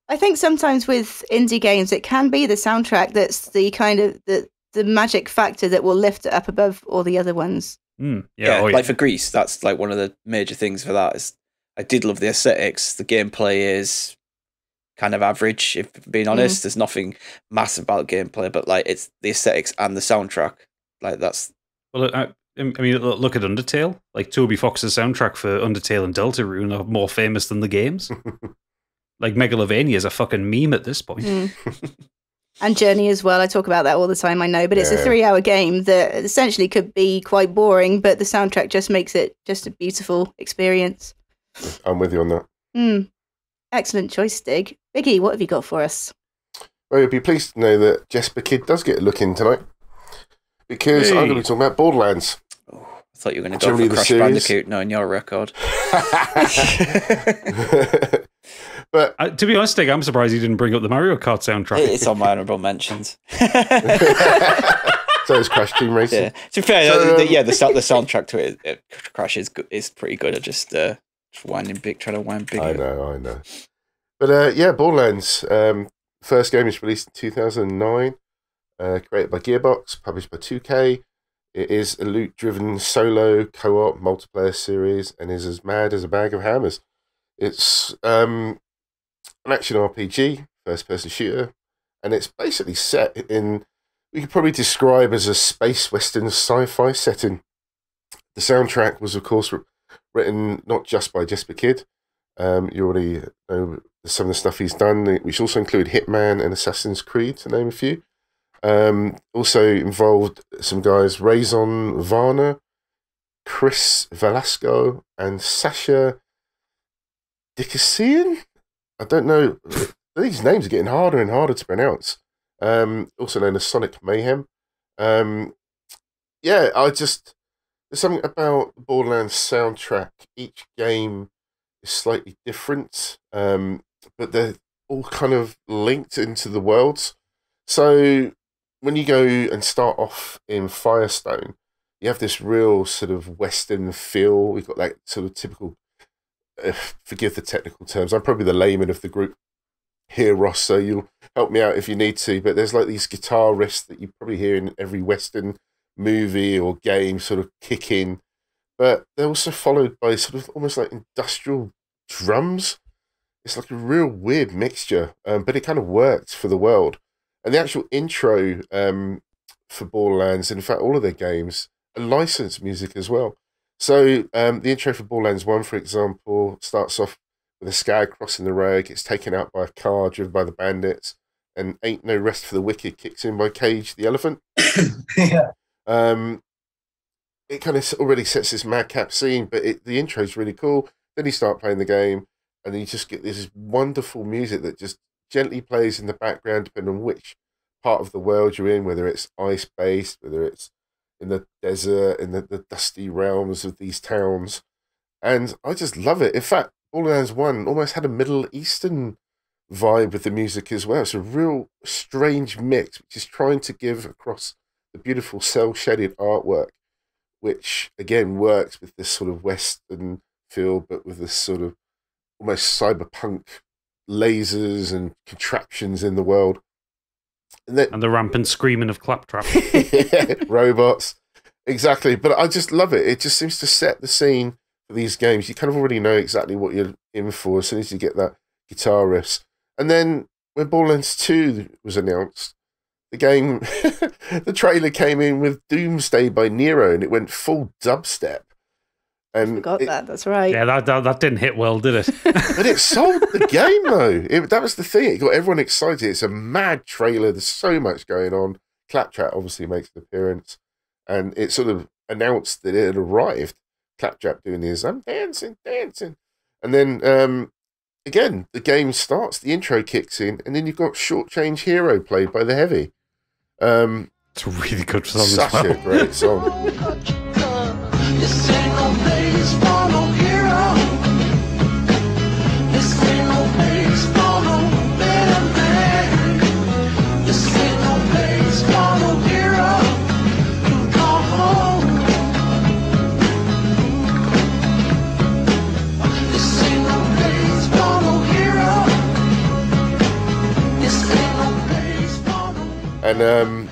I think sometimes with indie games, it can be the soundtrack that's the kind of the magic factor that will lift it up above all the other ones. Yeah, like for Greece, that's like one of the major things for that. Is I did love the aesthetics. The gameplay is kind of average, if being honest. There's nothing massive about gameplay, but like it's the aesthetics and the soundtrack. Like that's. Well, I mean, look at Undertale. Like Toby Fox's soundtrack for Undertale and Deltarune are more famous than the games. Like Megalovania is a fucking meme at this point. And Journey as well. I talk about that all the time, I know, but it's a 3-hour game that essentially could be quite boring, but the soundtrack just makes it just a beautiful experience. I'm with you on that. Excellent choice, Stig. Biggie, what have you got for us? Well, you'll be pleased to know that Jesper Kid does get a look in tonight, because I'm going to be talking about Borderlands. I thought you were going to go for Crash Bandicoot knowing your record. But to be honest, Stig, I'm surprised you didn't bring up the Mario Kart soundtrack. It's on my honourable mentions. So is Crash Team Racing. Yeah. To be fair, the soundtrack to it Crash is pretty good. I just trying to wind big. I know. But Borderlands. First game was released in 2009. Created by Gearbox, published by 2K. It is a loot-driven solo co-op multiplayer series and is as mad as a bag of hammers. It's an action RPG, first-person shooter, and it's basically set in, we could probably describe as a space western sci-fi setting. The soundtrack was, of course, written not just by Jesper Kid. You already know some of the stuff he's done, which also include Hitman and Assassin's Creed, to name a few. Also involved some guys, Raison Varner, Chris Velasco, and Sasha Dickersian. I don't know. These names are getting harder and harder to pronounce. Also known as Sonic Mayhem. There's something about the Borderlands soundtrack. Each game is slightly different, but they're all kind of linked into the worlds. So when you go and start off in Firestone, you have this real sort of Western feel. We've got that sort of typical, forgive the technical terms, I'm probably the layman of the group here, Ross, so you'll help me out if you need to, but there's like these guitar riffs that you probably hear in every Western movie or game sort of kick in, but they're also followed by sort of almost like industrial drums. It's like a real weird mixture, but it kind of works for the world. And the actual intro for Borderlands, and in fact all of their games, are licensed music as well. So the intro for Borderlands 1, for example, starts off with a skag crossing the road, gets taken out by a car driven by the bandits, and Ain't No Rest for the Wicked kicks in by Cage the Elephant. Yeah. It kind of already sets this madcap scene, but the intro is really cool. Then you start playing the game, and then you just get this wonderful music that just gently plays in the background, depending on which part of the world you're in, whether it's ice-based, whether it's in the desert, in the dusty realms of these towns. And I just love it. In fact, Borderlands 1 almost had a Middle Eastern vibe with the music as well. It's a real strange mix, which is trying to give across the beautiful cel-shaded artwork, which, again, works with this sort of Western feel, but with this sort of almost cyberpunk lasers and contraptions in the world. And the rampant screaming of Claptrap. Robots. Exactly. But I just love it. It just seems to set the scene for these games. You kind of already know exactly what you're in for as soon as you get that guitar riffs. And then when Borderlands 2 was announced, the game, the trailer came in with Doomsday by Nero, and it went full dubstep. And I forgot that. That's right. Yeah, that didn't hit well, did it? But it sold the game, though. That was the thing. It got everyone excited. It's a mad trailer. There's so much going on. Claptrap obviously makes an appearance, and it sort of announced that it had arrived. Claptrap doing his "I'm dancing," and then again the game starts. The intro kicks in, and then you've got Short Change Hero played by the Heavy. It's a really good song. Such as well. a great song. This ain't no place for no hero. This ain't no place for no better man. This ain't no place for no hero who come home. This ain't no place for no hero then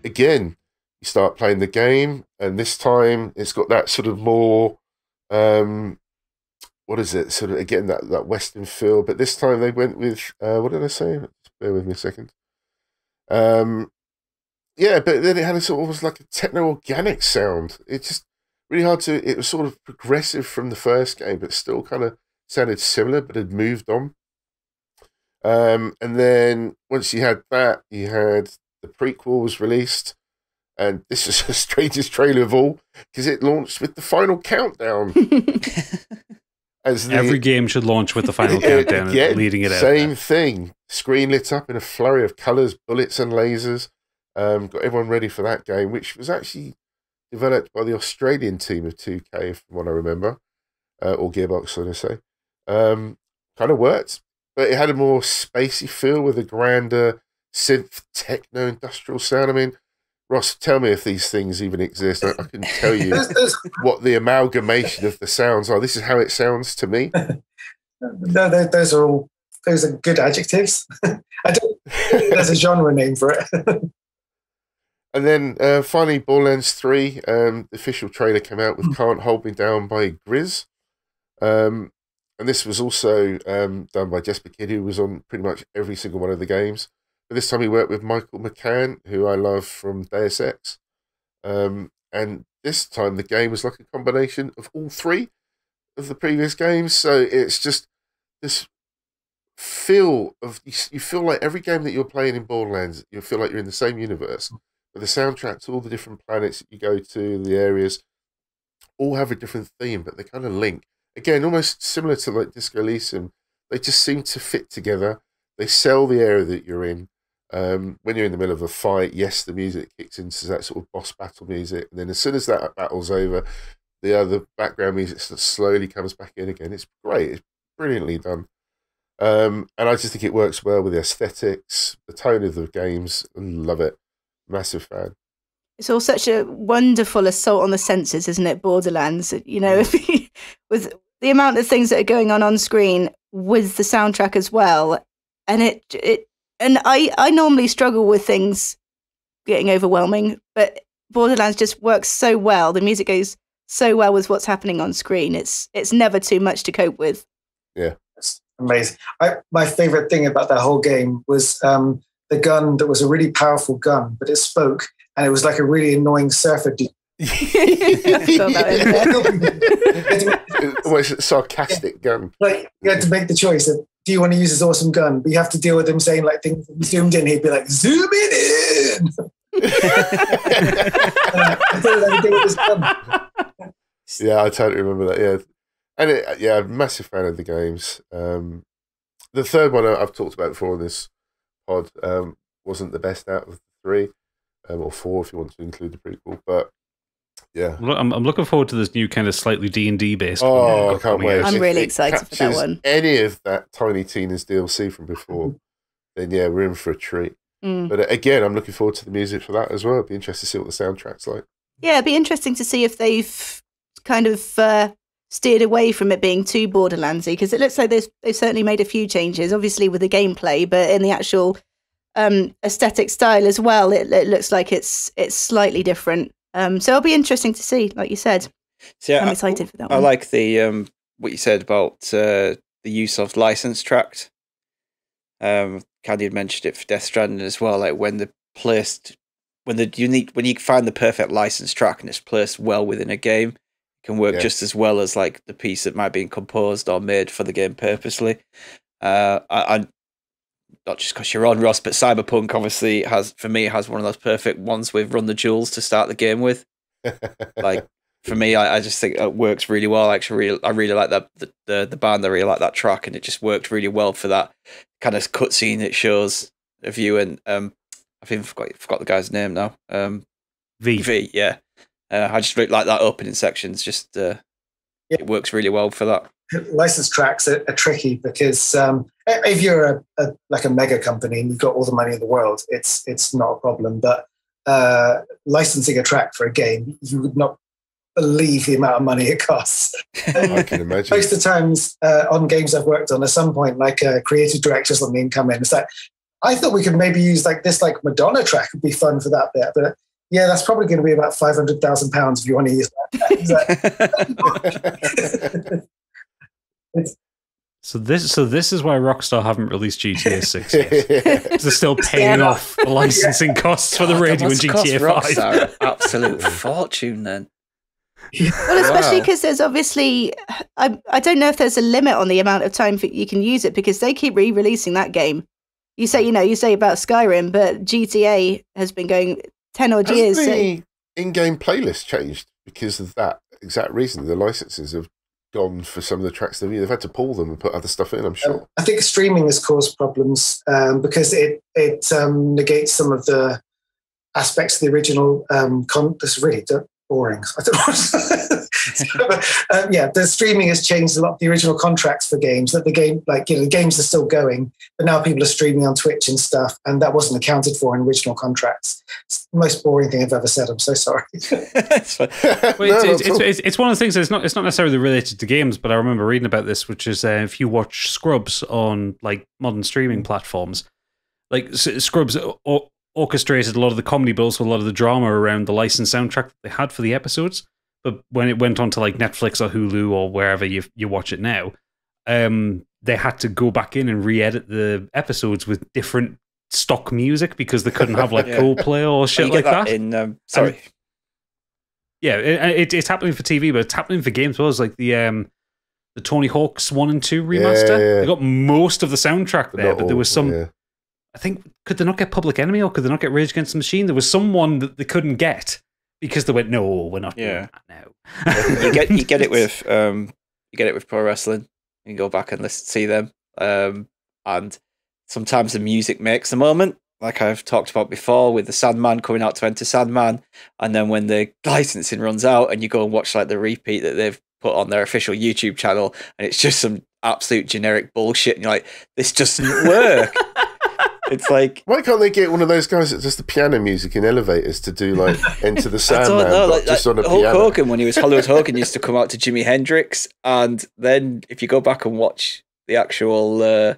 again, you start playing the game, and this time it's got that sort of more, what is it? Sort of again that Western feel, but this time they went with what did I say? Just bear with me a second. Yeah, but then it had a sort of almost like a techno-organic sound. It's just really hard to. It was sort of progressive from the first game, but still kind of sounded similar, but had moved on. And then once you had that, you had the prequel was released, and this is the strangest trailer of all because it launched with the final countdown. Every game should launch with the final countdown again, leading it out. Same thing. Screen lit up in a flurry of colours, bullets and lasers. Got everyone ready for that game, which was actually developed by the Australian team of 2K, from what I remember, or Gearbox, so to say. Kind of worked, but it had a more spacey feel with a grander synth techno industrial sound. I mean, Ross, tell me if these things even exist. I can tell you what the amalgamation of the sounds are. This is how it sounds to me. No, those are good adjectives. I don't think there's a genre name for it. And then finally, Borderlands 3, the official trailer came out with Can't Hold Me Down by Grizz. And this was also done by Jesper Kidd, who was on pretty much every single one of the games. But this time he worked with Michael McCann, who I love from Deus Ex. And this time the game was like a combination of all three of the previous games. So it's just this feel of, you feel like every game that you're playing in Borderlands, you feel like you're in the same universe. But the soundtrack to all the different planets that you go to, the areas, all have a different theme, but they kind of link. Again, almost similar to like Disco Elysium. They just seem to fit together. They sell the area that you're in. When you're in the middle of a fight, yes, the music kicks into that sort of boss battle music. And then as soon as that battle's over, the background music slowly comes back in again. It's great. It's brilliantly done. And I just think it works well with the aesthetics, the tone of the games. I love it. Massive fan. It's all such a wonderful assault on the senses, isn't it? Borderlands, you know, with the amount of things that are going on screen with the soundtrack as well. And I normally struggle with things getting overwhelming, but Borderlands just works so well. The music goes so well with what's happening on screen. It's never too much to cope with. Yeah, it's amazing. My favorite thing about that whole game was the gun that was a really powerful gun, but it spoke, and it was like a really annoying surfer dude. Almost a sarcastic gun. Like, you had to make the choice of, do you want to use this awesome gun? But you have to deal with him saying like things zoomed in. He'd be like, zoom it in. Yeah, I totally remember that. Yeah, and I'm a massive fan of the games. The third one I've talked about before on this pod wasn't the best out of the three, or four if you want to include the prequel. But yeah, I'm looking forward to this new kind of slightly D&D based. Oh, I can't wait! I'm really excited for that one. Any of that Tiny Tina's DLC from before, then yeah, we're in for a treat. But again, I'm looking forward to the music for that as well. It'd be interesting to see what the soundtrack's like. Yeah, it'd be interesting to see if they've kind of steered away from it being too Borderlandsy, because it looks like they've certainly made a few changes, obviously with the gameplay, but in the actual aesthetic style as well, it looks like it's slightly different. So it'll be interesting to see, like you said. So yeah, I'm excited for that one. I like the what you said about the use of licensed tracks. Candy had mentioned it for Death Stranding as well. Like when you find the perfect licensed track and it's placed well within a game, it can work just as well as like the piece that might be composed or made for the game purposely. I not just because you're on, Ross, but Cyberpunk obviously has one of those perfect ones with Run the Jewels to start the game with. Like for me, I just think it works really well. Actually, I really like that the band. I really like that track, and it just worked really well for that kind of cutscene it shows of you. And I think I forgot the guy's name now. V, yeah. I just really like that opening sections. Just it works really well for that. Licensed tracks are tricky because if you're a mega company and you've got all the money in the world, it's not a problem. But licensing a track for a game, you would not believe the amount of money it costs. I can imagine. Most of the times on games I've worked on, at some point, like creative directors on the income end, it's like, I thought we could maybe use like this, like Madonna track would be fun for that bit. But yeah, that's probably going to be about £500,000 if you want to use that. So this is why Rockstar haven't released GTA 6 yet. They're still paying off the licensing costs for the radio in GTA 5. Rockstar an absolute fortune then. Well, especially because there's obviously, I don't know if there's a limit on the amount of time you can use it, because they keep re-releasing that game. You say about Skyrim, but GTA has been going 10 odd years. Has the in-game playlist changed because of that exact reason? The licenses have gone for some of the tracks they've had to pull them and put other stuff in, I'm sure. I think streaming has caused problems because it negates some of the aspects of the original This is really boring. I don't know. The streaming has changed a lot of the original contracts for games. That the game, the games are still going, but now people are streaming on Twitch and stuff, and that wasn't accounted for in original contracts. It's the most boring thing I've ever said. I'm so sorry. It's one of the things that's it's not necessarily related to games, but I remember reading about this, which is if you watch Scrubs on like modern streaming platforms, like Scrubs orchestrated a lot of the comedy, but also a lot of the drama around the licensed soundtrack that they had for the episodes. But when it went on to like Netflix or Hulu or wherever you watch it now, they had to go back in and re-edit the episodes with different stock music because they couldn't have like Coldplay or shit like that. It's happening for TV, but it's happening for games as well. It's like the Tony Hawk's 1 and 2 remaster. They got most of the soundtrack there, but there was some. Yeah. I think, could they not get Public Enemy or could they not get Rage Against the Machine? There was someone that they couldn't get because they went, no, we're not doing that now. you get it with pro wrestling. You go back and see them, and sometimes the music makes the moment, like I've talked about before with the Sandman coming out to Enter Sandman, and then when the licensing runs out and you go and watch like the repeat that they've put on their official YouTube channel, and it's just some absolute generic bullshit, and you're like, this doesn't work. It's like, why can't they get one of those guys that does the piano music in elevators to do like Enter the Sandman, but just on a Hulk piano? Hogan, when he was Hollywood Hogan, used to come out to Jimi Hendrix, and then if you go back and watch the actual the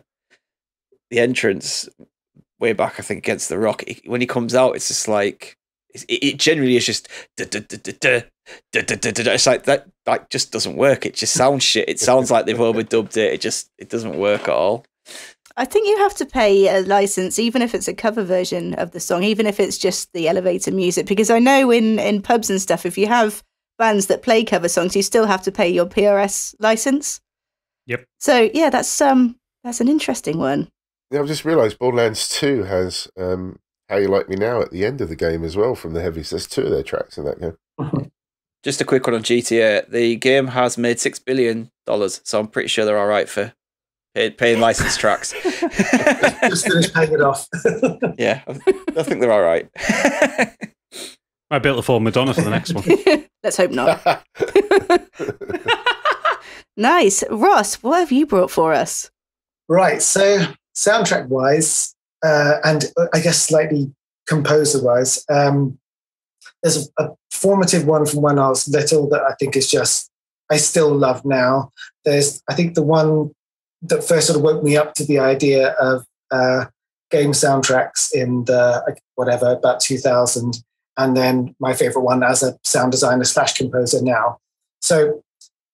entrance way back, I think against The Rock, when he comes out, it's just like it generally is just it's like that just doesn't work. It just sounds shit. It sounds like they've overdubbed it. It doesn't work at all. I think you have to pay a license, even if it's a cover version of the song, even if it's just the elevator music. Because I know in pubs and stuff, if you have bands that play cover songs, you still have to pay your PRS license. Yep. So yeah, that's an interesting one. Yeah, I've just realised Borderlands 2 has How You Like Me Now at the end of the game as well from the Heavies. There's 2 of their tracks in that game. Just a quick one on GTA. The game has made $6 billion, so I'm pretty sure they're all right for paying license tracks. Just finished paying it off. Yeah, I think they're all right. I built a full Madonna for the next one. Let's hope not. Nice. Ross, what have you brought for us? Right, so soundtrack-wise, and I guess slightly composer-wise, there's a formative one from when I was little that I think is just, I still love now. There's, I think the one that first sort of woke me up to the idea of game soundtracks in the, about 2000. And then my favorite one as a sound designer / composer now. So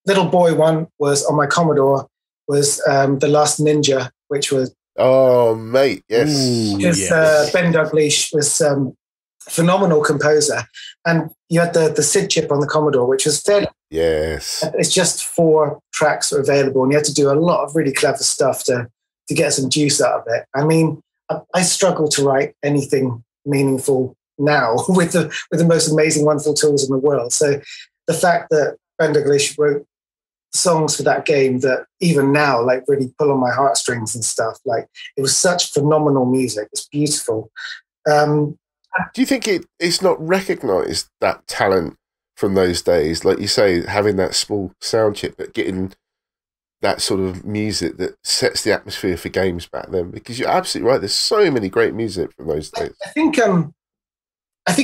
little boy one was on my Commodore was The Last Ninja, which was... Oh, mate, yes. Yes. Ben Dalglish was phenomenal composer. And you had the SID chip on the Commodore, which was fairly... Yes. It's just 4 tracks are available, and you had to do a lot of really clever stuff to get some juice out of it. I mean, I struggle to write anything meaningful now with the most amazing, wonderful tools in the world. So the fact that Ben Dalglish wrote songs for that game that even now, like, really pull on my heartstrings and stuff, like, it was such phenomenal music. It's beautiful. Do you think it's not recognised, that talent from those days? Like you say, having that small sound chip, but getting that sort of music that sets the atmosphere for games back then? Because you're absolutely right. There's so many great music from those days. I think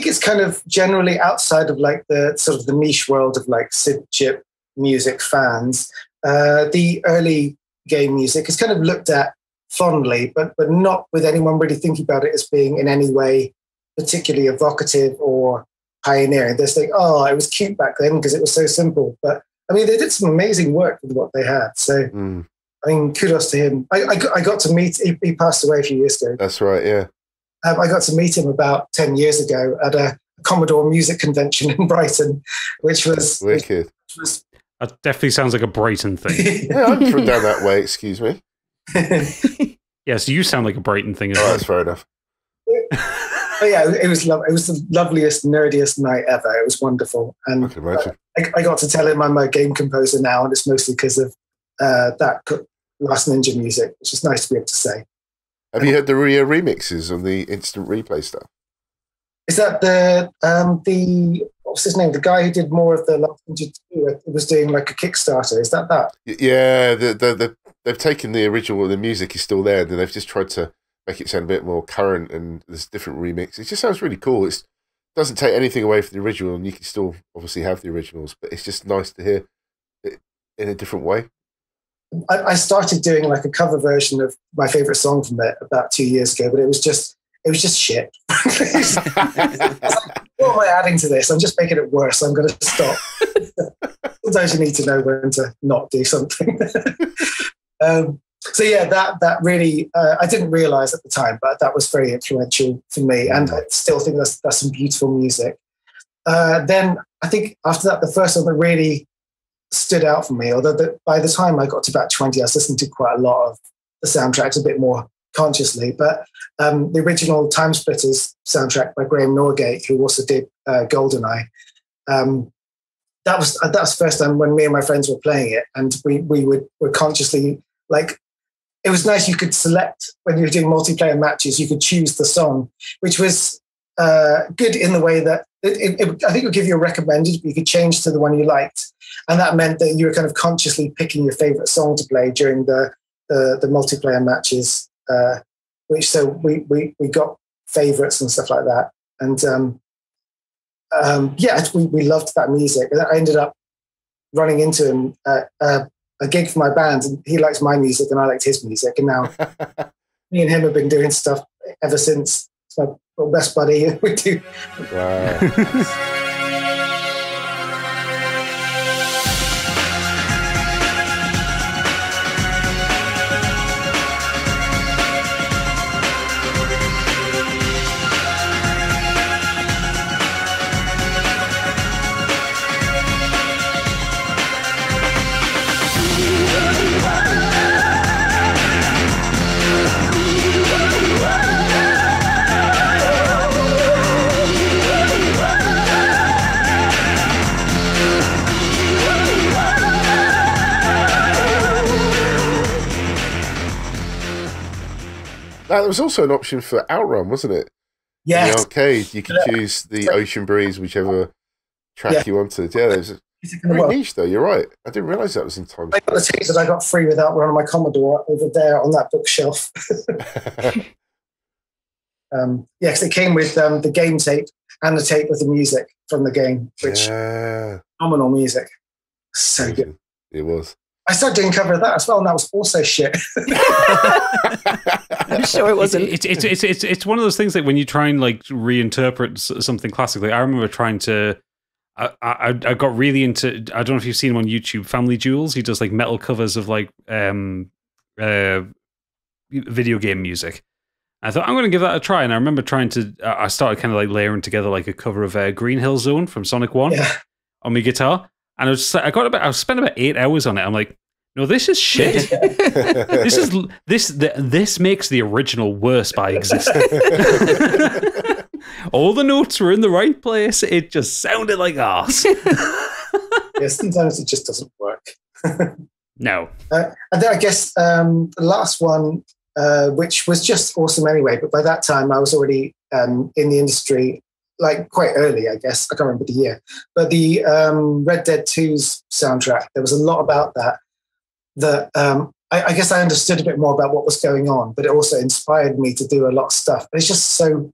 it's kind of generally outside of like the sort of the niche world of like SID chip music fans. The early game music is kind of looked at fondly, but not with anyone really thinking about it as being in any way particularly evocative or pioneering. They're saying, oh, it was cute back then because it was so simple. But I mean, they did some amazing work with what they had. So, I mean, kudos to him. I got to meet, he passed away a few years ago. That's right, yeah. I got to meet him about 10 years ago at a Commodore music convention in Brighton, which was... Wicked. That definitely sounds like a Brighton thing. Yeah, I'm from down that way, excuse me. Yes, you sound like a Brighton thing as well. That's fair enough. But yeah, it was the loveliest, nerdiest night ever. It was wonderful. And I can imagine. I got to tell him I'm a game composer now, and it's mostly because of that Last Ninja music, which is nice to be able to say. Have you heard the remixes on the instant replay stuff? Is that the what's his name? The guy who did more of the Last Ninja 2 was doing like a Kickstarter. Is that? Yeah, they've taken the original, the music is still there, and then they've just tried to make it sound a bit more current, and there's different remixes. It just sounds really cool. It doesn't take anything away from the original, and you can still obviously have the originals, but it's just nice to hear it in a different way. I started doing like a cover version of my favorite song from it about 2 years ago, but it was just shit. It's like, what am I adding to this? I'm just making it worse. I'm going to stop. Sometimes you need to know when to not do something. So yeah, that really, I didn't realize at the time, but that was very influential for me. And I still think that's some beautiful music. Then I think after that, the first one that really stood out for me, although by the time I got to about 20, I was listening to quite a lot of the soundtracks a bit more consciously, but the original Timesplitters soundtrack by Graham Norgate, who also did GoldenEye, that was the first time when me and my friends were playing it, and we were consciously, like, it was nice. You could select when you were doing multiplayer matches, you could choose the song, which was good in the way that I think it would give you a recommended, but you could change to the one you liked. And that meant that you were kind of consciously picking your favorite song to play during the multiplayer matches, which so we got favorites and stuff like that. And we loved that music. And I ended up running into him at a gig for my band, and he likes my music and I liked his music. And now me and him have been doing stuff ever since. It's my best buddy. We do. Wow. There was also an option for Outrun, wasn't it? Yeah. In the arcade, you could choose the Ocean Breeze, whichever track you wanted. Yeah, there's very niche though. You're right. I didn't realise that was in time. I got the tape that I got free with Outrun on my Commodore over there on that bookshelf. Because it came with the game tape and the tape with the music from the game, which phenomenal music. So good. It was. I started doing a cover of that as well, and that was also shit. I'm sure it wasn't. It's one of those things that when you try and like reinterpret something classically, I remember trying to. I got really into. I don't know if you've seen him on YouTube, Family Jewels. He does like metal covers of like video game music. I thought I'm going to give that a try, and I remember trying to. I started kind of like layering together like a cover of Green Hill Zone from Sonic 1 on my guitar. And I spent about 8 hours on it. I'm like, no, this is shit. This makes the original worse by existing. All the notes were in the right place. It just sounded like arse. Yeah, sometimes it just doesn't work. No. And then I guess the last one, which was just awesome anyway, but by that time I was already in the industry, like quite early, I guess. I can't remember the year. But the Red Dead 2's soundtrack, there was a lot about that I guess I understood a bit more about what was going on, but it also inspired me to do a lot of stuff. And it's just so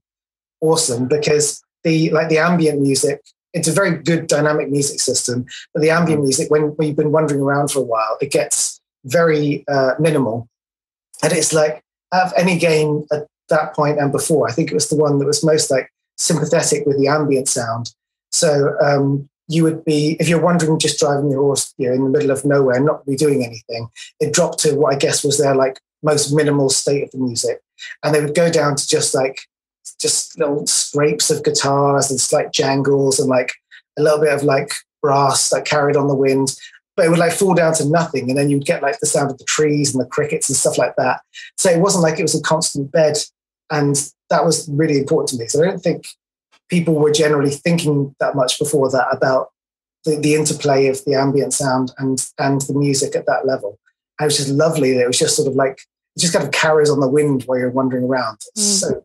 awesome because the ambient music, it's a very good dynamic music system, but the ambient music, when you've been wandering around for a while, it gets very minimal. And it's like, of any game at that point and before. I think it was the one that was most like sympathetic with the ambient sound. So you would be, if you're wandering, just driving your horse, in the middle of nowhere, not really doing anything, it dropped to what I guess was their like most minimal state of the music, and they would go down to just little scrapes of guitars and slight jangles and like a little bit of like brass that carried on the wind, but it would like fall down to nothing, and then you'd get like the sound of the trees and the crickets and stuff like that. So it wasn't like it was a constant bed, and that was really important to me. So I don't think people were generally thinking that much before that about the interplay of the ambient sound and the music at that level. And it was just lovely that it was just sort of like, it just kind of carries on the wind while you're wandering around. It's so good.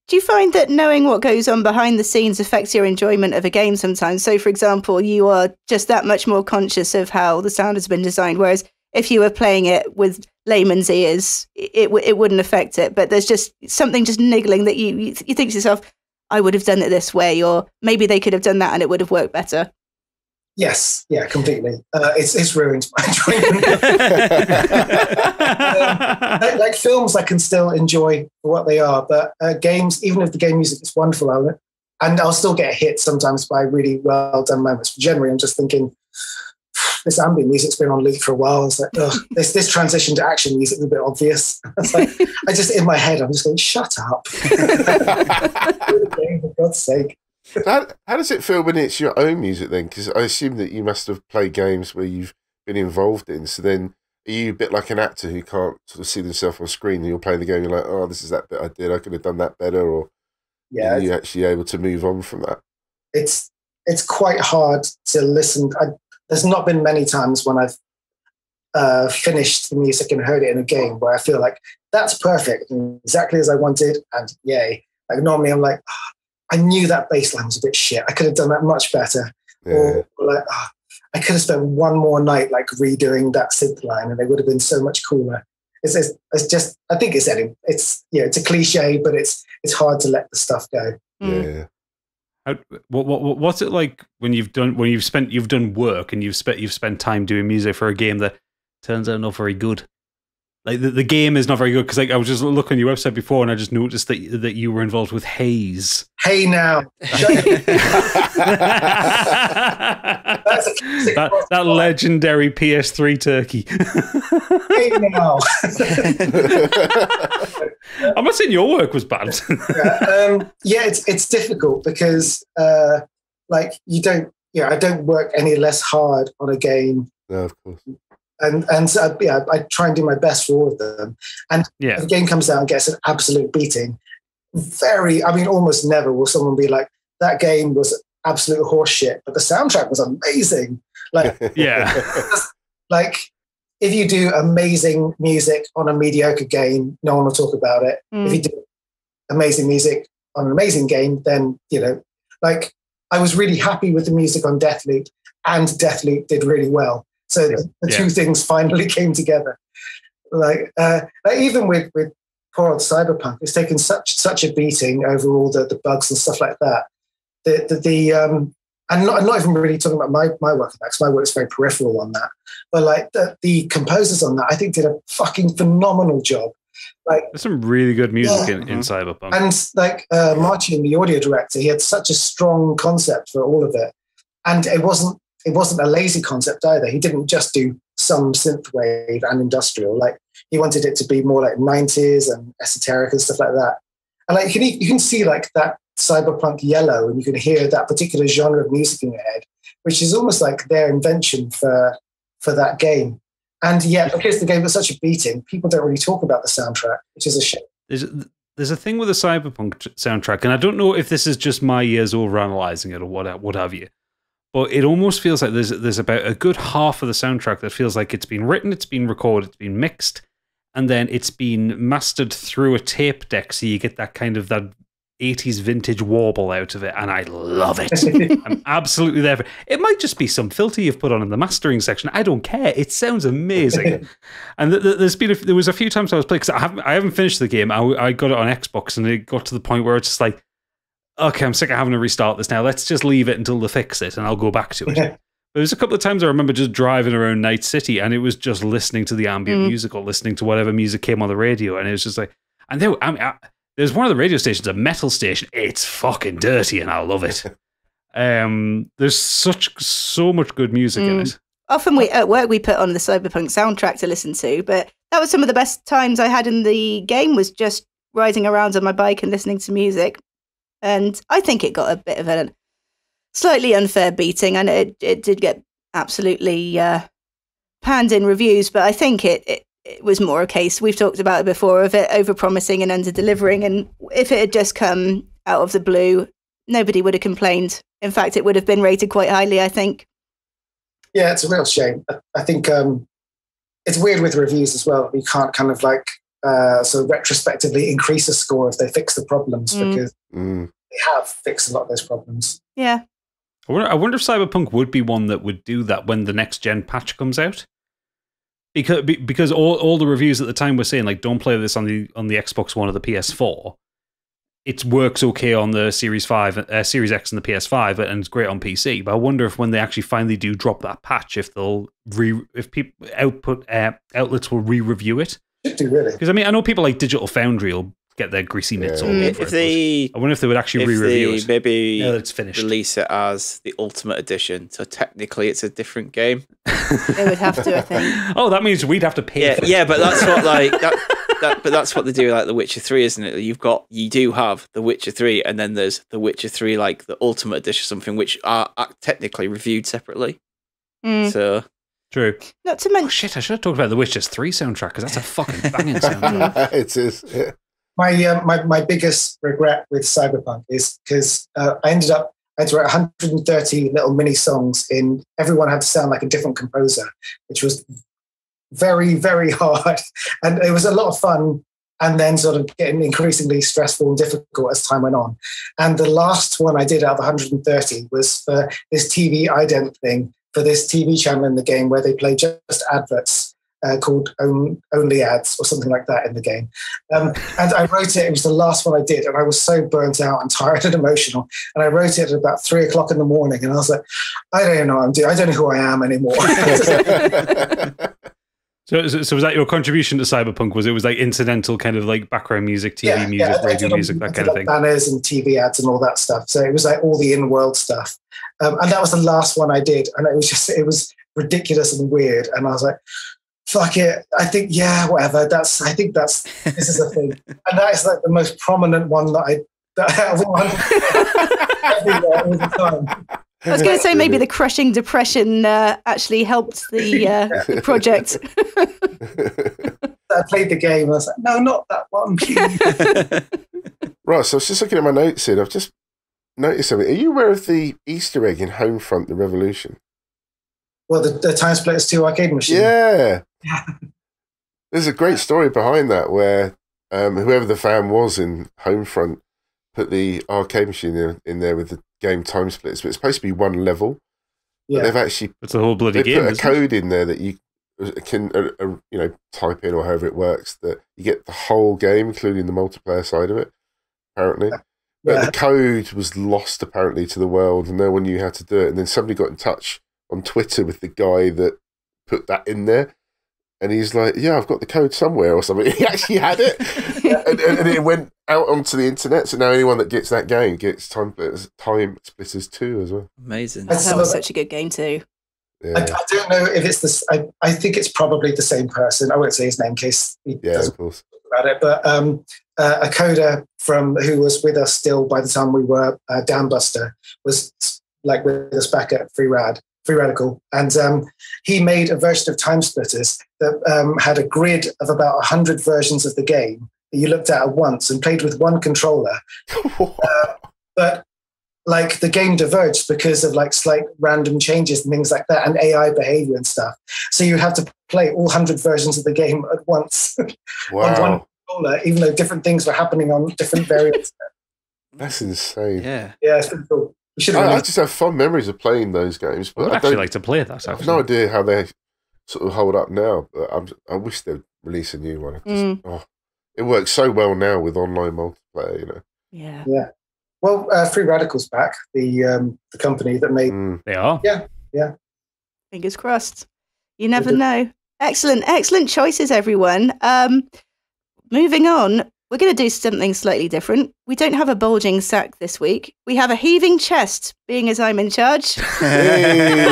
Do you find that knowing what goes on behind the scenes affects your enjoyment of a game sometimes? So, for example, you are just that much more conscious of how the sound has been designed, whereas if you were playing it with layman's ears, it wouldn't affect it. But there's just something just niggling that you think to yourself, I would have done it this way, or maybe they could have done that and it would have worked better. Yes, yeah, completely. It's ruined my enjoyment. Like films, I can still enjoy for what they are, but games, even if the game music is wonderful, I'll still get hit sometimes by really well done moments. But generally, I'm just thinking, this ambient music's been on loop for a while. It's like, this transition to action music is a bit obvious. It's like, I just, in my head, I'm just going, shut up. For God's sake. How does it feel when it's your own music then? Because I assume that you must have played games where you've been involved in. So then are you a bit like an actor who can't sort of see themselves on screen and you're playing the game, you're like, oh, this is that bit I did, I could have done that better, or are you actually able to move on from that? It's quite hard to listen. There's not been many times when I've finished the music and heard it in a game where I feel like that's perfect and exactly as I wanted, and yay. Like normally I'm like, I knew that bass line was a bit shit. I could have done that much better. Yeah. Or like, I could have spent one more night like redoing that synth line and it would have been so much cooler. It's just, I think it's a cliche, but it's hard to let the stuff go. Yeah. What's it like when you've done work and you've spent time doing music for a game that turns out not very good? Like the game is not very good, because like I was just looking on your website before and I just noticed that you were involved with Haze. Hey now, that legendary PS3 turkey. Hey now. I'm not saying your work was bad. It's difficult because like I don't work any less hard on a game. No, of course. And so, I try and do my best for all of them. And if the game comes out and gets an absolute beating, almost never will someone be like, that game was absolute horseshit, but the soundtrack was amazing. Like, like if you do amazing music on a mediocre game, no one will talk about it. If you do amazing music on an amazing game, then, like I was really happy with the music on Deathloop, and Deathloop did really well. So the two things finally came together. Like even with poor old Cyberpunk, it's taken such a beating over all the bugs and stuff like that. I'm not even really talking about my work on that, because my work is very peripheral on that. But like the composers on that, I think did a fucking phenomenal job. Like there's some really good music in Cyberpunk. And like Martin, the audio director, he had such a strong concept for all of it, and it wasn't a lazy concept either. He didn't just do some synthwave and industrial. Like he wanted it to be more like 90s and esoteric and stuff like that. And like you can see like that cyberpunk yellow, and you can hear that particular genre of music in your head, which is almost like their invention for that game. And yet, because the game was such a beating, people don't really talk about the soundtrack, which is a shame. There's a thing with the Cyberpunk soundtrack, and I don't know if this is just my years overanalyzing it or what have you, but it almost feels like there's about a good half of the soundtrack that feels like it's been written, it's been recorded, it's been mixed, and then it's been mastered through a tape deck, so you get that kind of that 80s vintage warble out of it, and I love it. I'm absolutely there for it. It might just be some filter you've put on in the mastering section. I don't care. It sounds amazing. And there was a few times I was playing, because I haven't finished the game. I got it on Xbox, and it got to the point where it's just like, okay, I'm sick of having to restart this now. Let's just leave it until they fix it, and I'll go back to it. There was a couple of times I remember just driving around Night City, and it was just listening to the ambient music or listening to whatever music came on the radio, and it was just like, and there's one of the radio stations, a metal station. It's fucking dirty, and I love it. There's so much good music in it. Often at work we put on the Cyberpunk soundtrack to listen to, but that was some of the best times I had in the game, was just riding around on my bike and listening to music. And I think it got a bit of a slightly unfair beating, and it did get absolutely panned in reviews, but I think it was more a case, we've talked about it before, of it over-promising and under-delivering, and if it had just come out of the blue, nobody would have complained. In fact, it would have been rated quite highly, I think. Yeah, it's a real shame. I think it's weird with reviews as well. You can't kind of like sort of retrospectively increase a score if they fix the problems, because they have fixed a lot of those problems. Yeah. I wonder if Cyberpunk would be one that would do that when the next gen patch comes out. Because all the reviews at the time were saying, like, don't play this on the Xbox One or the PS4. It works okay on the Series X and the PS5, and it's great on PC. But I wonder if when they actually finally do drop that patch, if people outlets will re-review it. Should do, really. Because I mean, I know people like Digital Foundry will get their greasy mitts all over it. I wonder if they would actually re-review it. Maybe it's finished. Release it as the Ultimate Edition, so technically it's a different game. They would have to, I think. Oh, that means we'd have to pay. For it. But that's what but that's what they do, like The Witcher 3, isn't it? You do have The Witcher 3, and then there's The Witcher 3, like the Ultimate Edition, something which are technically reviewed separately. So true. Not to mention, oh shit! I should have talked about The Witcher 3 soundtrack, because that's a fucking banging soundtrack. It is. Yeah. My biggest regret with Cyberpunk is because I had to write 130 little mini songs in. Everyone had to sound like a different composer, which was very, very hard. And it was a lot of fun, and then sort of getting increasingly stressful and difficult as time went on. And the last one I did out of 130 was for this TV ident thing, for this TV channel in the game where they play just adverts. Called Only Ads or something like that in the game. And I wrote it was the last one I did, and I was so burnt out and tired and emotional. And I wrote it at about 3:00 in the morning, and I was like, I don't know what I'm doing. I don't know who I am anymore. So was that your contribution to Cyberpunk? Was it like incidental kind of like background music, TV music, radio music, that kind of thing? Banners and TV ads and all that stuff. So it was like all the in-world stuff. And that was the last one I did. And it was ridiculous and weird. And I was like, fuck it. I think, whatever. This is a thing. And that is like the most prominent one that everyone everywhere all the time. I was going to say maybe the crushing depression actually helped the project. I played the game. I was like, no, not that one. Right, so I was just looking at my notes here. I've just noticed something. Are you aware of the Easter egg in Homefront: The Revolution? Well, the Timesplitters 2 arcade machine. Yeah. There's a great story behind that where whoever the fan was in Homefront put the arcade machine in there with the game Timesplitters, but it's supposed to be one level. Yeah. But they've actually it's a whole bloody game. Put a code in there that you can type in, or however it works, that you get the whole game, including the multiplayer side of it, apparently. But the code was lost apparently to the world, and no one knew how to do it. And then somebody got in touch on Twitter with the guy that put that in there, and he's like, yeah, I've got the code somewhere or something. He actually had it. and it went out onto the internet, so now anyone that gets that game gets Timesplitters 2 as well. Amazing. That was such a good game too. Yeah. I don't know if it's this. I think it's probably the same person. I won't say his name in case he doesn't of course. talk about it, but a coder who was with us still by the time we were Dan Buster was like with us back at Free Radical, and he made a version of Timesplitters that had a grid of about 100 versions of the game that you looked at once and played with one controller. But like the game diverged because of like slight random changes and things like that, and AI behavior and stuff. So you have to play all 100 versions of the game at once on one controller, even though different things were happening on different variants. That's insane. Yeah, it's pretty cool. I just have fond memories of playing those games, but I'd actually like to play that. I have no idea how they sort of hold up now. But I wish they'd release a new one. It works so well now with online multiplayer, you know. Yeah. Well, Free Radical's back, the company that made. They are. Yeah. Fingers crossed. You never know. Excellent choices, everyone. Moving on, we're going to do something slightly different. We don't have a bulging sack this week. We have a heaving chest, being as I'm in charge. Hey,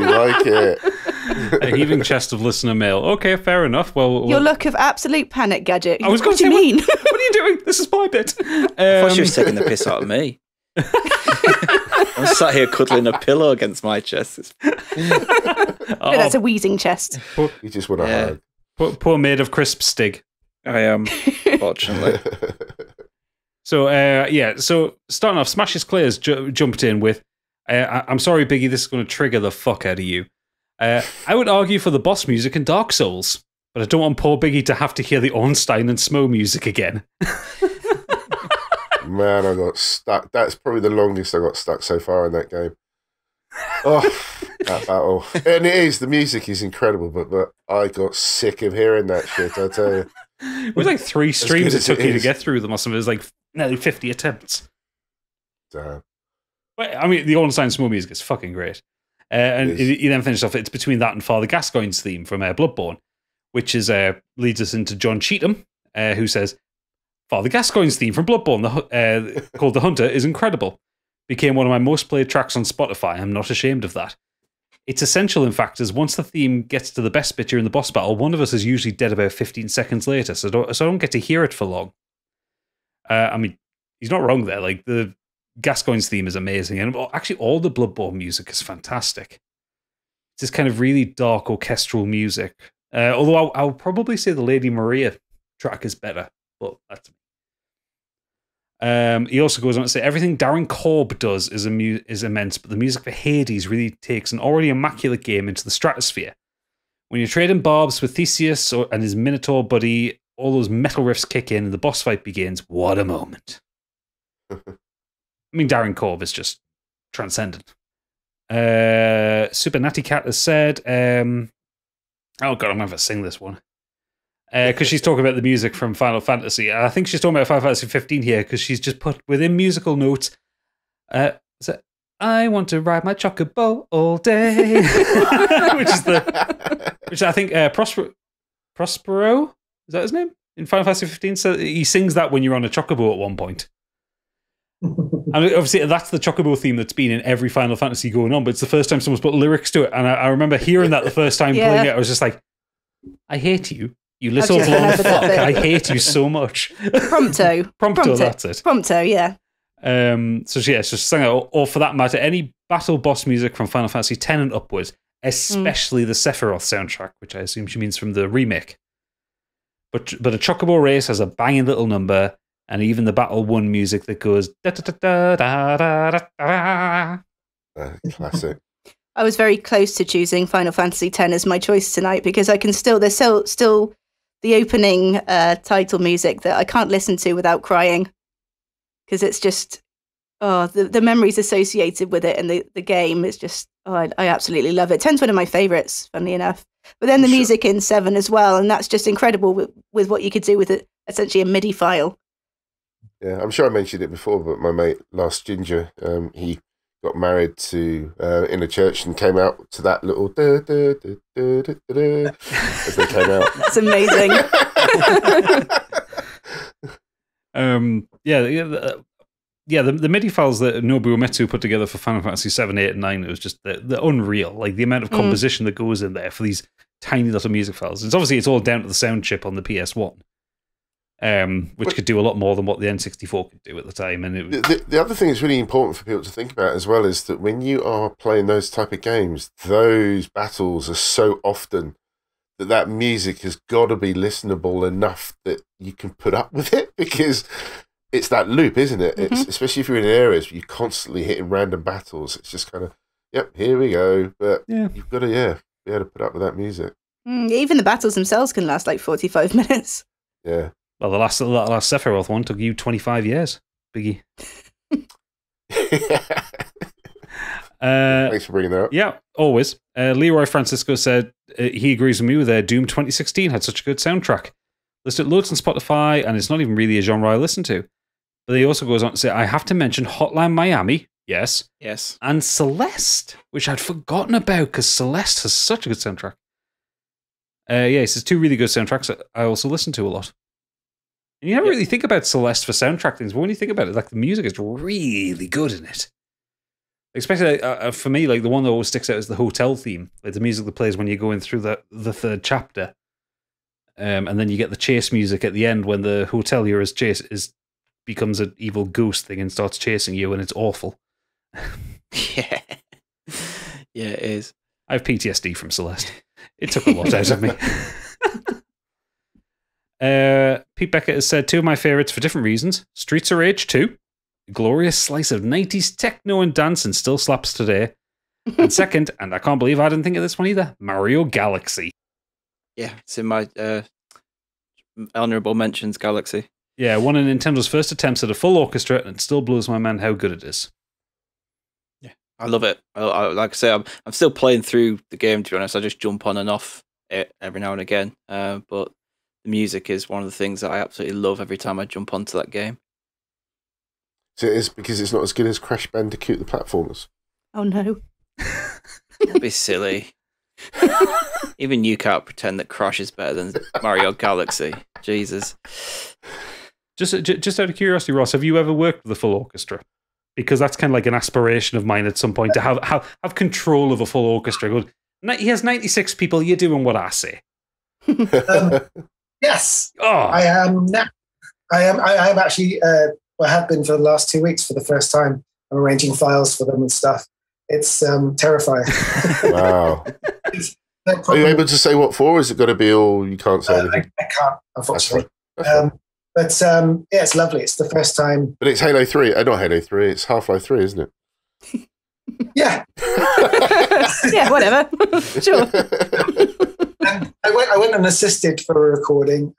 like it. A heaving chest of listener mail. Okay, fair enough. Well, Your look of absolute panic, Gadget. I was What going do to you say, mean? What are you doing? This is my bit. I thought she was taking the piss out of me. I'm sat here cuddling a pillow against my chest. No, that's a wheezing chest. You just want to hug. Poor maid of crisp Stig. I am, fortunately. So, so starting off, Smashes Claire's jumped in with, I'm sorry, Biggie, this is going to trigger the fuck out of you. I would argue for the boss music in Dark Souls, but I don't want poor Biggie to have to hear the Ornstein and Smo music again. Man, I got stuck. That's probably the longest I got stuck so far in that game. Oh, that battle. And it is, the music is incredible, but I got sick of hearing that shit, I tell you. It was like 3 streams it took you to is. get through them or something. It was like nearly 50 attempts. Damn. But, I mean, the Ornstein Smo music is fucking great. And you then finish off, it's between that and Father Gascoigne's theme from Bloodborne, which is leads us into John Cheetham, who says, Father Gascoigne's theme from Bloodborne, called The Hunter, is incredible. Became one of my most played tracks on Spotify. I'm not ashamed of that. It's essential, in fact, as once the theme gets to the best bit during the boss battle, one of us is usually dead about 15 seconds later, so I don't get to hear it for long. I mean, he's not wrong there. Like, the Gascoigne's theme is amazing, and actually all the Bloodborne music is fantastic. It's this kind of really dark orchestral music. Although I'll probably say the Lady Maria track is better, but that's me. He also goes on to say, everything Darren Korb does is immense, but the music for Hades really takes an already immaculate game into the stratosphere. When you're trading barbs with Theseus and his Minotaur buddy, all those metal riffs kick in and the boss fight begins. What a moment. I mean, Darren Korb is just transcendent. Super Natty Cat has said, oh God, I'm going to have to sing this one. Because she's talking about the music from Final Fantasy. I think she's talking about Final Fantasy 15 here, because she's just put within musical notes, I want to ride my chocobo all day. which I think Prospero, is that his name? In Final Fantasy 15? So he sings that when you're on a chocobo at one point. And obviously that's the chocobo theme that's been in every Final Fantasy going on, but it's the first time someone's put lyrics to it. And I remember hearing that the first time playing it, I was just like, I hate you. You little blonde fuck. I hate you so much. Prompto, that's it. Prompto, yeah. So yeah, it's just saying, or for that matter, any battle boss music from Final Fantasy X and upwards, especially the Sephiroth soundtrack, which I assume she means from the remake. But a Chocobo race has a banging little number, and even the Battle 1 music that goes da da da da da da da. Classic. I was very close to choosing Final Fantasy X as my choice tonight because I can there's still the opening title music that I can't listen to without crying because it's just, the memories associated with it and the game is just, I absolutely love it. 10's one of my favourites, funnily enough. But then the music in 7 as well, and that's just incredible with what you could do with it, essentially a MIDI file. Yeah, I'm sure I mentioned it before, but my mate, Last Ginger, he got married to in a church and came out to that little da, da, da, da, da, da, as they came out. That's amazing. The MIDI files that Nobuo Uematsu put together for Final Fantasy 7, 8, and 9, it was just the unreal. Like the amount of composition that goes in there for these tiny little music files. It's all down to the sound chip on the PS1. Which could do a lot more than what the N64 could do at the time. And the other thing that's really important for people to think about as well is that when you are playing those type of games, those battles are so often that music has got to be listenable enough that you can put up with it because it's that loop, isn't it? Mm-hmm. It's especially if you're in areas where you're constantly hitting random battles. It's just kind of, yep, here we go. But you've got to, be able to put up with that music. Even the battles themselves can last like 45 minutes. Yeah. Well, the last Sephiroth one took you 25 years, Biggie. Thanks for bringing that up. Yeah, always. Leroy Francisco said he agrees with me with Doom 2016 had such a good soundtrack. Listed loads on Spotify, and it's not even really a genre I listen to. But he also goes on to say, I have to mention Hotline Miami, Yes. Yes. And Celeste, which I'd forgotten about because Celeste has such a good soundtrack. Yes, it's two really good soundtracks that I also listen to a lot. And you never really think about Celeste for soundtrack things, but when you think about it, like the music is really good in it. Especially for me, like the one that always sticks out is the hotel theme, like the music that plays when you're going through the third chapter, and then you get the chase music at the end when the hotelier becomes an evil ghost thing and starts chasing you, and it's awful. Yeah, it is. I have PTSD from Celeste. It took a lot out of me. Pete Beckett has said 2 of my favourites for different reasons. Streets of Rage 2. A glorious slice of 90s techno and dance and still slaps today. And second, and I can't believe I didn't think of this one either, Mario Galaxy. Yeah, it's in my honourable mentions Galaxy. Yeah, one of Nintendo's first attempts at a full orchestra, and it still blows my mind how good it is. I love it. Like I say, I'm still playing through the game, to be honest. I just jump on and off it every now and again. But the music is one of the things that I absolutely love every time I jump onto that game. So it is because it's not as good as Crash Bandicoot the platformers. Oh no. Don't be silly. Even you can't pretend that Crash is better than Mario Galaxy. Jesus. Just out of curiosity, Ross, have you ever worked with a full orchestra? Because that's kind of like an aspiration of mine at some point to have control of a full orchestra. Go, he has 96 people. You're doing what I say. Yes, Oh, I am now. I am actually. I have been for the last 2 weeks for the first time. I'm arranging files for them and stuff. It's terrifying. Wow. Are you able to say what for? Is it going to be all you can't say anything? I can't, unfortunately. That's fine. But yeah, it's lovely. It's the first time. But it's Halo 3. Not Halo 3. It's Half-Life 3, isn't it? Yeah. Yeah, whatever. Sure. I went and assisted for a recording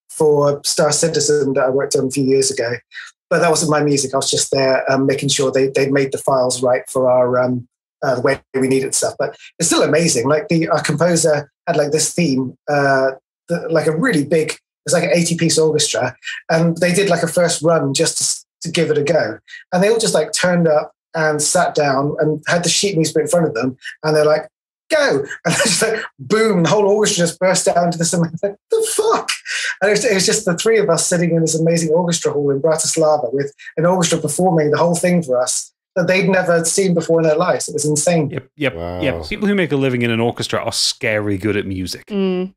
for Star Citizen that I worked on a few years ago. But that wasn't my music. I was just there making sure they made the files right for our the way we needed stuff. But it's still amazing. Like our composer had like this theme, like a really big. It's like an 80-piece orchestra, and they did like a first run just to give it a go. And they all just like turned up and sat down and had the sheet music in front of them, and they're like, "Go!" And just like boom, the whole orchestra just burst out into this. And I'm like, the fuck! And it was just the three of us sitting in this amazing orchestra hall in Bratislava with an orchestra performing the whole thing for us that they'd never seen before in their lives. It was insane. Yep. Wow. People who make a living in an orchestra are scary good at music. Mm.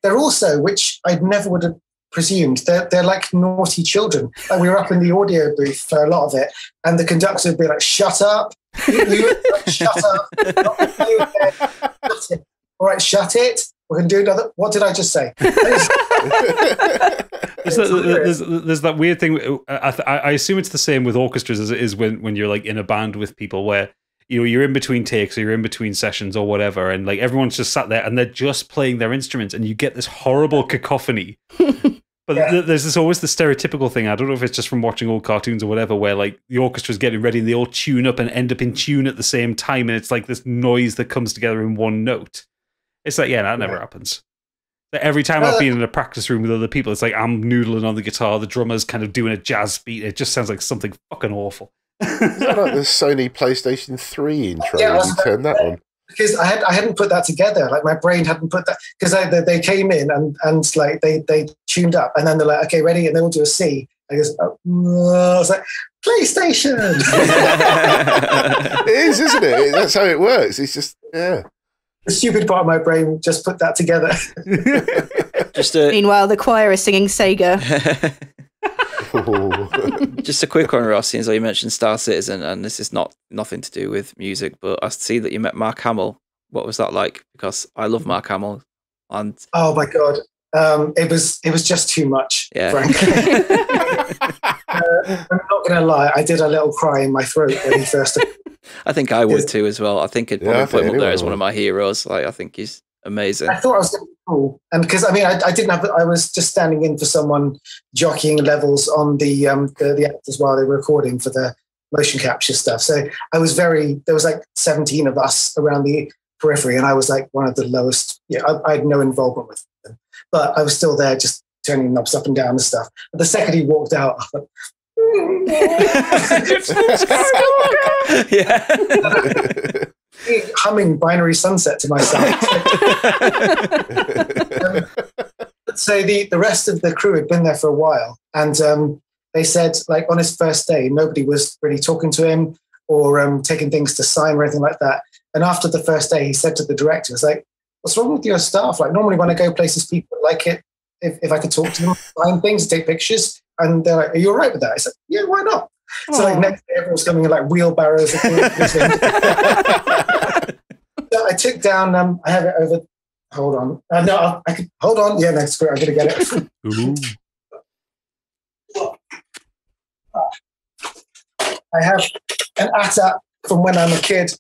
They're also, which I never would have presumed, they're like naughty children. Like we were up in the audio booth for a lot of it, and the conductor would be like, "Shut up! Shut up! Shut it. All right, shut it. We're going to do another." What did I just say? There's that weird thing. I assume it's the same with orchestras as it is when you're like in a band with people where you're in between takes or you're in between sessions or whatever, and like everyone's just sat there and they're just playing their instruments, and you get this horrible cacophony. But there's always the stereotypical thing. I don't know if it's just from watching old cartoons or whatever, where like the orchestra's getting ready and they all tune up and end up in tune at the same time, and it's like this noise that comes together in one note. It's like, that never happens. But every time I've been in a practice room with other people, it's like I'm noodling on the guitar, the drummer's kind of doing a jazz beat. It just sounds like something fucking awful. Is that like the Sony PlayStation 3 intro when you turn that on? Because I hadn't put that together. Like my brain hadn't put that, because they came in and like they tuned up, and then they're like, "Okay, ready," and they all do a C. I was like, PlayStation. It is, isn't it? That's how it works. It's just The stupid part of my brain just put that together. Meanwhile, the choir is singing Sega. Just a quick one, Ross, since you mentioned Star Citizen, and this is nothing to do with music, but I see that you met Mark Hamill. What was that like? Because I love Mark Hamill. And oh my god, it was just too much. Yeah. Frankly, I'm not going to lie. I did a little cry in my throat when he first. I think I would too as well. I think it'd probably put him up there as one of my heroes. Like, I think he's amazing. I thought I was going to be cool, and because I was just standing in for someone jockeying levels on the actors while they were recording for the motion capture stuff. So I was there was like 17 of us around the periphery, and I was like one of the lowest. I had no involvement with them, but I was still there just turning knobs up and down and stuff. But the second he walked out, I thought, It's Luke Skywalker! Yeah. Humming Binary Sunset to myself. Let's say the rest of the crew had been there for a while, and they said, like, on his first day, nobody was really talking to him or taking things to sign or anything like that. And after the first day, he said to the director, "It's like, what's wrong with your staff? Like, normally when I go places, people like it if I could talk to them, sign things, take pictures." And they're like, "Are you all right with that?" I said, "Yeah, why not?" So like next day, everyone's coming in like wheelbarrows. So I took down. I have it over. Hold on. No, I could hold on. Yeah, next square. I'm gonna get it. Ooh. I have an ATAT from when I'm a kid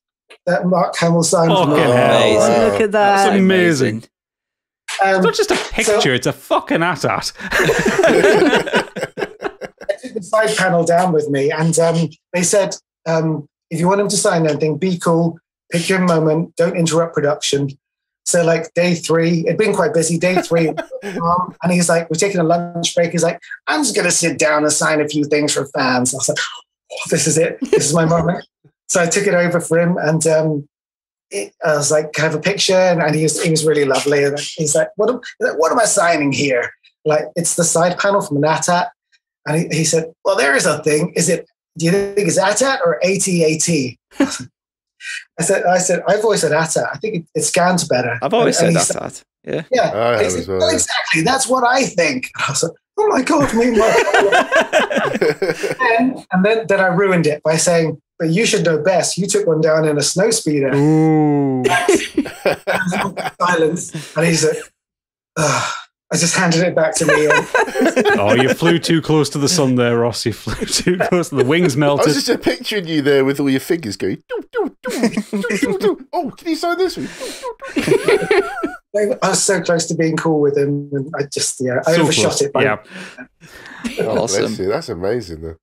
that Mark Hamill signed for me. Fucking hell. Amazing. Look at That's that. amazing. It's Um, not just a picture, it's a fucking AT-AT. I took the side panel down with me, and they said, if you want him to sign anything, be cool, pick your moment, don't interrupt production. So like day 3, it'd been quite busy. Day 3, and he's like, we're taking a lunch break. He's like, I'm just going to sit down and sign a few things for fans. I was like, oh, this is it. This is my moment. So I took it over for him, and I was like, "Can I have a picture?" And he was really lovely. And he's like, "What am I signing here?" Like, it's the side panel from an AT-AT. And he said, "Well, there is a thing. Do you think it's AT-AT or AT-AT?" I said, "I've always said AT-AT. I think it scans better." I've always And said he that. Yeah. Yeah. I have He said, as well, "Well, yeah. exactly. That's what I think." And I was like, "Oh my God, me, and then I ruined it by saying, but you should know best. You took one down in a snow speeder." Ooh. Silence. And he's like, "Ugh." I just handed it back to me. Oh, you flew too close to the sun there, Ross. You flew too close. The wings I melted. was just picturing you there with all your fingers going. Oh, can you sign this one? I was so close to being cool with him, and I just, I So overshot close. it. By Yeah. Oh, Awesome. bless you. That's amazing, though.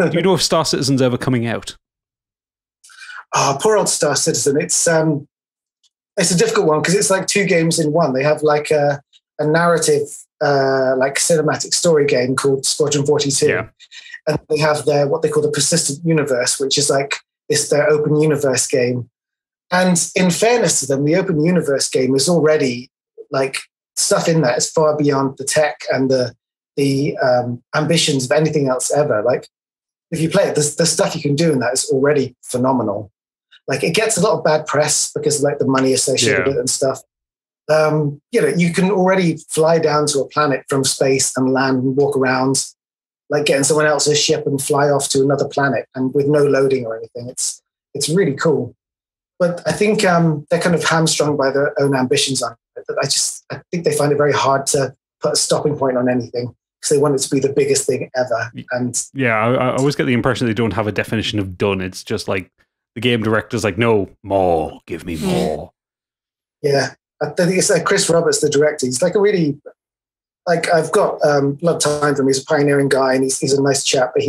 Do you know if Star Citizen's ever coming out? Oh, poor old Star Citizen. It's a difficult one because it's like 2 games in one. They have like a narrative, like cinematic story game called Squadron 42. Yeah. And they have what they call the Persistent Universe, which is like their open universe game. And in fairness to them, the open universe game is already like stuff in that is far beyond the tech and the ambitions of anything else ever. Like, if you play it, the stuff you can do in that is already phenomenal. Like, it gets a lot of bad press because of like the money associated with it and stuff. You can already fly down to a planet from space and land and walk around, like getting someone else's ship and fly off to another planet and with no loading or anything. It's really cool. But I think they're kind of hamstrung by their own ambitions on it. But I think they find it very hard to put a stopping point on anything because they want it to be the biggest thing ever. And Yeah, I always get the impression they don't have a definition of done. It's just like the game director's like, no, more, give me more. yeah, I think it's like Chris Roberts, the director. He's like a really, like, I've got a lot of time for him. He's a pioneering guy and he's a nice chap, but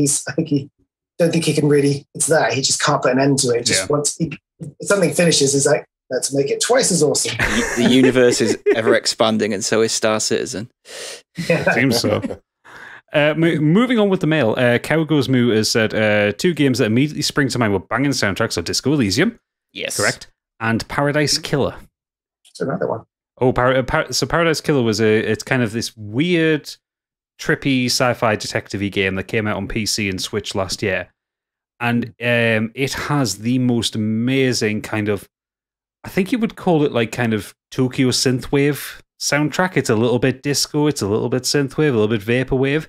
don't think he can really, he just can't put an end to it. Just wants, if something finishes, he's like, let's make it twice as awesome. The universe is ever expanding, and so is Star Citizen. Yeah. Seems so. Moving on with the mail, Cow Goes Moo has said 2 games that immediately spring to mind with banging soundtracks are Disco Elysium, Yes. correct, and Paradise Killer. That's another one. Oh, so Paradise Killer was it's kind of this weird, trippy sci-fi detective-y game that came out on PC and Switch last year. And it has the most amazing kind of, I think you would call it like kind of Tokyo synthwave soundtrack. It's a little bit disco, it's a little bit synthwave, a little bit vaporwave.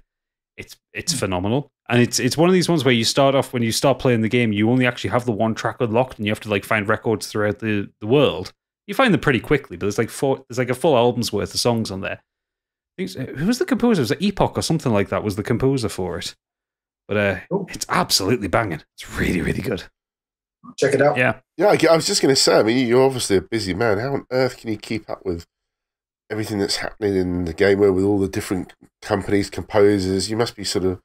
It's phenomenal. And it's one of these ones where you start off, when you start playing the game, you only actually have the one track unlocked and you have to like find records throughout the world. You find them pretty quickly, but there's like a full album's worth of songs on there. Who was the composer? Was it Epoch or something like that was the composer for it? But it's absolutely banging. It's really, really good. Check it out. Yeah. Yeah, I was just going to say, I mean, you're obviously a busy man. How on earth can you keep up with everything that's happening in the game world with all the different companies, composers? You must be sort of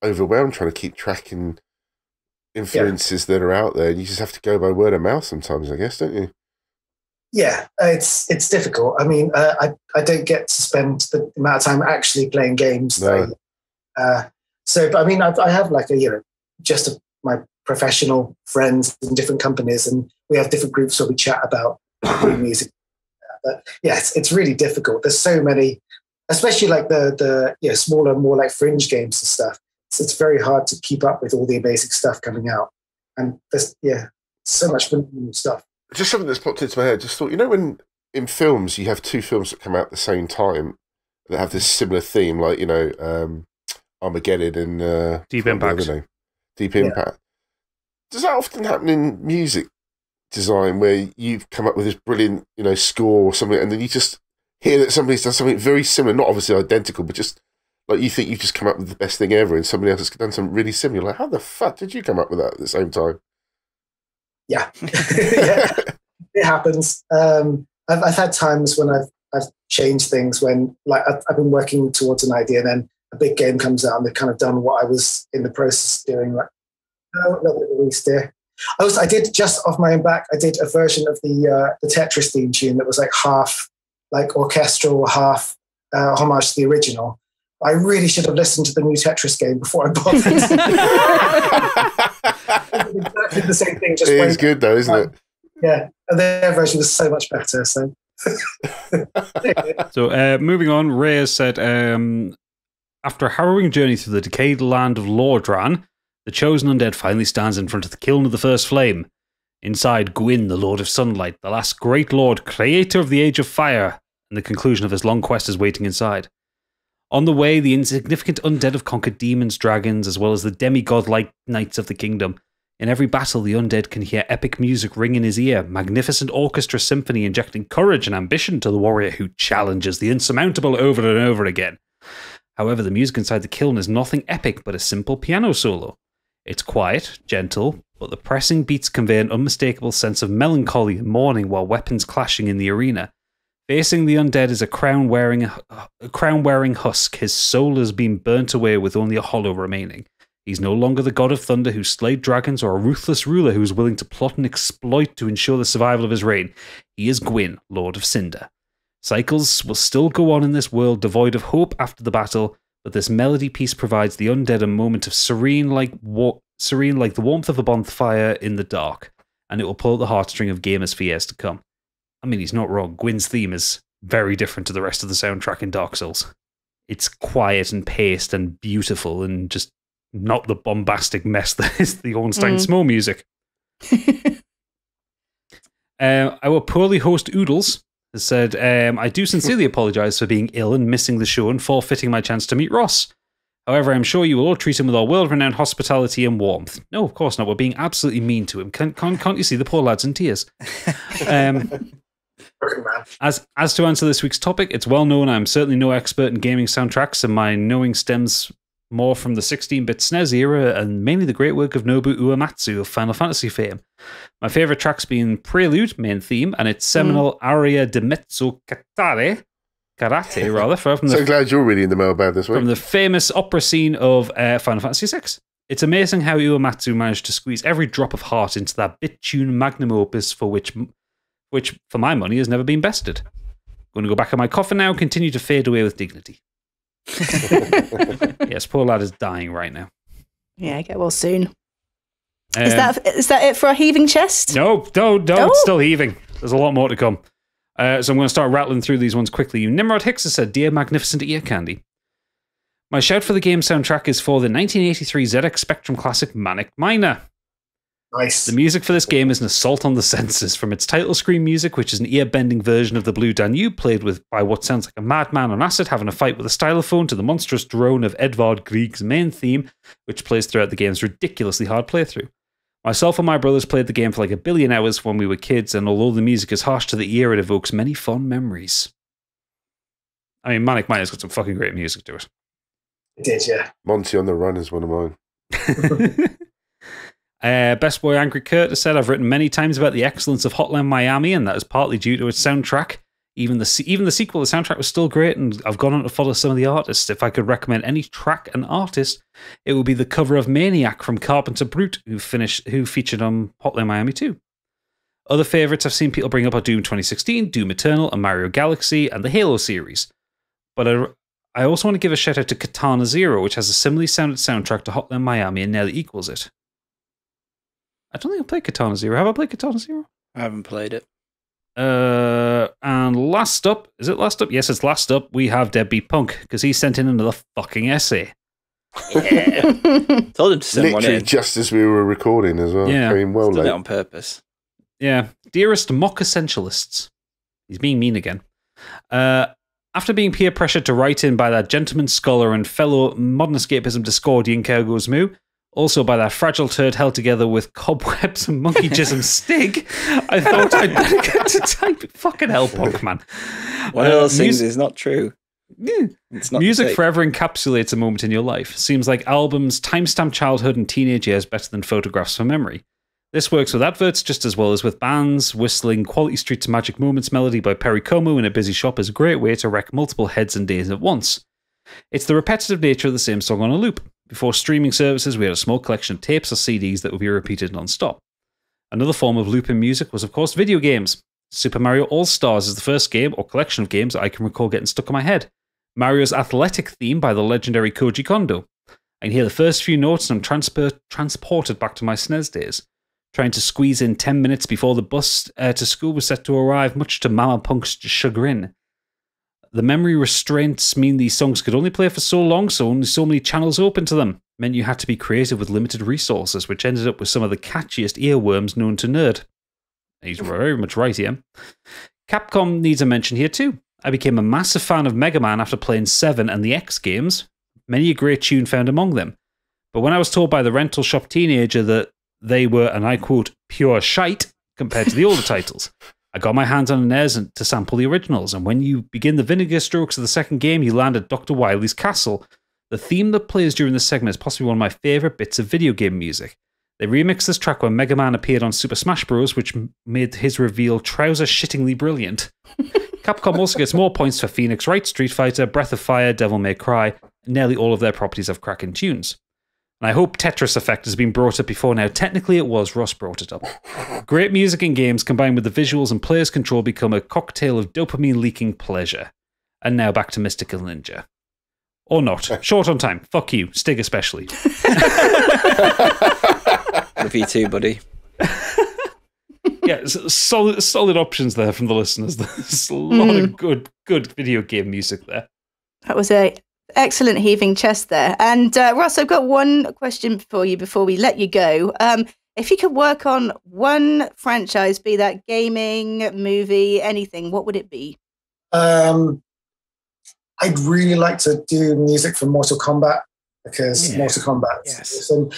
overwhelmed trying to keep tracking influences that are out there. You just have to go by word of mouth sometimes, I guess, don't you? Yeah, it's difficult. I mean, I don't get to spend the amount of time actually playing games. No. So, but I mean, I have like my professional friends in different companies, and we have different groups where we chat about music. But yeah, it's really difficult. There's so many, especially like the smaller, more like fringe games and stuff. So it's very hard to keep up with all the amazing stuff coming out. And there's so much phenomenal stuff. Just something that's popped into my head. Just thought, when in films you have two films that come out at the same time that have this similar theme, like Armageddon and Deep Impact. Deep Impact. Does that often happen in music design, where you've come up with this brilliant, score or something, and then you just hear that somebody's done something very similar, not obviously identical, but just like you think you've just come up with the best thing ever, and somebody else has done something really similar? Like, how the fuck did you come up with that at the same time? Yeah, yeah, it happens. I've had times when I've changed things when, like, I've been working towards an idea, and then a big game comes out, and they've kind of done what I was in the process of doing. Like, no, a little bit of release there. I did, just off my own back, I did a version of the Tetris theme tune that was like half like orchestral, half homage to the original. I really should have listened to the new Tetris game before I bought it. Exactly the same thing. Just it is good though, isn't it? Yeah, and their version was so much better. So, moving on, Ray has said, after a harrowing journey through the decayed land of Lordran, the chosen undead finally stands in front of the kiln of the first flame. Inside, Gwyn, the Lord of Sunlight, the last great lord, creator of the Age of Fire, and the conclusion of his long quest is waiting inside. On the way, the insignificant undead have conquered demons, dragons, as well as the demigod-like knights of the kingdom. In every battle, the undead can hear epic music ring in his ear, magnificent orchestra symphony injecting courage and ambition to the warrior who challenges the insurmountable over and over again. However, the music inside the kiln is nothing epic but a simple piano solo. It's quiet, gentle, but the pressing beats convey an unmistakable sense of melancholy and mourning while weapons clashing in the arena. Facing the undead is a crown-wearing husk. His soul has been burnt away with only a hollow remaining. He's no longer the god of thunder who slayed dragons or a ruthless ruler who is willing to plot and exploit to ensure the survival of his reign. He is Gwyn, Lord of Cinder. Cycles will still go on in this world devoid of hope after the battle, but this melody piece provides the undead a moment of serene like the warmth of a bonfire in the dark, and it will pull at the heartstring of gamers for years to come. I mean, he's not wrong. Gwyn's theme is very different to the rest of the soundtrack in Dark Souls. It's quiet and paced and beautiful and just not the bombastic mess that is the Ornstein Smo music. Our poorly host Oodles has said, I do sincerely apologise for being ill and missing the show and forfeiting my chance to meet Ross. However, I'm sure you will all treat him with our world-renowned hospitality and warmth. No, of course not. We're being absolutely mean to him. Can't you see the poor lad's in tears? As to answer this week's topic, it's well known I'm certainly no expert in gaming soundtracks, and my knowing stems more from the 16-bit SNES era and mainly the great work of Nobu Uematsu of Final Fantasy fame. My favourite tracks being Prelude, main theme, and its seminal aria de mezzo karate, from so glad you're reading the mailbag this week. From the famous opera scene of Final Fantasy VI. It's amazing how Uematsu managed to squeeze every drop of heart into that bit-tune magnum opus for which, for my money, has never been bested. I'm going to go back in my coffin now, continue to fade away with dignity. Yes, poor lad is dying right now. Yeah, get well soon. Is that it for our heaving chest? No, it's still heaving. There's a lot more to come. So I'm going to start rattling through these ones quickly. Nimrod Hicks has said, Dear Magnificent Ear Candy, my shout for the game soundtrack is for the 1983 ZX Spectrum classic Manic Miner. Nice. The music for this game is an assault on the senses, from its title screen music, which is an ear-bending version of the Blue Danube, played with by what sounds like a madman on acid having a fight with a stylophone, to the monstrous drone of Edvard Grieg's main theme, which plays throughout the game's ridiculously hard playthrough. Myself and my brothers played the game for like 1 billion hours when we were kids, and although the music is harsh to the ear, it evokes many fond memories. I mean, Manic Miner's got some fucking great music to it. It did, yeah. Monty on the Run is one of mine. Best Boy Angry Kurt has said, I've written many times about the excellence of Hotline Miami, and that is partly due to its soundtrack. Even the sequel, the soundtrack was still great, and I've gone on to follow some of the artists. If I could recommend any track and artist, it would be the cover of Maniac from Carpenter Brute, who featured on Hotline Miami 2. Other favourites I've seen people bring up are Doom 2016, Doom Eternal, and Mario Galaxy, and the Halo series. But I also want to give a shout out to Katana Zero, which has a similarly sounded soundtrack to Hotline Miami and nearly equals it. I don't think I've played Katana Zero. Have I played Katana Zero? I haven't played it. And last up, is it last up? Yes, it's last up. We have Deadbeat Punk, because he sent in another fucking essay. Yeah. Told him to send one Literally in. just as we were recording as well. Yeah. Came well Done it late. on purpose. Yeah. Dearest mock essentialists. He's being mean again. After being peer pressured to write in by that gentleman scholar and fellow modern escapism Discordian Kergos Moo, also by that fragile turd held together with cobwebs and monkey jism Stig, I thought I'd better get to type. Fucking hell, Punk, man. One of those things is not true. Yeah. It's not Music forever encapsulates a moment in your life. Seems like albums timestamp childhood and teenage years better than photographs from memory. This works with adverts just as well as with bands. Whistling Quality Street's Magic Moments melody by Perry Como in a busy shop is a great way to wreck multiple heads and days at once. It's the repetitive nature of the same song on a loop. Before streaming services, we had a small collection of tapes or CDs that would be repeated non-stop. Another form of looping music was, of course, video games. Super Mario All-Stars is the first game or collection of games I can recall getting stuck in my head. Mario's athletic theme by the legendary Koji Kondo. I can hear the first few notes and I'm transported back to my SNES days. Trying to squeeze in 10 minutes before the bus to school was set to arrive, much to Mama Punk's chagrin. The memory restraints mean these songs could only play for so long, so only so many channels open to them. Meant you had to be creative with limited resources, which ended up with some of the catchiest earworms known to nerd. He's very much right here. Capcom needs a mention here too. I became a massive fan of Mega Man after playing 7 and the X games. Many a great tune found among them. But when I was told by the rental shop teenager that they were, and I quote, pure shite compared to the older titles, I got my hands on an NES to sample the originals, and when you begin the vinegar strokes of the second game, you land at Dr. Wily's castle. The theme that plays during this segment is possibly one of my favourite bits of video game music. They remixed this track when Mega Man appeared on Super Smash Bros., which made his reveal trouser-shittingly brilliant. Capcom also gets more points for Phoenix Wright, Street Fighter, Breath of Fire, Devil May Cry. Nearly all of their properties have cracking tunes. And I hope Tetris Effect has been brought up before now. Technically it was, Ross brought it up. Great music and games combined with the visuals and player's control become a cocktail of dopamine-leaking pleasure. And now back to Mystical Ninja. Or not. Short on time. Fuck you. Stig especially. Love you too, buddy. Yeah, solid options there from the listeners. There's a lot of good video game music there. That was a excellent heaving chest there. And Ross, I've got one question for you before we let you go. If you could work on one franchise, be that gaming, movie, anything, what would it be? I'd really like to do music for Mortal Kombat, because Mortal Kombat is awesome.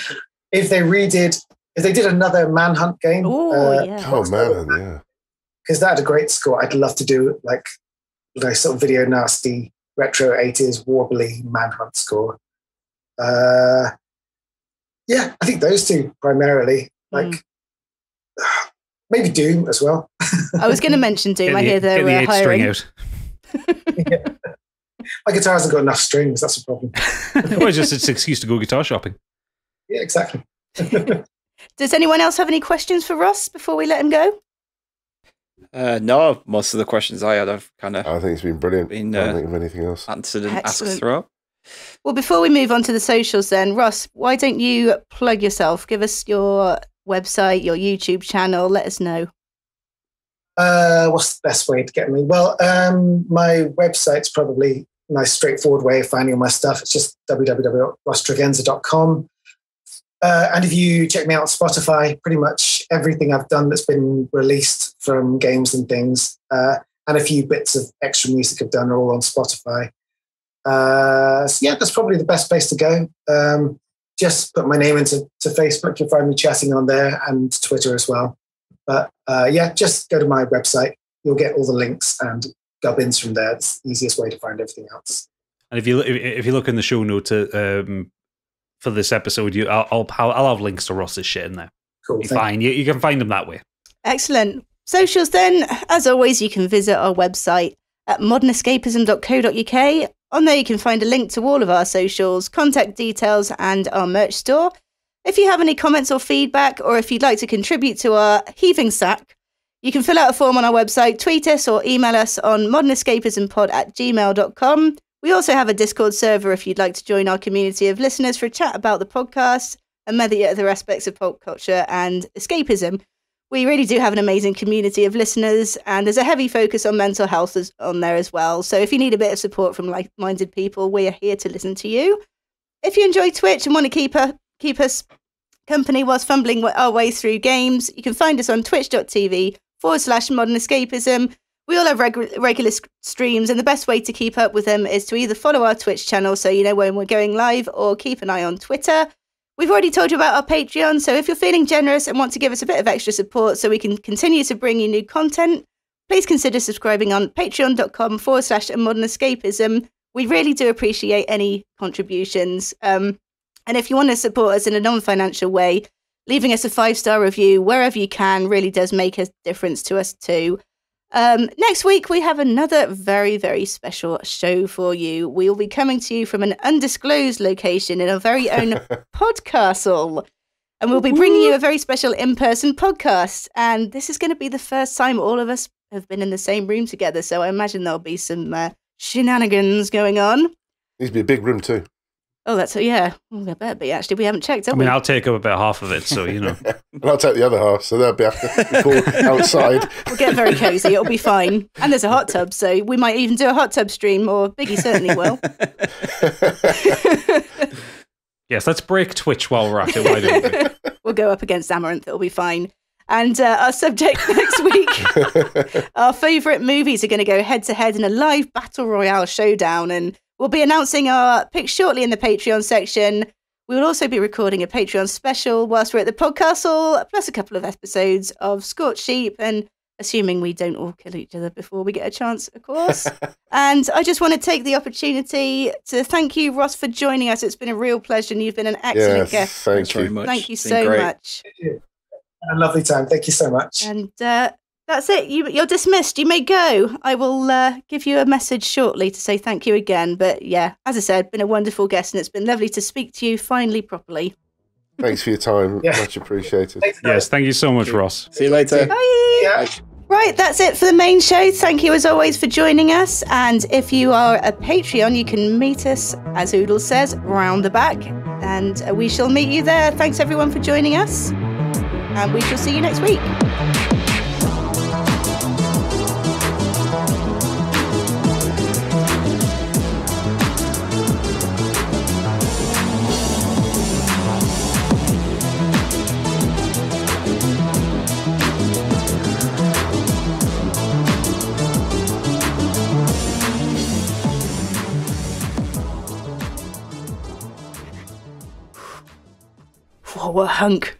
If they did another Manhunt game, yeah, because that had a great score. I'd love to do like sort of video nasty retro 80s warbly Manhunt score. I think those two primarily. Like maybe Doom as well. I was going to mention Doom. I hear they're the hiring. String out. My guitar hasn't got enough strings. That's the problem. Well, it's an excuse to go guitar shopping. Yeah, exactly. Does anyone else have any questions for Ross before we let him go? No, most of the questions I had, I've kind of. I think it's been brilliant. I don't think of anything else. Answered and asked throughout. Well, before we move on to the socials, then, Ross, why don't you plug yourself? Give us your website, your YouTube channel. Let us know. What's the best way to get me? Well, my website's probably a nice, straightforward way of finding all my stuff. It's just www.rosstregenza.com. And if you check me out on Spotify, pretty much everything I've done that's been released from games and things, and a few bits of extra music I've done are all on Spotify. That's probably the best place to go. Just put my name into Facebook. You'll find me chatting on there, and Twitter as well. But just go to my website. You'll get all the links and gubbins from there. It's the easiest way to find everything else. And if you look in the show note for this episode, I'll have links to Ross's shit in there. Cool. Fine. You can find them that way. Excellent. Socials then, as always, you can visit our website at modernescapism.co.uk. On there you can find a link to all of our socials, contact details, and our merch store. If you have any comments or feedback, or if you'd like to contribute to our heaving sack, you can fill out a form on our website, tweet us, or email us on modernescapismpod@gmail.com. We also have a Discord server if you'd like to join our community of listeners for a chat about the podcast and many other aspects of pop culture and escapism. We really do have an amazing community of listeners, and there's a heavy focus on mental health on there as well. So if you need a bit of support from like-minded people, we are here to listen to you. If you enjoy Twitch and want to keep us company whilst fumbling our way through games, you can find us on twitch.tv/modernescapism. We all have regular streams, and the best way to keep up with them is to either follow our Twitch channel so you know when we're going live, or keep an eye on Twitter. We've already told you about our Patreon, so if you're feeling generous and want to give us a bit of extra support so we can continue to bring you new content, please consider subscribing on patreon.com/modernescapism. We really do appreciate any contributions. And if you want to support us in a non-financial way, leaving us a 5-star review wherever you can really does make a difference to us too. Next week, we have another very, very special show for you. We will be coming to you from an undisclosed location in our very own podcastle. And we'll be bringing you a very special in-person podcast. And this is going to be the first time all of us have been in the same room together. So I imagine there'll be some shenanigans going on. Needs to be a big room too. Oh, that's yeah. Well, there better be, actually. We haven't checked, have I we? mean, I'll take up about half of it, so, you know. And I'll take the other half, so they'll be outside. We'll get very cozy. It'll be fine. And there's a hot tub, so we might even do a hot tub stream, or Biggie certainly will. Yes, let's break Twitch while we're at it. Why don't we? We'll go up against Amaranth. It'll be fine. And our subject next week, our favourite movies are going to go head-to-head in a live Battle Royale showdown, and we'll be announcing our picks shortly in the Patreon section. We will also be recording a Patreon special whilst we're at the podcastle, plus a couple of episodes of Scorched Sheep, and assuming we don't all kill each other before we get a chance, of course. And I just want to take the opportunity to thank you, Ross, for joining us. It's been a real pleasure, and you've been an excellent guest. Thanks very much. Thank you It's been so great. much. A lovely time. Thank you so much. And that's it. You're dismissed. You may go. I will give you a message shortly to say thank you again. But yeah, as I said, been a wonderful guest, and it's been lovely to speak to you finally properly. Thanks for your time. Yeah. Much appreciated. Yes, thank you so much, Ross. See you later. Bye. Yeah. Right, that's it for the main show. Thank you as always for joining us. And if you are a Patreon, you can meet us, as Oodle says, round the back. And we shall meet you there. Thanks everyone for joining us. And we shall see you next week. Whoa, what a hunk.